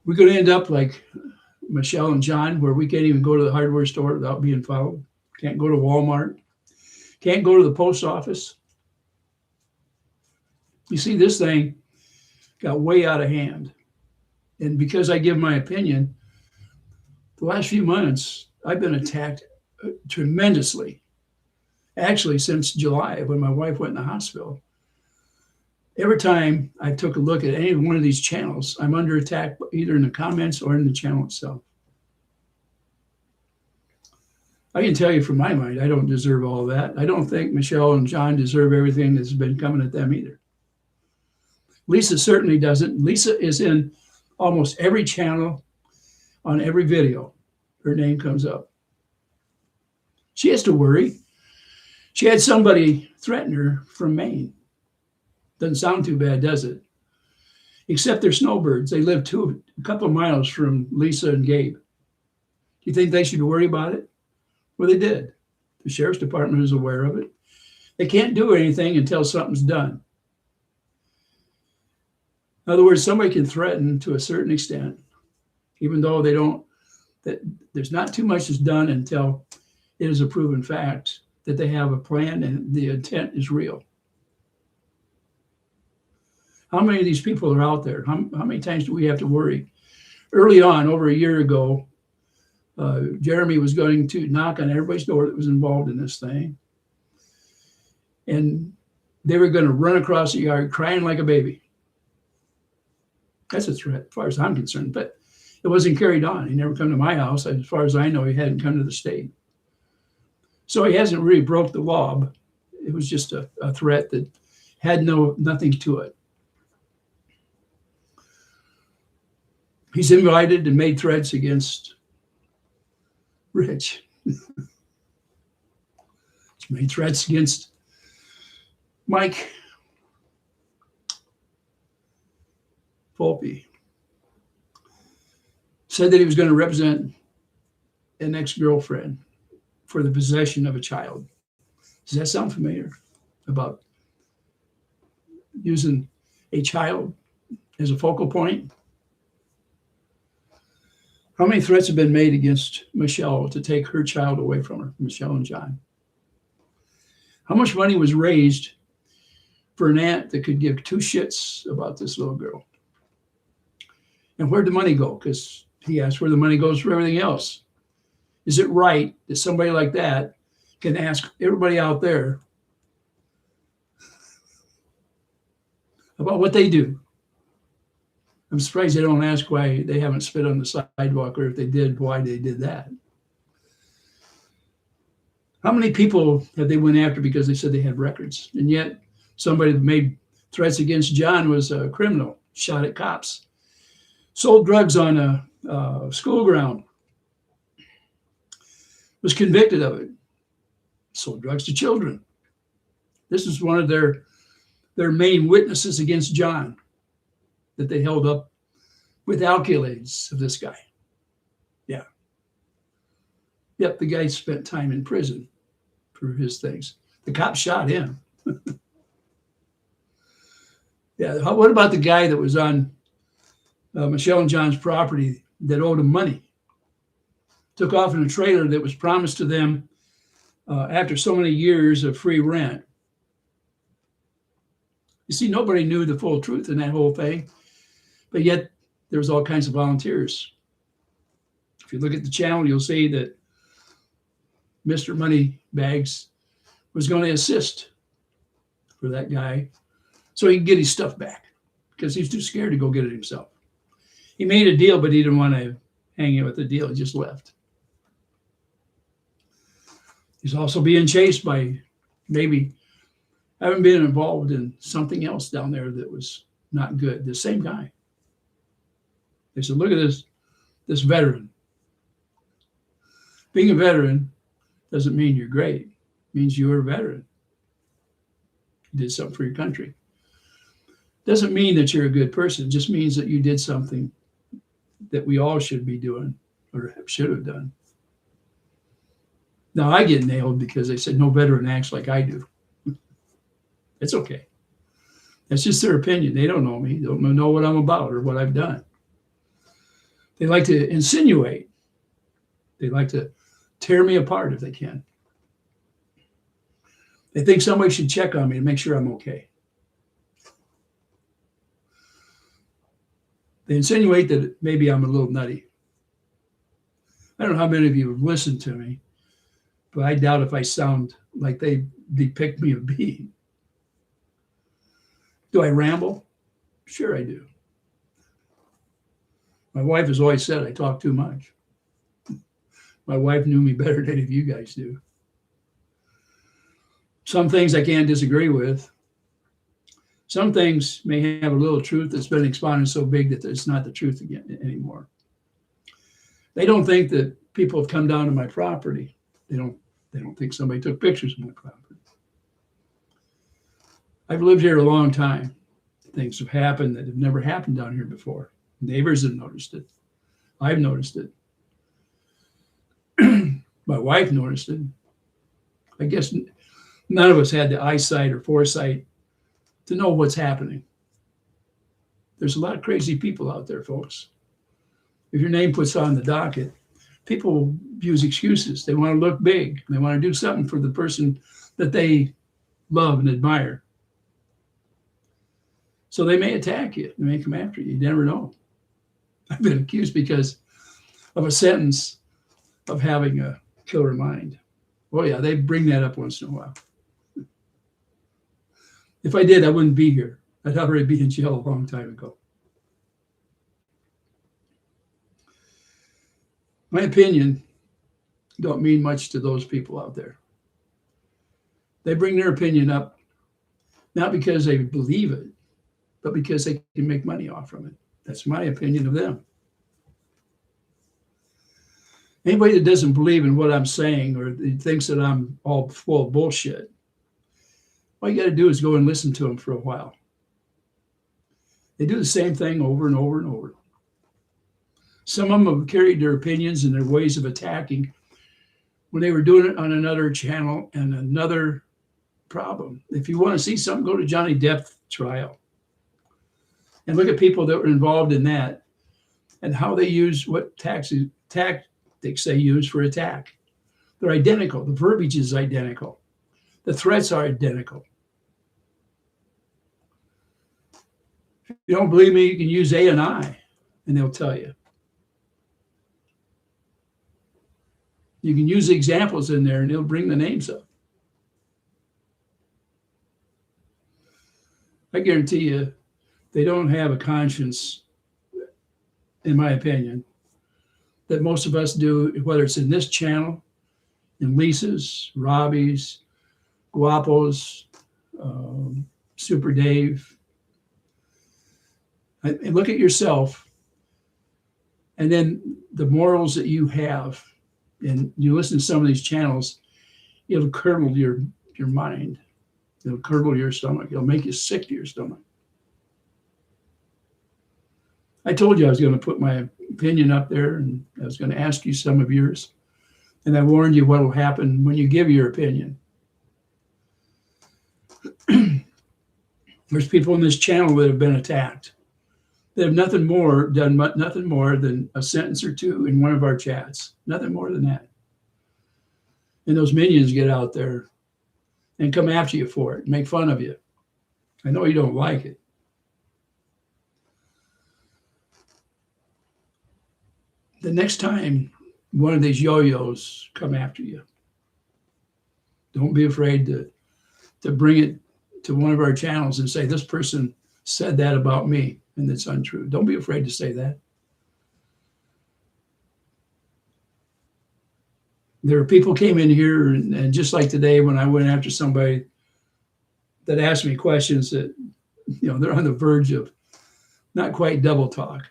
We're going to end up like Michelle and John, where we can't even go to the hardware store without being followed. Can't go to Walmart. Can't go to the post office. You see, this thing got way out of hand. And because I give my opinion, the last few months, I've been attacked tremendously. Actually, since July, when my wife went in the hospital. Every time I took a look at any one of these channels, I'm under attack either in the comments or in the channel itself. I can tell you from my mind, I don't deserve all of that. I don't think Michelle and John deserve everything that's been coming at them either. Lisa certainly doesn't. Lisa is in almost every channel, on every video. Her name comes up. She has to worry. She had somebody threaten her from Maine. Doesn't sound too bad, does it? Except they're snowbirds. They live a couple of miles from Lisa and Gabe. Do you think they should worry about it? Well, they did. The sheriff's department is aware of it. They can't do anything until something's done. In other words, somebody can threaten to a certain extent, even though they don't, that there's not too much is done until it is a proven fact that they have a plan and the intent is real. How many of these people are out there? How many times do we have to worry? Early on, over a year ago, Jeremy was going to knock on everybody's door that was involved in this thing. And they were going to run across the yard crying like a baby. That's a threat, as far as I'm concerned. But it wasn't carried on. He never come to my house. As far as I know, he hadn't come to the state. So he hasn't really broke the law. But it was just a threat that had nothing to it. He's invited and made threats against Rich. He's made threats against Mike Volpe. Said that he was going to represent an ex-girlfriend. for the possession of a child. Does that sound familiar? About using a child as a focal point? How many threats have been made against Michelle to take her child away from her, Michelle and John? How much money was raised for an aunt that could give two shits about this little girl? And where'd the money go? Because he asked where the money goes for everything else. Is it right that somebody like that can ask everybody out there about what they do? I'm surprised they don't ask why they haven't spit on the sidewalk, or if they did, why they did that. How many people have they went after because they said they had records? And yet somebody that made threats against John was a criminal, shot at cops, sold drugs on a school ground, was convicted of it, sold drugs to children. This is one of their main witnesses against John that they held up with accolades of this guy. Yeah. Yep, the guy spent time in prison for his things. The cop shot him. Yeah, what about the guy that was on Michelle and John's property that owed him money? Took off in a trailer that was promised to them after so many years of free rent. You see, nobody knew the full truth in that whole thing, but yet there was all kinds of volunteers. If you look at the channel, you'll see that Mr. Moneybags was going to assist for that guy so he could get his stuff back, because he's too scared to go get it himself. He made a deal, but he didn't want to hang out with the deal. He just left. He's also being chased by maybe having been involved in something else down there that was not good. The same guy. They said, look at this veteran. Being a veteran doesn't mean you're great. It means you're a veteran. You did something for your country. Doesn't mean that you're a good person. It just means that you did something that we all should be doing or should have done. Now I get nailed because they said no veteran acts like I do. It's okay. That's just their opinion. They don't know me. They don't know what I'm about or what I've done. They like to insinuate. They like to tear me apart if they can. They think somebody should check on me to make sure I'm okay. They insinuate that maybe I'm a little nutty. I don't know how many of you have listened to me, but I doubt if I sound like they depict me as being. Do I ramble? Sure I do. My wife has always said I talk too much. My wife knew me better than any of you guys do. Some things I can't disagree with. Some things may have a little truth that's been expounded so big that it's not the truth again anymore. They don't think that people have come down to my property. They don't think somebody took pictures of my property. I've lived here a long time. Things have happened that have never happened down here before. Neighbors have noticed it. I've noticed it. My wife noticed it. I guess none of us had the eyesight or foresight to know what's happening. There's a lot of crazy people out there, folks. If your name puts on the docket, people use excuses. They want to look big. They want to do something for the person that they love and admire. So they may attack you. They may come after you. You never know. I've been accused because of a sentence of having a killer mind. Oh yeah, they bring that up once in a while. If I did, I wouldn't be here. I'd already be in jail a long time ago. My opinion don't mean much to those people out there. They bring their opinion up not because they believe it, but because they can make money off from it. That's my opinion of them. Anybody that doesn't believe in what I'm saying or thinks that I'm all full of bullshit, all you got to do is go and listen to them for a while. They do the same thing over and over and over. Some of them have carried their opinions and their ways of attacking when they were doing it on another channel and another problem. If you want to see something, go to Johnny Depp trial and look at people that were involved in that and how they use what tactics they use for attack. They're identical. The verbiage is identical. The threats are identical. If you don't believe me, you can use ANI, and they'll tell you. You can use examples in there, and they'll bring the names up. I guarantee you, they don't have a conscience, in my opinion, that most of us do, whether it's in this channel, in Lisa's, Robbie's, Guapo's, Super Dave. And look at yourself, and then the morals that you have, and you listen to some of these channels, it'll curdle your mind. It'll curdle your stomach. It'll make you sick to your stomach. I told you I was going to put my opinion up there, and I was going to ask you some of yours. And I warned you what will happen when you give your opinion. There's people in this channel that have been attacked. They have done nothing more than a sentence or two in one of our chats. Nothing more than that. And those minions get out there and come after you for it, make fun of you. I know you don't like it. The next time one of these yo-yos come after you, don't be afraid to bring it to one of our channels and say, this person said that about me, and it's untrue. Don't be afraid to say that. There are people came in here, and just like today when I went after somebody that asked me questions that, they're on the verge of not quite double talk.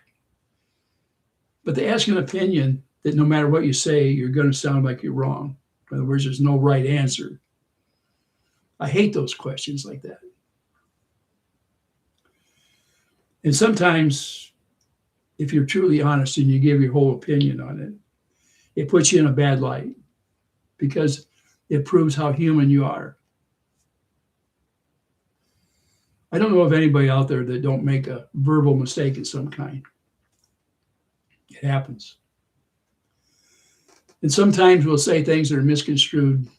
But they ask an opinion that no matter what you say, you're going to sound like you're wrong. In other words, there's no right answer. I hate those questions like that. And sometimes, if you're truly honest and you give your whole opinion on it, it puts you in a bad light because it proves how human you are. I don't know of anybody out there that don't make a verbal mistake of some kind. It happens. And sometimes we'll say things that are misconstrued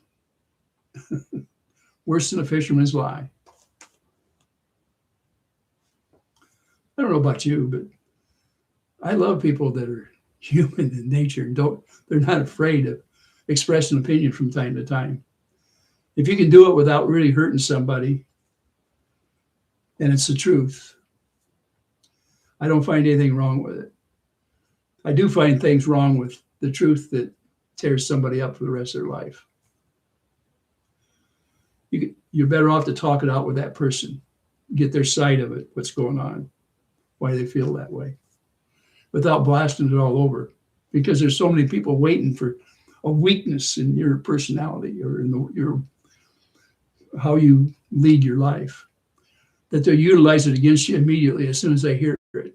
worse than a fisherman's lie. I don't know about you, but I love people that are human in nature and they're not afraid to express an opinion from time to time. If you can do it without really hurting somebody, and it's the truth, I don't find anything wrong with it. I do find things wrong with the truth that tears somebody up for the rest of their life. You're better off to talk it out with that person, get their side of it, what's going on, why they feel that way, without blasting it all over. Because there's so many people waiting for a weakness in your personality or in your how you lead your life, that they'll utilize it against you immediately as soon as they hear it,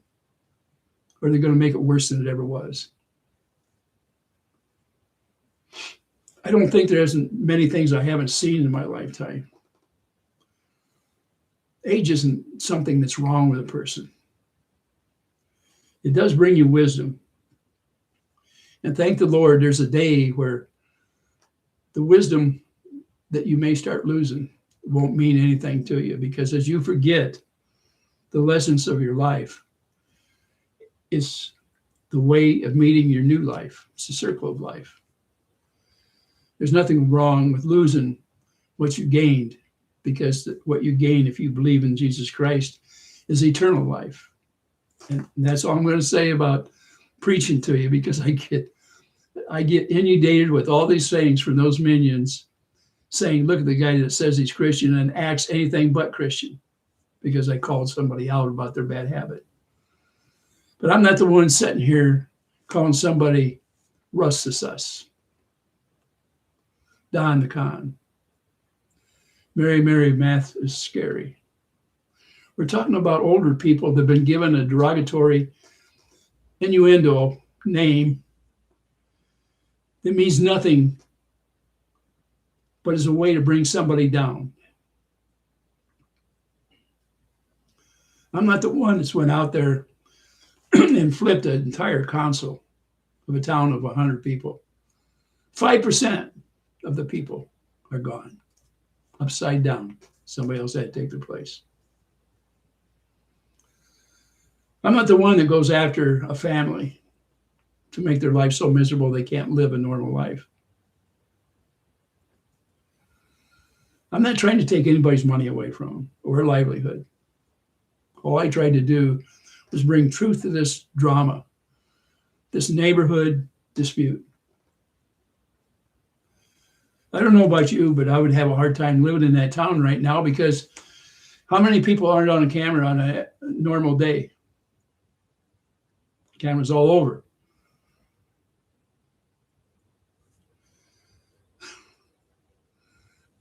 or they're going to make it worse than it ever was. I don't think there isn't many things I haven't seen in my lifetime. Age isn't something that's wrong with a person. It does bring you wisdom. And thank the Lord, there's a day where the wisdom that you may start losing won't mean anything to you, because as you forget the lessons of your life, it's the way of meeting your new life. It's the circle of life. There's nothing wrong with losing what you gained, because what you gain if you believe in Jesus Christ is eternal life. And that's all I'm going to say about preaching to you, because I get inundated with all these things from those minions saying, look at the guy that says he's Christian and acts anything but Christian, because I called somebody out about their bad habit. But I'm not the one sitting here calling somebody Russ the Sus, Don the Con, Mary Math is scary. We're talking about older people that have been given a derogatory innuendo name that means nothing but as a way to bring somebody down. I'm not the one that's went out there and flipped an entire council of a town of 100 people. 5% of the people are gone, upside down. Somebody else had to take their place. I'm not the one that goes after a family to make their life so miserable they can't live a normal life. I'm not trying to take anybody's money away from them or livelihood. All I tried to do was bring truth to this drama, this neighborhood dispute. I don't know about you, but I would have a hard time living in that town right now, because how many people aren't on a camera on a normal day? Cameras all over.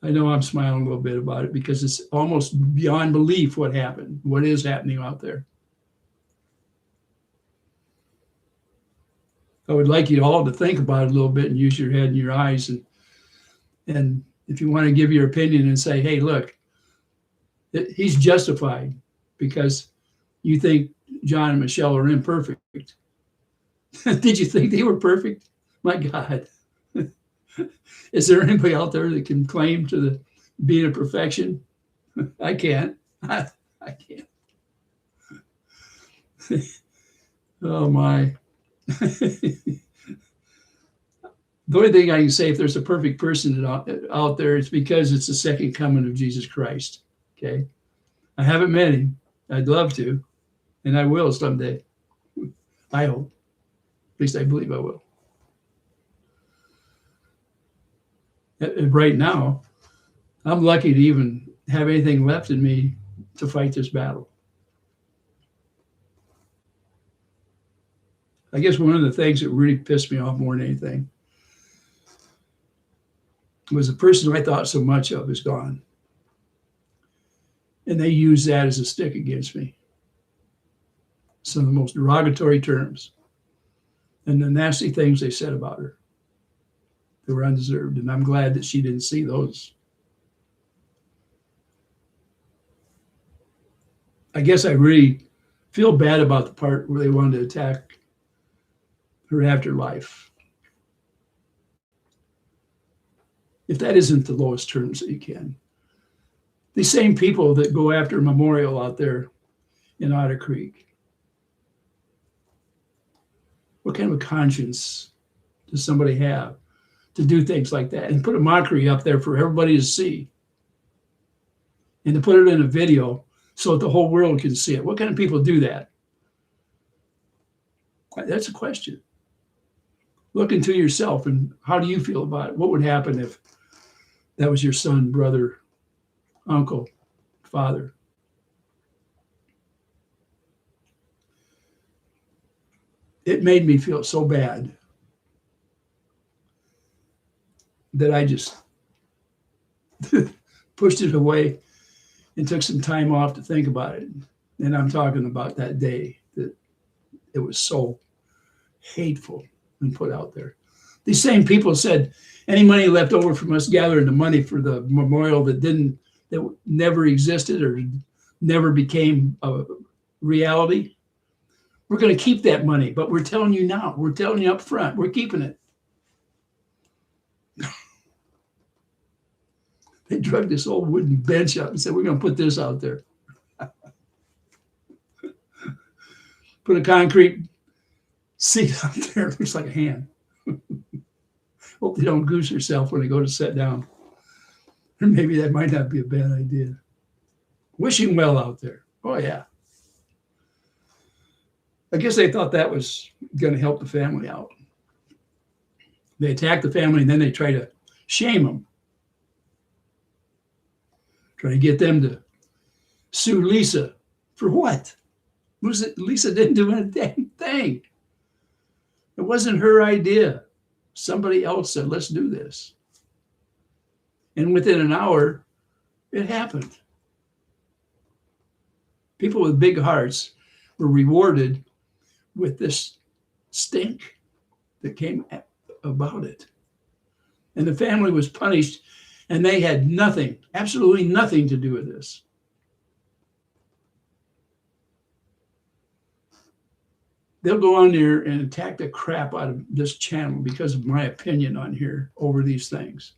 I know I'm smiling a little bit about it because it's almost beyond belief what happened, what is happening out there. I would like you all to think about it a little bit and use your head and your eyes. And if you want to give your opinion and say, hey, look, he's justified because you think John and Michelle are imperfect. Did you think they were perfect? My God. Is there anybody out there that can claim to the being a perfection? I can't. I can't. Oh my. The only thing I can say, if there's a perfect person out there, it's because it's the second coming of Jesus Christ. Okay. I haven't met him. I'd love to, and I will someday. I hope. At least I believe I will. Right now, I'm lucky to even have anything left in me to fight this battle. I guess one of the things that really pissed me off more than anything was the person I thought so much of is gone. And they used that as a stick against me. Some of the most derogatory terms and the nasty things they said about her. They were undeserved, and I'm glad that she didn't see those. I guess I really feel bad about the part where they wanted to attack her afterlife. If that isn't the lowest terms that you can. These same people that go after a memorial out there in Otter Creek. What kind of a conscience does somebody have to do things like that and put a mockery up there for everybody to see? And to put it in a video so that the whole world can see it. What kind of people do that? That's a question. Look into yourself, and how do you feel about it? What would happen if that was your son, brother, uncle, father? It made me feel so bad that I just pushed it away and took some time off to think about it. And I'm talking about that day that it was so hateful and put out there. These same people said any money left over from us gathering the money for the memorial that never existed or never became a reality, we're going to keep that money. But we're telling you now, we're telling you up front, we're keeping it. They drug this old wooden bench up and said, we're going to put this out there. Put a concrete seat out there. It looks like a hand. Hope they don't goose herself when they go to sit down. Or maybe that might not be a bad idea. Wishing well out there. Oh, yeah. I guess they thought that was going to help the family out. They attack the family and then they try to shame them. Try to get them to sue Lisa. For what? Lisa didn't do a damn thing. It wasn't her idea. Somebody else said, let's do this. And within an hour, it happened. People with big hearts were rewarded with this stink that came about it. And the family was punished And they had nothing, absolutely nothing to do with this. They'll go on there and attack the crap out of this channel because of my opinion on here over these things.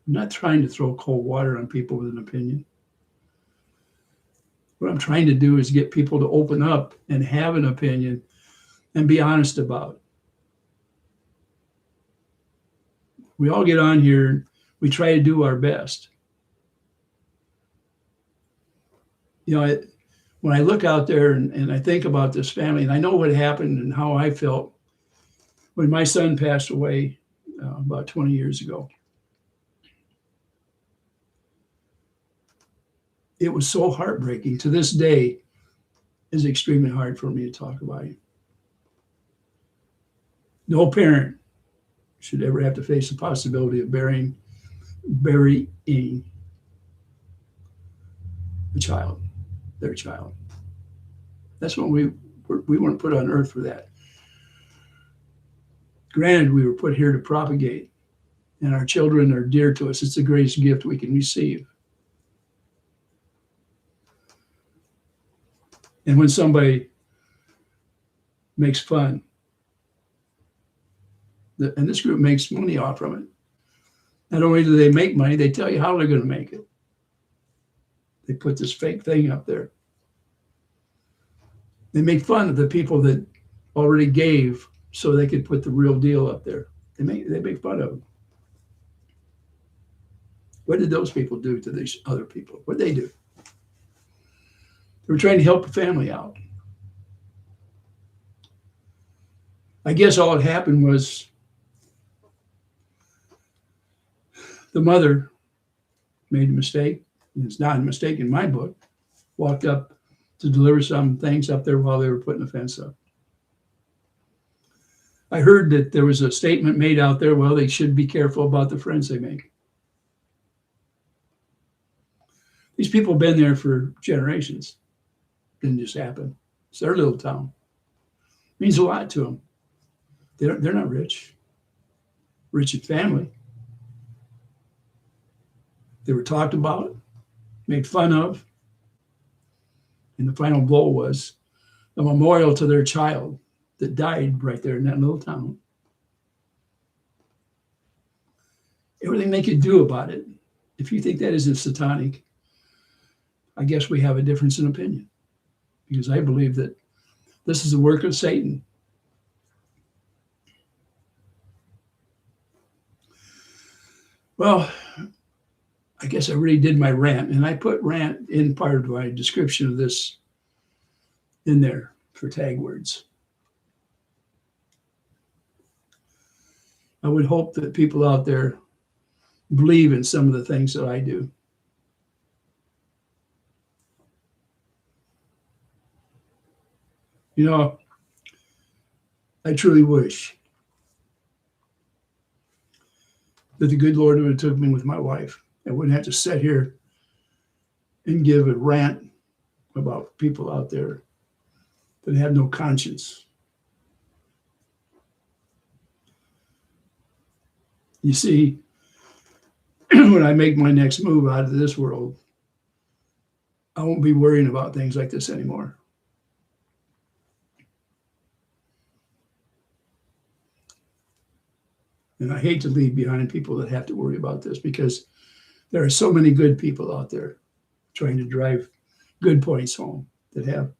I'm not trying to throw cold water on people with an opinion. What I'm trying to do is get people to open up and have an opinion and be honest about it. We all get on here and we try to do our best. You know, when I look out there and I think about this family, and I know what happened and how I felt when my son passed away about 20 years ago. It was so heartbreaking. To this day, it's extremely hard for me to talk about him. No parent should ever have to face the possibility of burying a child, their child. That's when we weren't put on earth for that. Granted, we were put here to propagate, and our children are dear to us. It's the greatest gift we can receive. And when somebody makes fun, and this group makes money off from it, not only do they make money, they tell you how they're going to make it. They put this fake thing up there. They make fun of the people that already gave so they could put the real deal up there. They make fun of them. What did those people do to these other people? What did they do? They were trying to help the family out. I guess all that happened was the mother made a mistake. It's not a mistake in my book. Walked up to deliver some things up there while they were putting the fence up. I heard that there was a statement made out there, well, they should be careful about the friends they make. These people have been there for generations. Didn't just happen. It's their little town. It means a lot to them. They're not rich. Rich in family. They were talked about, made fun of. And the final blow was a memorial to their child that died right there in that little town. Everything they could do about it. If you think that isn't satanic, I guess we have a difference in opinion. Because I believe that this is the work of Satan. Well, I guess I really did my rant, and I put rant in part of my description of this in there for tag words. I would hope that people out there believe in some of the things that I do. You know, I truly wish that the good Lord would have took me with my wife. I wouldn't have to sit here and give a rant about people out there that have no conscience. You see, when I make my next move out of this world, I won't be worrying about things like this anymore. And I hate to leave behind people that have to worry about this, because there are so many good people out there trying to drive good points home that have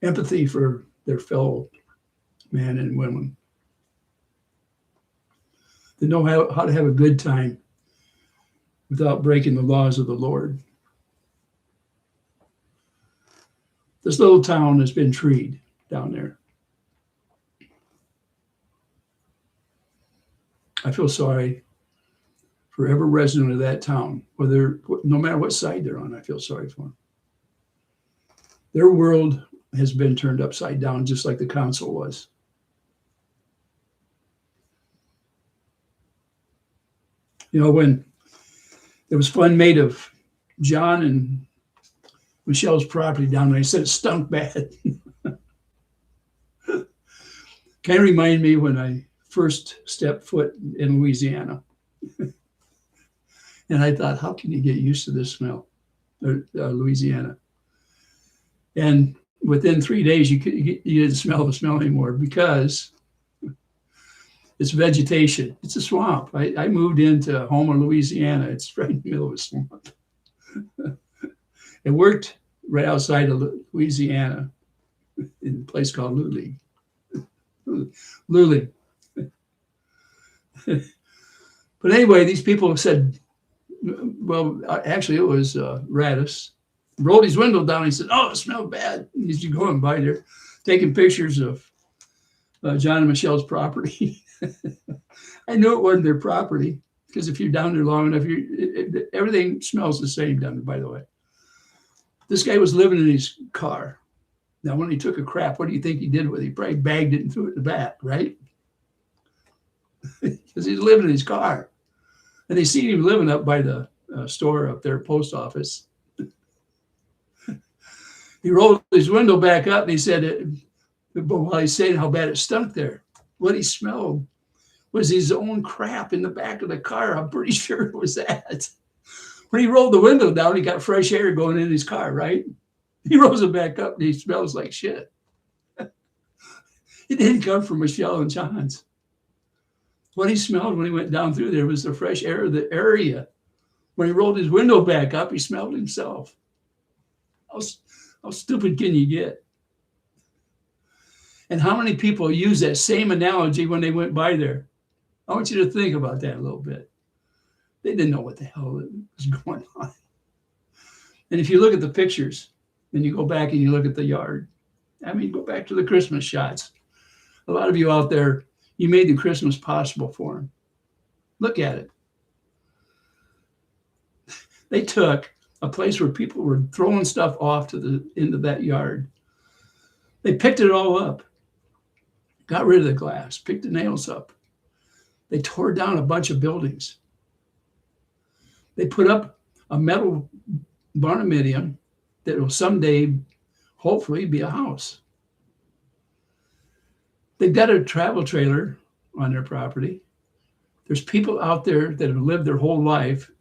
empathy for their fellow men and women. They know how to have a good time without breaking the laws of the Lord. This little town has been treed down there. I feel sorry for every resident of that town, no matter what side they're on. I feel sorry for them. Their world has been turned upside down, just like the council was. You know, when there was fun made of John and Michelle's property down there, I said it stunk bad. Kind of remind me when I first step foot in Louisiana. And I thought, how can you get used to this smell, Louisiana? And within 3 days, you didn't smell the smell anymore because it's vegetation. It's a swamp. I moved into Homer, Louisiana. It's right in the middle of a swamp. It worked right outside of Louisiana in a place called Luling. Luling. But anyway, these people said, well, actually, it was Radis. Rolled his window down. He said, oh, it smelled bad. He's going by there, taking pictures of John and Michelle's property. I knew it wasn't their property because if you're down there long enough, everything smells the same down there, by the way. This guy was living in his car. Now, when he took a crap, what do you think he did with it? He probably bagged it and threw it in the back, right? Because he's living in his car. And they seen him living up by the store up there, post office. He rolled his window back up and he said, but while he's saying how bad it stunk there, what he smelled was his own crap in the back of the car. I'm pretty sure it was that. When he rolled the window down, he got fresh air going in his car, right? He rolls it back up and he smells like shit. It didn't come from Michelle and John's. What he smelled when he went down through there was the fresh air of the area. When he rolled his window back up, he smelled himself. How stupid can you get? And how many people use that same analogy when they went by there? I want you to think about that a little bit. They didn't know what the hell was going on. And if you look at the pictures, then you go back and you look at the yard. I mean, go back to the Christmas shots. A lot of you out there, you made the Christmas possible for them. Look at it. They took a place where people were throwing stuff off into that yard. They picked it all up, got rid of the glass, picked the nails up. They tore down a bunch of buildings. They put up a metal barnuminium that will someday, hopefully, be a house. They've got a travel trailer on their property. There's people out there that have lived their whole life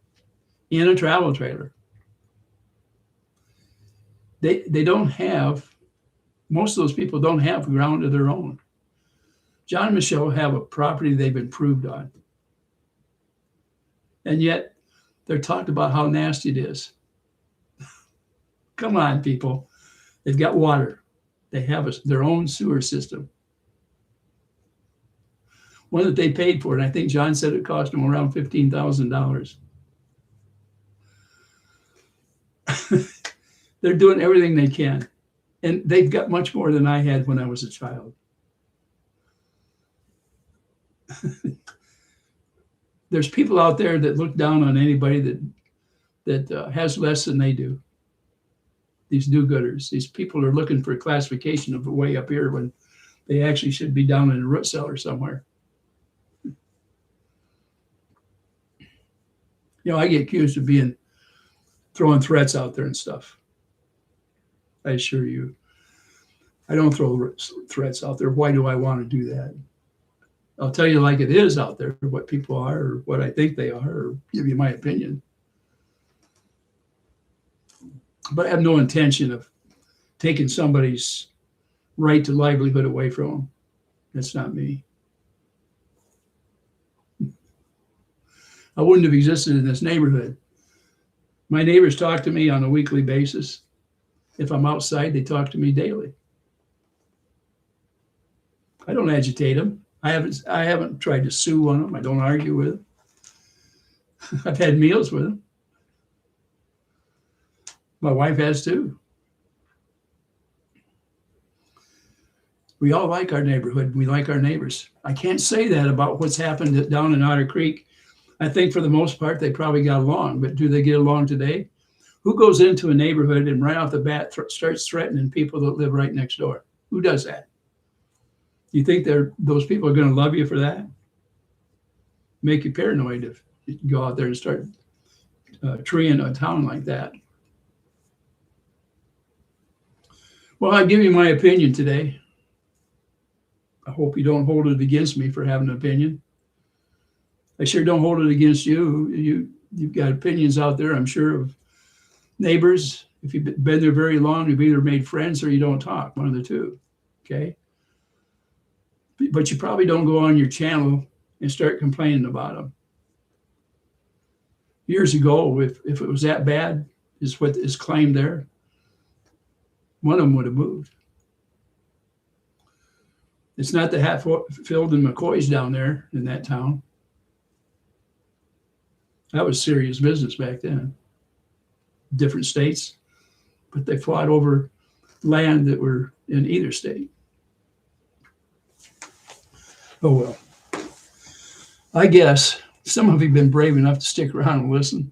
in a travel trailer. They don't have, most of those people don't have ground of their own. John and Michelle have a property they've improved on. And yet they're talked about how nasty it is. Come on, people. They've got water. They have their own sewer system. One that they paid for, and I think John said it cost them around $15,000. They're doing everything they can. And they've got much more than I had when I was a child. There's people out there that look down on anybody that has less than they do. These do-gooders. These people are looking for a classification of way up here when they actually should be down in a root cellar somewhere. You know, I get accused of throwing threats out there and stuff. I assure you, I don't throw threats out there. Why do I want to do that? I'll tell you like it is out there, what people are or what I think they are, or give you my opinion. But I have no intention of taking somebody's right to livelihood away from them. That's not me. I wouldn't have existed in this neighborhood. My neighbors talk to me on a weekly basis. If I'm outside, they talk to me daily. I don't agitate them. I haven't tried to sue one of them. I don't argue with them. I've had meals with them. My wife has too. We all like our neighborhood. We like our neighbors. I can't say that about what's happened down in Otter Creek. I think for the most part, they probably got along, but do they get along today? Who goes into a neighborhood and right off the bat starts threatening people that live right next door? Who does that? You think those people are going to love you for that? Make you paranoid if you go out there and start treeing a town like that. Well, I'll give you my opinion today. I hope you don't hold it against me for having an opinion. I sure don't hold it against you. You've got opinions out there, I'm sure, of neighbors. If you've been there very long, you've either made friends or you don't talk, one of the two, okay? But you probably don't go on your channel and start complaining about them. Years ago, if it was that bad, is what is claimed there, one of them would have moved. It's not the Hatfield and McCoys down there in that town. That was serious business back then. Different states, but they fought over land that were in either state. Oh well. I guess some of you have been brave enough to stick around and listen.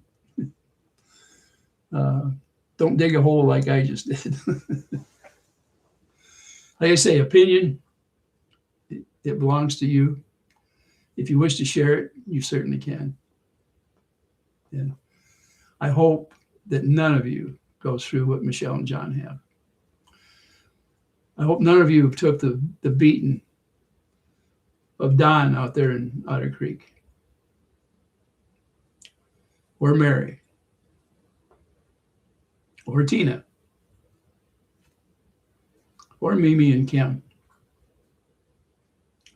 Don't dig a hole like I just did. Like I say, opinion, it belongs to you. If you wish to share it, you certainly can. And I hope that none of you goes through what Michelle and John have. I hope none of you took the beating of Don out there in Otter Creek, or Mary, or Tina, or Mimi and Kim,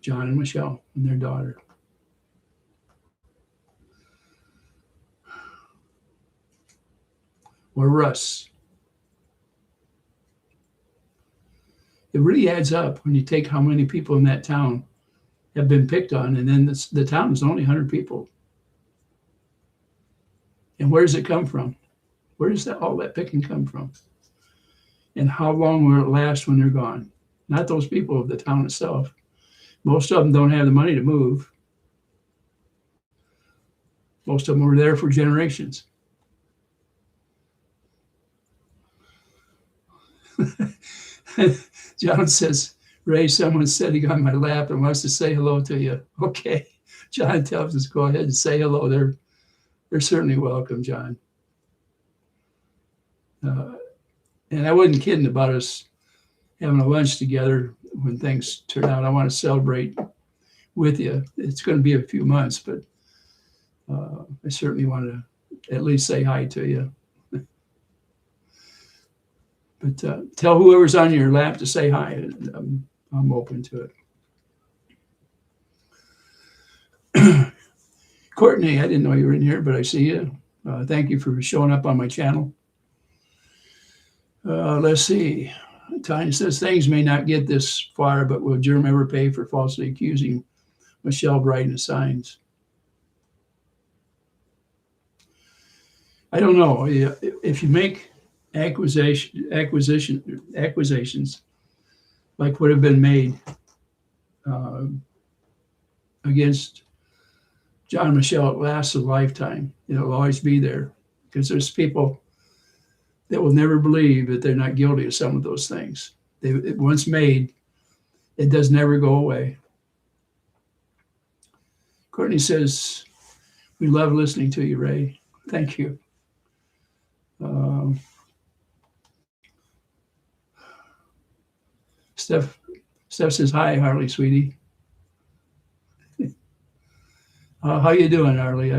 John and Michelle and their daughter. Or Russ. It really adds up when you take how many people in that town have been picked on, and then the town is only 100 people. And where does it come from? Where does all that picking come from? And how long will it last when they're gone? Not those people of the town itself. Most of them don't have the money to move. Most of them were there for generations. John says, Ray, someone sitting on my lap and wants to say hello to you. Okay. John tells us, go ahead and say hello. They're certainly welcome, John. And I wasn't kidding about us having a lunch together when things turn out. I want to celebrate with you. It's going to be a few months, but I certainly want to at least say hi to you. But tell whoever's on your lap to say hi. I'm open to it. Courtney, I didn't know you were in here, but I see you. Thank you for showing up on my channel. Let's see. Tanya says, things may not get this far, but will Jerm ever pay for falsely accusing Michelle Bright of signs? I don't know. If you make accusations like would have been made against John and Michelle, it lasts a lifetime. It'll always be there because there's people that will never believe that they're not guilty of some of those things. Once made, it does never go away. Courtney says, we love listening to you, Ray. Thank you. Steph says, hi, Harley, sweetie. How you doing, Harley?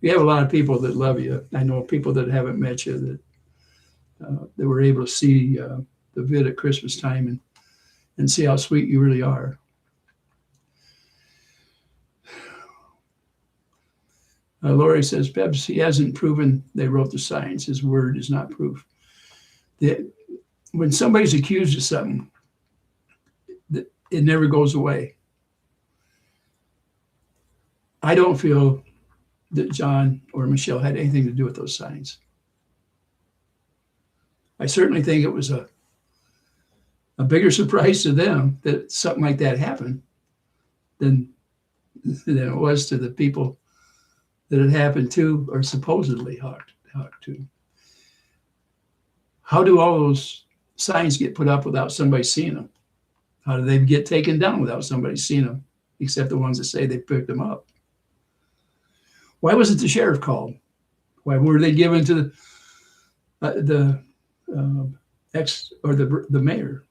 We have a lot of people that love you. I know people that haven't met you that were able to see the vid at Christmas time and see how sweet you really are. Lori says, Pebbs, he hasn't proven they wrote the signs. His word is not proof. When somebody's accused of something, it never goes away. I don't feel that John or Michelle had anything to do with those signs. I certainly think it was a bigger surprise to them that something like that happened than it was to the people that it happened to or supposedly hawked to. How do all those signs get put up without somebody seeing them? How do they get taken down without somebody seeing them, except the ones that say they picked them up? Why wasn't the sheriff called? Why were they given to the mayor?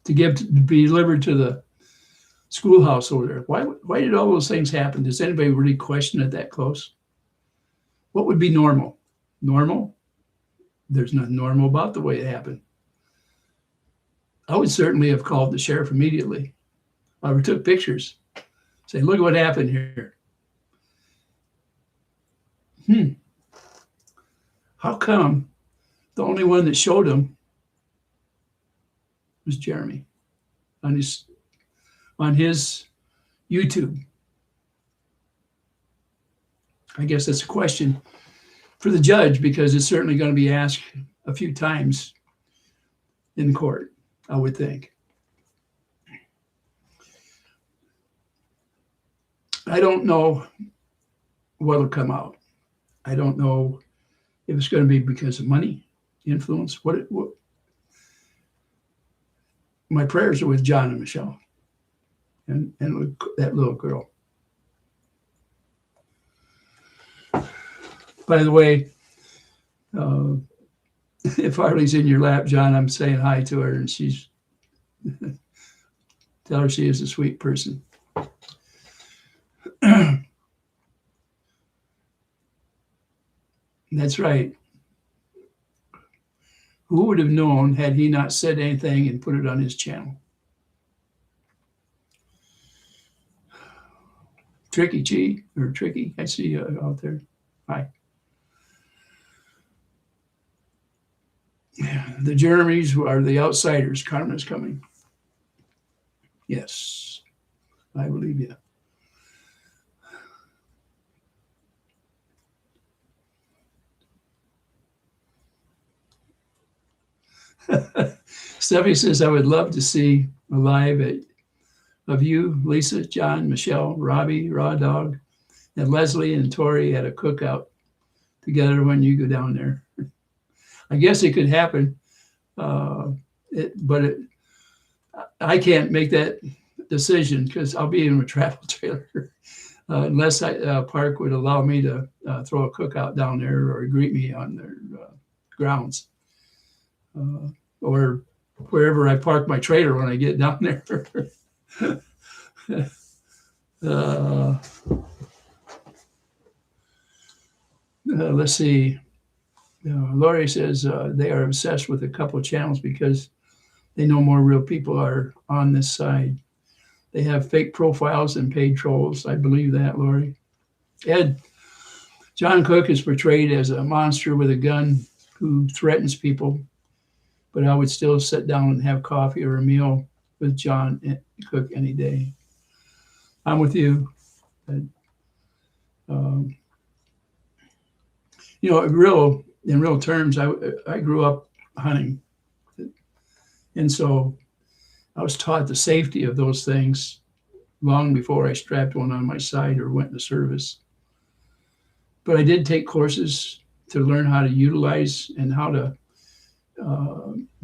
to be delivered to the schoolhouse over there. Why did all those things happen? Does anybody really question it that close? What would be normal? Normal? There's nothing normal about the way it happened. I would certainly have called the sheriff immediately. I took pictures. Say, look at what happened here. How come the only one that showed him was Jeremy on his YouTube? I guess that's a question for the judge, because it's certainly going to be asked a few times in court, I would think. I don't know what'll come out. I don't know if it's going to be because of money, influence. What my prayers are with John and Michelle and with that little girl. By the way, if Harley's in your lap, John, I'm saying hi to her, and she's tell her she is a sweet person. That's right. Who would have known had he not said anything and put it on his channel? Tricky Chi, or Tricky, I see you out there. Hi. The Jeremys are the outsiders. Karma's coming. Yes, I believe you. Steffi says, I would love to see a live of you, Lisa, John, Michelle, Robbie, Raw Dog, and Leslie and Tori at a cookout together when you go down there. I guess it could happen, but I can't make that decision because I'll be in a travel trailer unless Park would allow me to throw a cookout down there or greet me on their grounds. Or wherever I park my trailer when I get down there. Let's see. Lori says they are obsessed with a couple of channels because they know more real people are on this side. They have fake profiles and paid trolls. I believe that, Lori. Ed, John Cook is portrayed as a monster with a gun who threatens people, but I would still sit down and have coffee or a meal with John Cook any day. I'm with you. In real terms, I grew up hunting. And so I was taught the safety of those things long before I strapped one on my side or went into service. But I did take courses to learn how to utilize and how to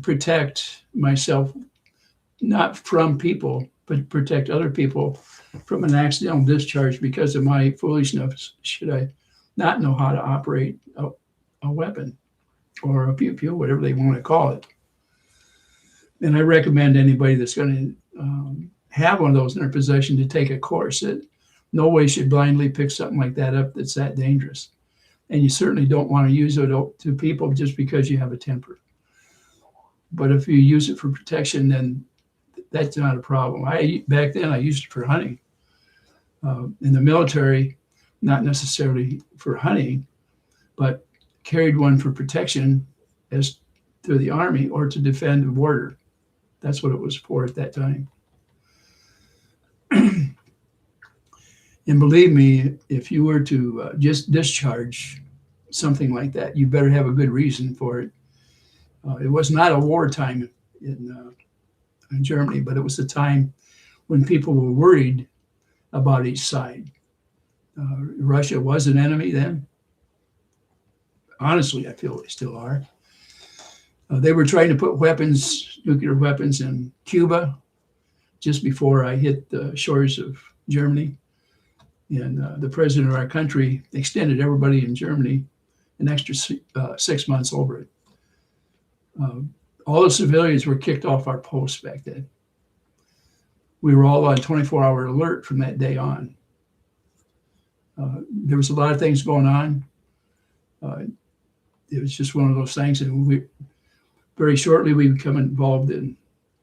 protect myself, not from people, but protect other people from an accidental discharge because of my foolishness. Should I not know how to operate a weapon or a pew-pew, whatever they want to call it. And I recommend anybody that's going to have one of those in their possession to take a course. It no way should blindly pick something like that up that's that dangerous. And you certainly don't want to use it to people just because you have a temper. But if you use it for protection, then that's not a problem. Back then, I used it for hunting. In the military, not necessarily for hunting, but carried one for protection as to the Army or to defend the border. That's what it was for at that time. And believe me, if you were to just discharge something like that, you better have a good reason for it. It was not a wartime in Germany, but it was a time when people were worried about each side. Russia was an enemy then. Honestly, I feel they still are. They were trying to put nuclear weapons in Cuba just before I hit the shores of Germany. And the president of our country extended everybody in Germany an extra 6 months over it. all the civilians were kicked off our posts back then. We were all on 24-hour alert from that day on. There was a lot of things going on. It was just one of those things, and very shortly we become involved in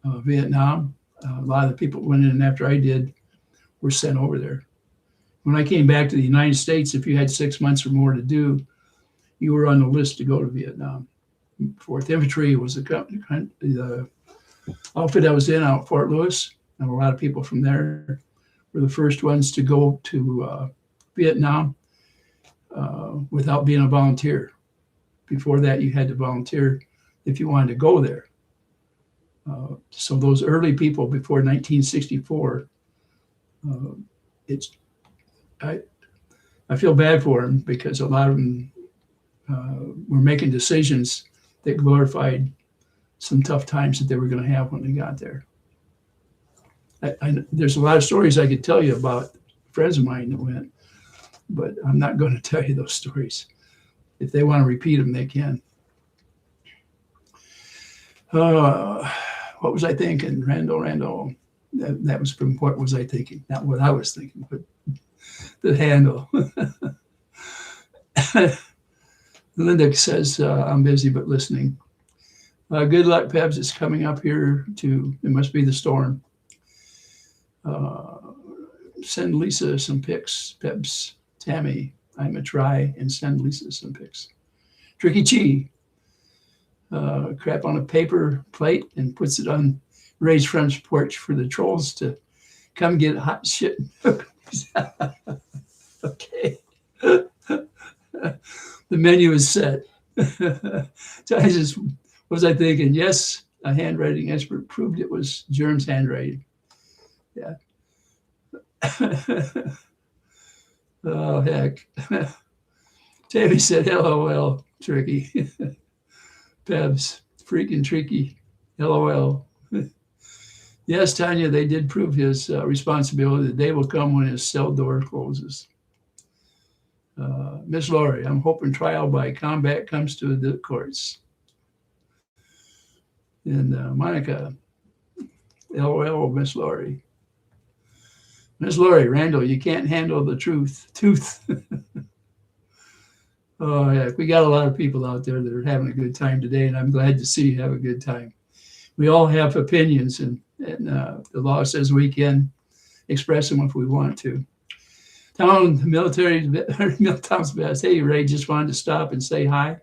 Vietnam. A lot of the people went in after I did were sent over there. When I came back to the United States, if you had 6 months or more to do, you were on the list to go to Vietnam. 4th Infantry was the outfit I was in out at Fort Lewis, and a lot of people from there were the first ones to go to Vietnam without being a volunteer. Before that, you had to volunteer if you wanted to go there. So those early people before 1964, I feel bad for them because a lot of them were making decisions that glorified some tough times that they were going to have when they got there. There's a lot of stories I could tell you about friends of mine that went, but I'm not going to tell you those stories. If they want to repeat them, they can. What was I thinking? Randall. That was from what was I thinking? Not what I was thinking, but the handle. Linda says, I'm busy but listening. Good luck, Pebs. It's coming up here too. It must be the storm. Send Lisa some pics, Pebs. Tammy, I'm going to try and send Lisa some pics. Tricky Chi, crap on a paper plate and puts it on Ray's front porch for the trolls to come get hot shit. Okay. The menu is set. So I just, what was I thinking? Yes, a handwriting expert proved it was Germ's handwriting. Yeah. Oh, heck. Tammy said, LOL, Tricky. Pebs, freaking tricky. LOL. Yes, Tanya, they did prove his responsibility. The day will come when his cell door closes. Miss Laurie, I'm hoping trial by combat comes to the courts. And Monica, LOL, Miss Laurie. Miss Laurie, Randall, you can't handle the truth. Oh, heck, we got a lot of people out there that are having a good time today, and I'm glad to see you have a good time. We all have opinions, and the law says we can express them if we want to. Tom's best. Hey, Ray, just wanted to stop and say hi.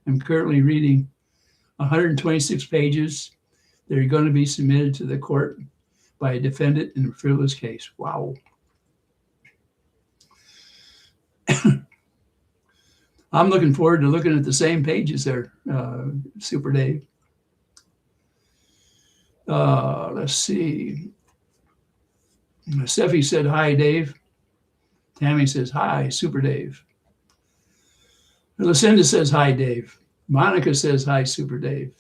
I'm currently reading 126 pages that are going to be submitted to the court by a defendant in a frivolous case. Wow. I'm looking forward to looking at the same pages there, Super Dave. Let's see. Steffi said, hi, Dave. Tammy says, hi, Super Dave. Lucinda says, hi, Dave. Monica says, hi, Super Dave.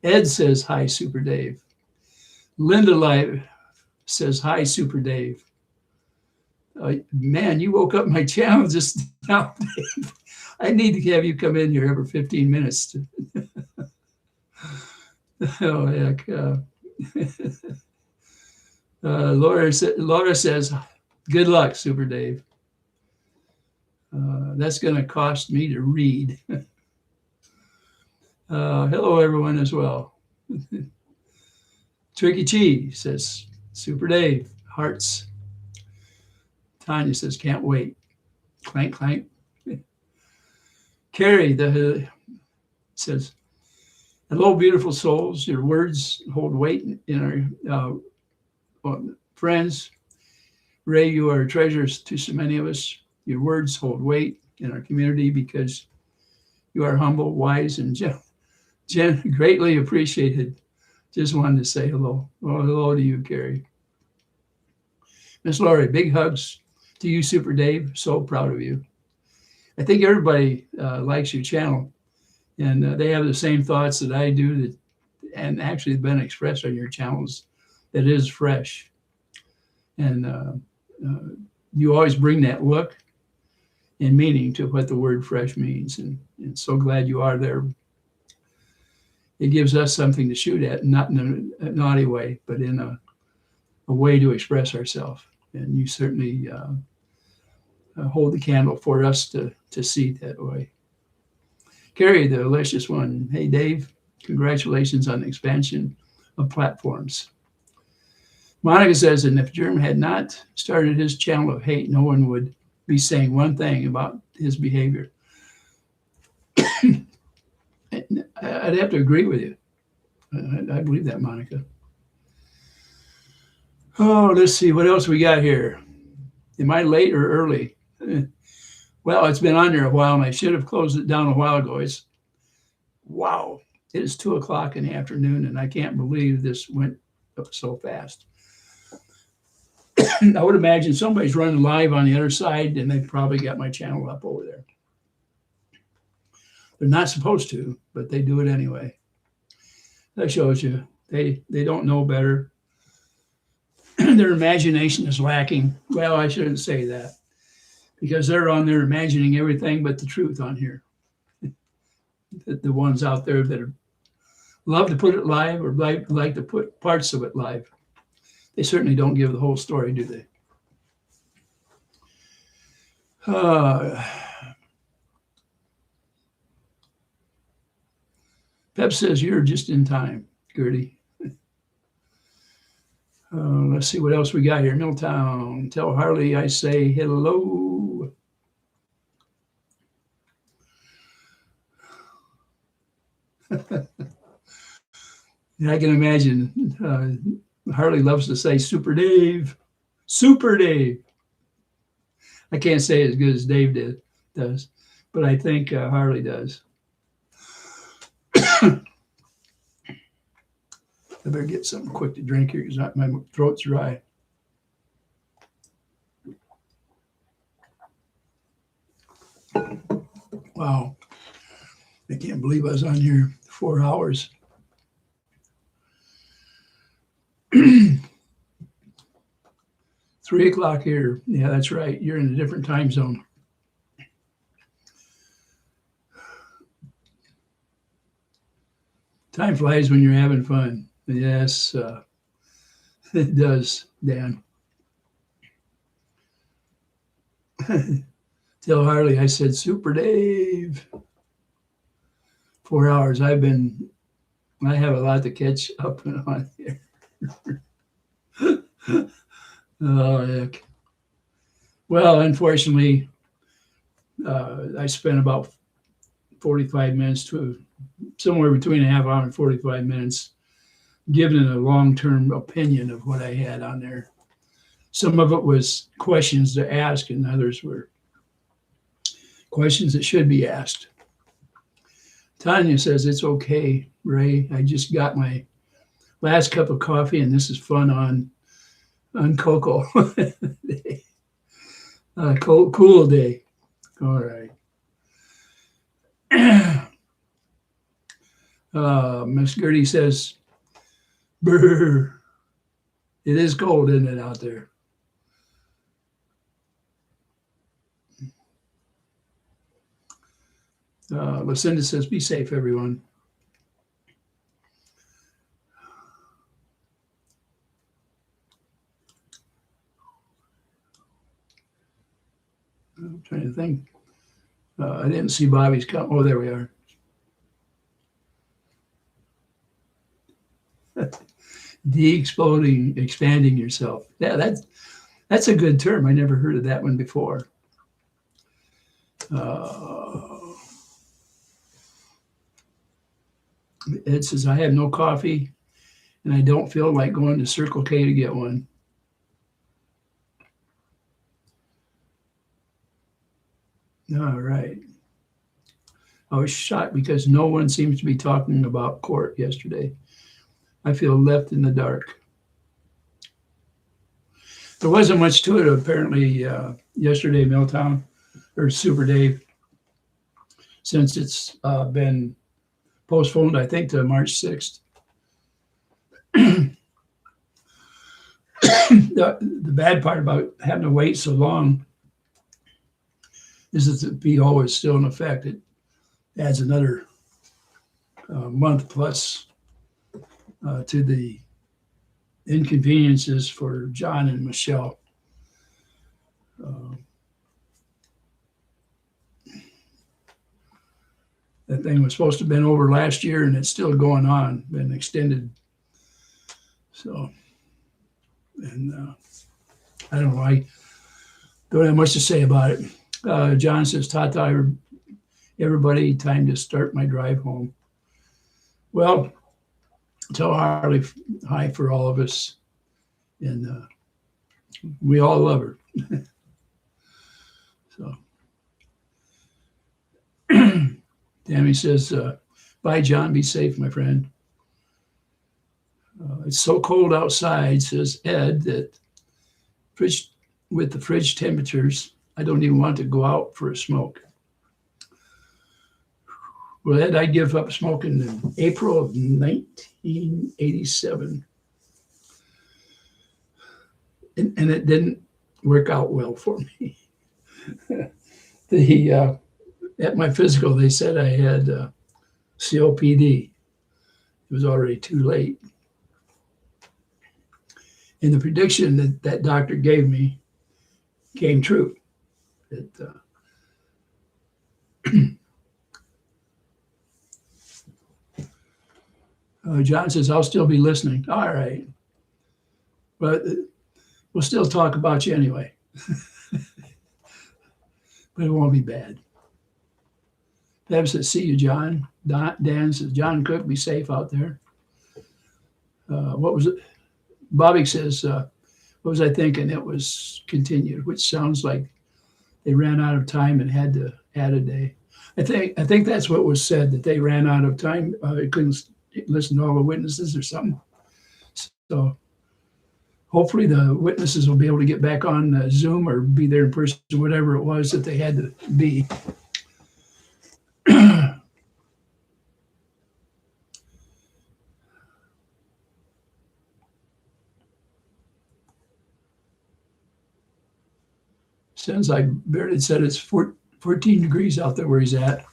Ed says, hi, Super Dave. Linda Live says, hi, Super Dave. Man, you woke up my channel just now, Dave. I need to have you come in here every 15 minutes. Oh, heck. Laura says, good luck, Super Dave. That's going to cost me to read. Hello, everyone, as well. Tricky Chi says, Super Dave, hearts. Tanya says, can't wait. Clank, clank. Carrie says, hello, beautiful souls. Your words hold weight in our friends. Ray, you are treasures to so many of us. Your words hold weight in our community because you are humble, wise, and greatly appreciated. Just wanted to say hello. Well, hello to you, Carrie. Miss Laurie, big hugs to you, Super Dave. So proud of you. I think everybody likes your channel, and they have the same thoughts that I do, and actually have been expressed on your channels. That is fresh, and you always bring that look and meaning to what the word fresh means, and so glad you are there. it gives us something to shoot at, not in a naughty way, but in a way to express ourselves. And you certainly hold the candle for us to see that way. Carrie, the delicious one. Hey, Dave, congratulations on the expansion of platforms. Monica says, and if Germ had not started his channel of hate, no one would be saying one thing about his behavior. I'd have to agree with you. I believe that, Monica. Oh, let's see. What else we got here? Am I late or early? Well, it's been on there a while, and I should have closed it down a while ago. Wow. It is 2 o'clock in the afternoon, and I can't believe this went up so fast. I would imagine somebody's running live on the other side, and they've probably got my channel up over there. They're not supposed to, but they do it anyway. That shows you they don't know better. Their imagination is lacking. Well, I shouldn't say that, because they're on there imagining everything but the truth on here. The ones out there that love to put it live or like to put parts of it live. They certainly don't give the whole story, do they? Pep says you're just in time, Gertie. Let's see what else we got here. Milltown, tell Harley I say hello. Yeah, I can imagine. Harley loves to say Super Dave. Super Dave. I can't say it as good as Dave does, but I think Harley does. I better get something quick to drink here because my throat's dry. Wow. I can't believe I was on here 4 hours. 3 o'clock here. Yeah, that's right. You're in a different time zone. Time flies when you're having fun. Yes, it does, Dan. Tell Harley I said Super Dave. 4 hours. I have a lot to catch up on here. Oh, heck. Well, unfortunately, I spent about 45 minutes to somewhere between a half hour and 45 minutes giving a long-term opinion of what I had on there. Some of it was questions to ask, and others were questions that should be asked. Tanya says, it's okay, Ray. I just got my last cup of coffee, and this is fun on cocoa. Cool day. All right. Miss Gertie says, brr. It is cold, isn't it, out there? Lucinda says, be safe, everyone. I'm trying to think. I didn't see Bobby's comment. Oh, there we are. De-exploding, expanding yourself. Yeah, that's a good term. I never heard of that one before. Ed says, I have no coffee and I don't feel like going to Circle K to get one. All right. I was shocked because no one seems to be talking about court yesterday. I feel left in the dark. There wasn't much to it, apparently, yesterday, Milltown, or Super Dave, since it's been postponed, I think, to March 6th. The bad part about having to wait so long is that the PO is still in effect. It adds another month plus to the inconveniences for John and Michelle. That thing was supposed to have been over last year, and it's still going on, been extended. So, and I don't know, I don't have much to say about it. John says, Tata, everybody, time to start my drive home. Well, tell Harley hi for all of us, and we all love her. So, Tammy says, bye, John. Be safe, my friend. It's so cold outside, says Ed, that with the fridge temperatures, I don't even want to go out for a smoke. Well, Ed, I give up smoking in April of 1987. And it didn't work out well for me. At my physical, they said I had COPD. It was already too late. And the prediction that doctor gave me came true. John says, I'll still be listening. All right. But we'll still talk about you anyway. But it won't be bad. Deb says, see you, John. Dan says, John Cook, be safe out there. What was it? Bobby says, what was I thinking? It was continued, which sounds like they ran out of time and had to add a day. I think that's what was said, that they ran out of time. They couldn't listen to all the witnesses or something. So hopefully the witnesses will be able to get back on Zoom or be there in person, whatever it was that they had to be. Sounds like Baird said it's 14 degrees out there where he's at.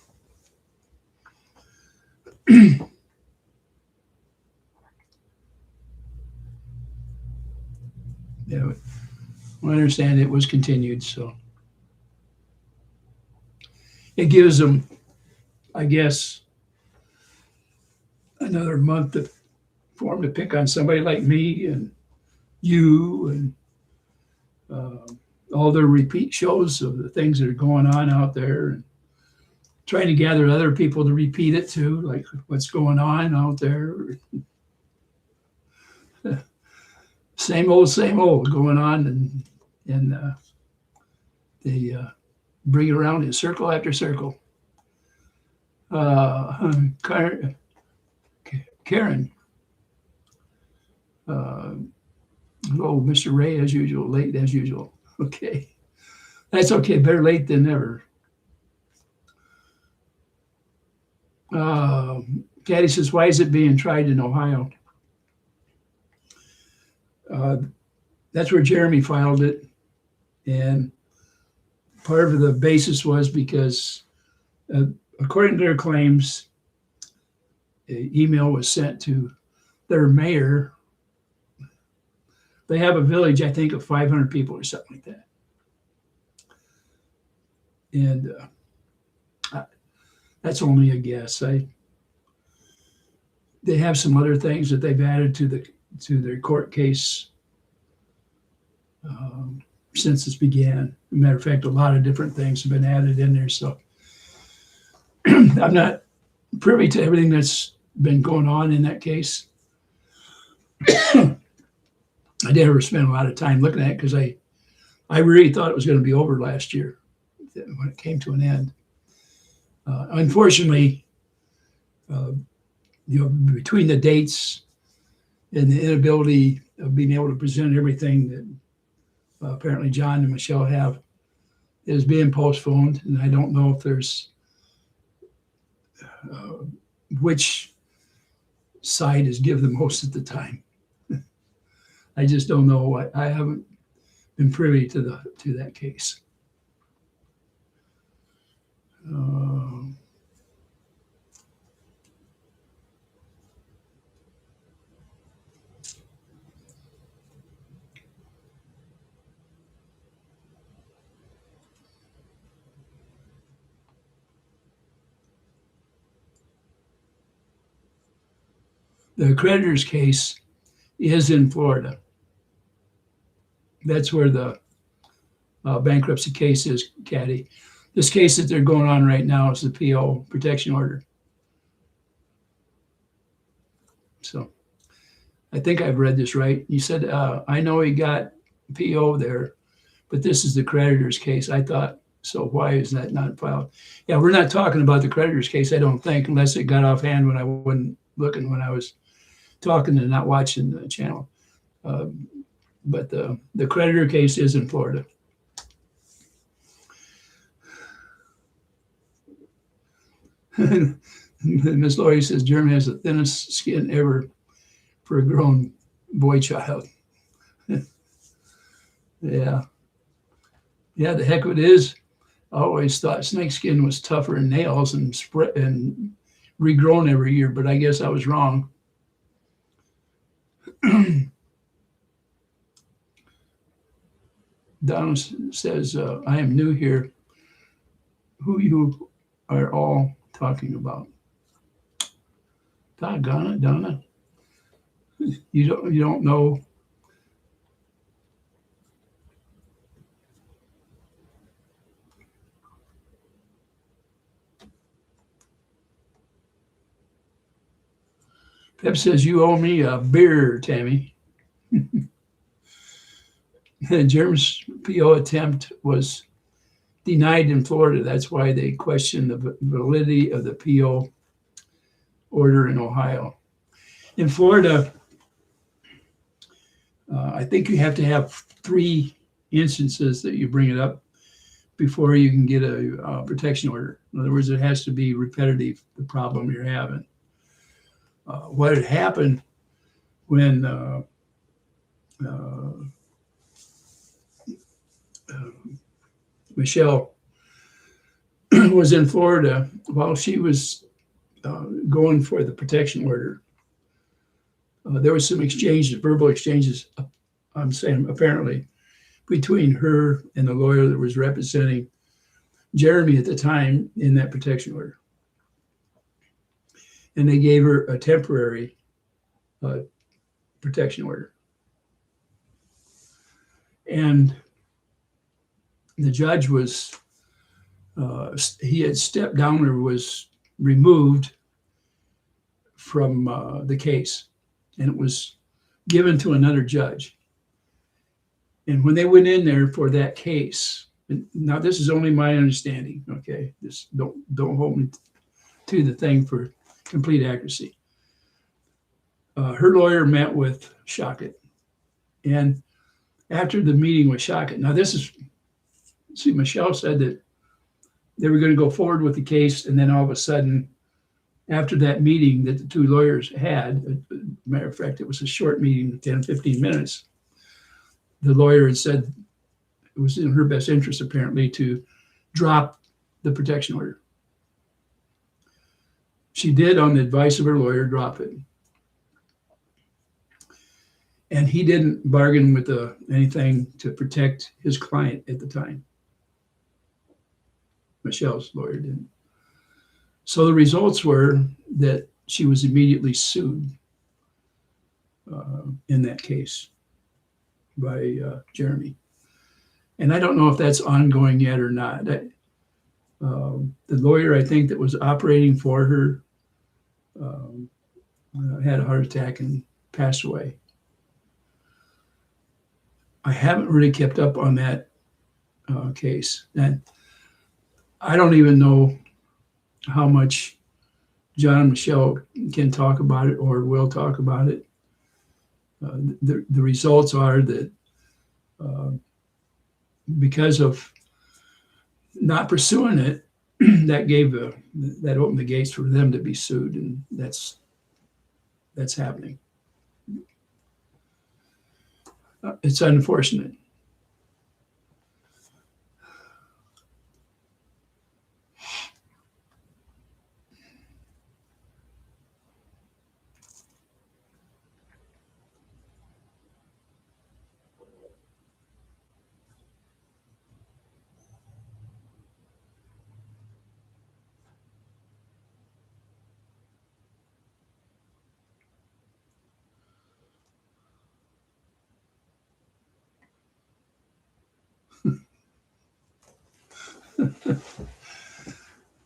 Yeah, I understand it was continued, so it gives them, I guess, another month for them to pick on somebody like me and you and all their repeat shows of the things that are going on out there, and trying to gather other people to repeat it too, like what's going on out there. Same old going on, and they bring it around in circle after circle. Karen, Mr. Ray, as usual, late as usual. Okay, that's okay. Better late than never. Caddy says, why is it being tried in Ohio? That's where Jeremy filed it. And part of the basis was because, according to their claims, an email was sent to their mayor. They have a village, I think, of 500 people or something like that. And that's only a guess. They have some other things that they've added to their court case since this began. As a matter of fact, a lot of different things have been added in there. So I'm not privy to everything that's been going on in that case. I didn't ever spend a lot of time looking at it because I really thought it was going to be over last year when it came to an end. Unfortunately, between the dates and the inability of being able to present everything that apparently John and Michelle have, is being postponed. And I don't know if there's which side is give the most at the time. I just don't know. I haven't been privy to that case. The creditor's case is in Florida. That's where the bankruptcy case is, Caddy. This case that they're going on right now is the PO protection order. So I think I've read this right. You said, I know he got PO there, but this is the creditor's case. I thought, so why is that not filed? Yeah, we're not talking about the creditor's case, I don't think, unless it got offhand when I wasn't looking when I was talking and not watching the channel. But the creditor case is in Florida. Miss Lori says Jeremy has the thinnest skin ever for a grown boy child. Yeah. Yeah, the heck of it is. I always thought snakeskin was tougher than nails and spread and regrown every year, but I guess I was wrong. Donna says, I am new here. Who you are all talking about? Doggone it, Donna. You don't know. Pep says you owe me a beer, Tammy. Jerem's PO attempt was denied in Florida. That's why they questioned the validity of the PO order in Ohio. In Florida, I think you have to have 3 instances that you bring it up before you can get a protection order. In other words, it has to be repetitive, the problem you're having. What had happened when Michelle was in Florida while she was going for the protection order. There was some exchanges, verbal exchanges, I'm saying apparently, between her and the lawyer that was representing Jeremy at the time in that protection order. And they gave her a temporary protection order. And the judge was, he had stepped down or was removed from the case, and it was given to another judge. And when they went in there for that case, and now this is only my understanding, okay? Just don't hold me to the thing for complete accuracy. Her lawyer met with Shockett, and after the meeting with Shockett, now this is, see, Michelle said that they were going to go forward with the case, and then all of a sudden, after that meeting that the 2 lawyers had, matter of fact, it was a short meeting, 10, 15 minutes, the lawyer had said it was in her best interest, apparently, to drop the protection order. She did, on the advice of her lawyer, drop it. And he didn't bargain with anything to protect his client at the time. Michelle's lawyer didn't. So the results were that she was immediately sued in that case by Jeremy. And I don't know if that's ongoing yet or not. The lawyer, I think, that was operating for her had a heart attack and passed away. I haven't really kept up on that case. And I don't even know how much John and Michelle can talk about it or will talk about it. The results are that because of not pursuing it, that opened the gates for them to be sued, and that's happening. It's unfortunate.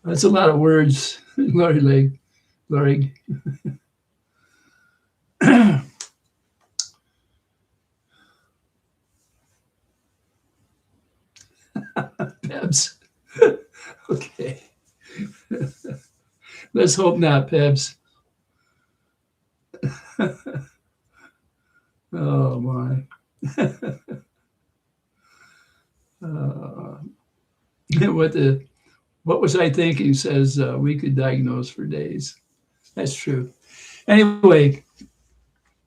That's a lot of words, Lori Leg, Lori. Pebs. Okay. Let's hope not, Pebs. Oh my. What the what was I thinking says we could diagnose for days. That's true. Anyway,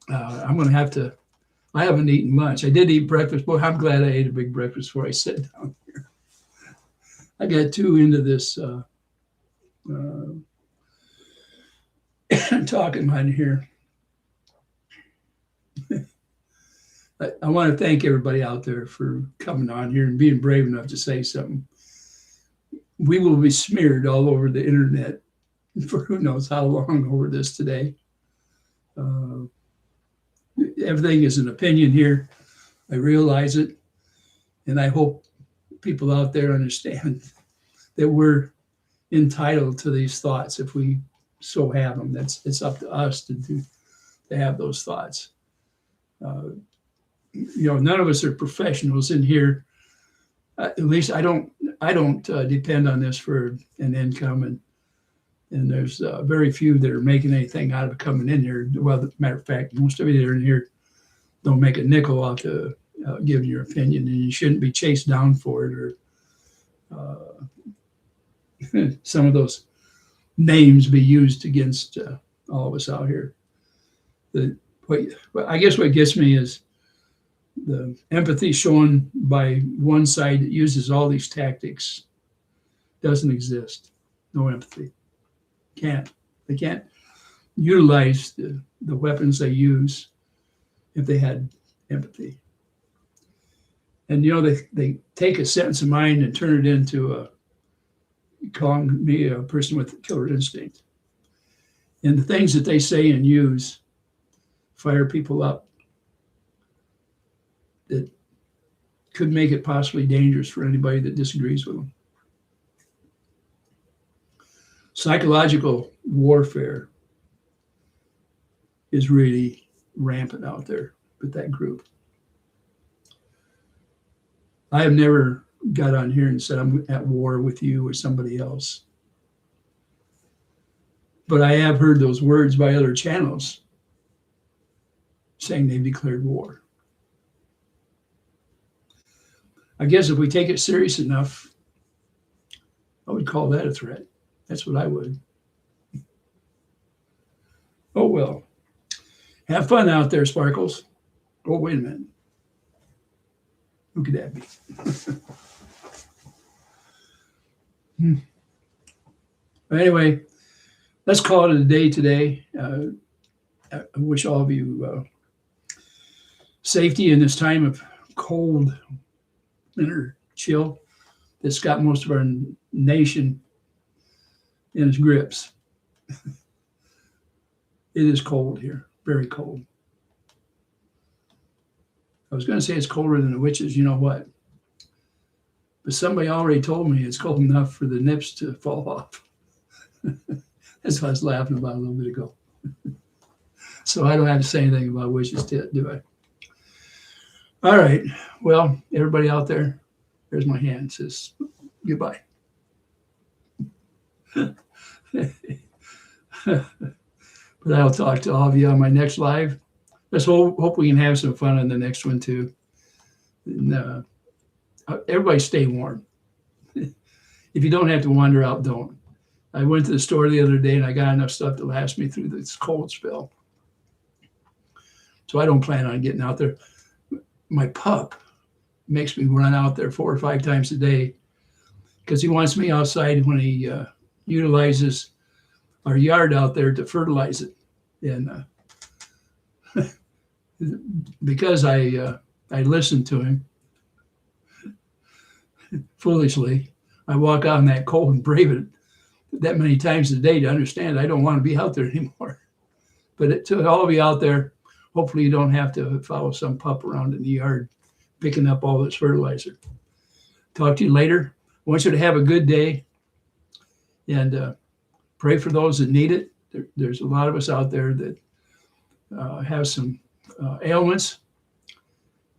I'm going to have to. I haven't eaten lunch. I did eat breakfast. Boy, I'm glad I ate a big breakfast before I sat down here. I got too into this talking on here. I want to thank everybody out there for coming on here and being brave enough to say something. We will be smeared all over the internet for who knows how long over this today. Everything is an opinion here. I realize it. And I hope people out there understand that we're entitled to these thoughts if we so have them. It's up to us to have those thoughts. None of us are professionals in here. At least I don't depend on this for an income, and there's very few that are making anything out of coming in here. Well, as a matter of fact, most of you that are in here don't make a nickel off to give your opinion, and you shouldn't be chased down for it, or some of those names be used against all of us out here. I guess what gets me is the empathy shown by one side that uses all these tactics doesn't exist. No empathy. They can't utilize the weapons they use if they had empathy. And they take a sentence of mine and turn it into calling me a person with killer instinct. And the things that they say and use fire people up that could make it possibly dangerous for anybody that disagrees with them. Psychological warfare is really rampant out there with that group. I have never got on here and said I'm at war with you or somebody else. But I have heard those words by other channels saying they've declared war. I guess if we take it serious enough, I would call that a threat. That's what I would. Oh, well. Have fun out there, Sparkles. Oh, wait a minute. Who could that be? Anyway, let's call it a day today. I wish all of you safety in this time of cold winter chill that's got most of our nation in its grips. It is cold here, very cold. I was going to say it's colder than the witches, you know what? But somebody already told me it's cold enough for the nips to fall off. That's what I was laughing about a little bit ago. So I don't have to say anything about witches, do I? All right. Well, everybody out there, there's my hand. It says goodbye. But I'll talk to all of you on my next live. Let's hope we can have some fun on the next one too. And, everybody stay warm. If you don't have to wander out, don't. I went to the store the other day and I got enough stuff to last me through this cold spell. So I don't plan on getting out there. My pup makes me run out there 4 or 5 times a day because he wants me outside when he utilizes our yard out there to fertilize it. And because I listen to him foolishly, I walk out in that cold and brave it that many times a day to understand I don't want to be out there anymore. But to all of you out there, hopefully you don't have to follow some pup around in the yard picking up all this fertilizer. Talk to you later. I want you to have a good day. And pray for those that need it. There's a lot of us out there that have some ailments,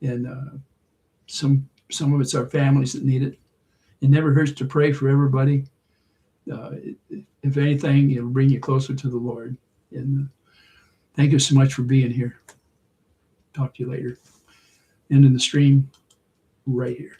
and some of it's our families that need it. It never hurts to pray for everybody. If anything, it'll bring you closer to the Lord. And thank you so much for being here. Talk to you later. Ending the stream right here.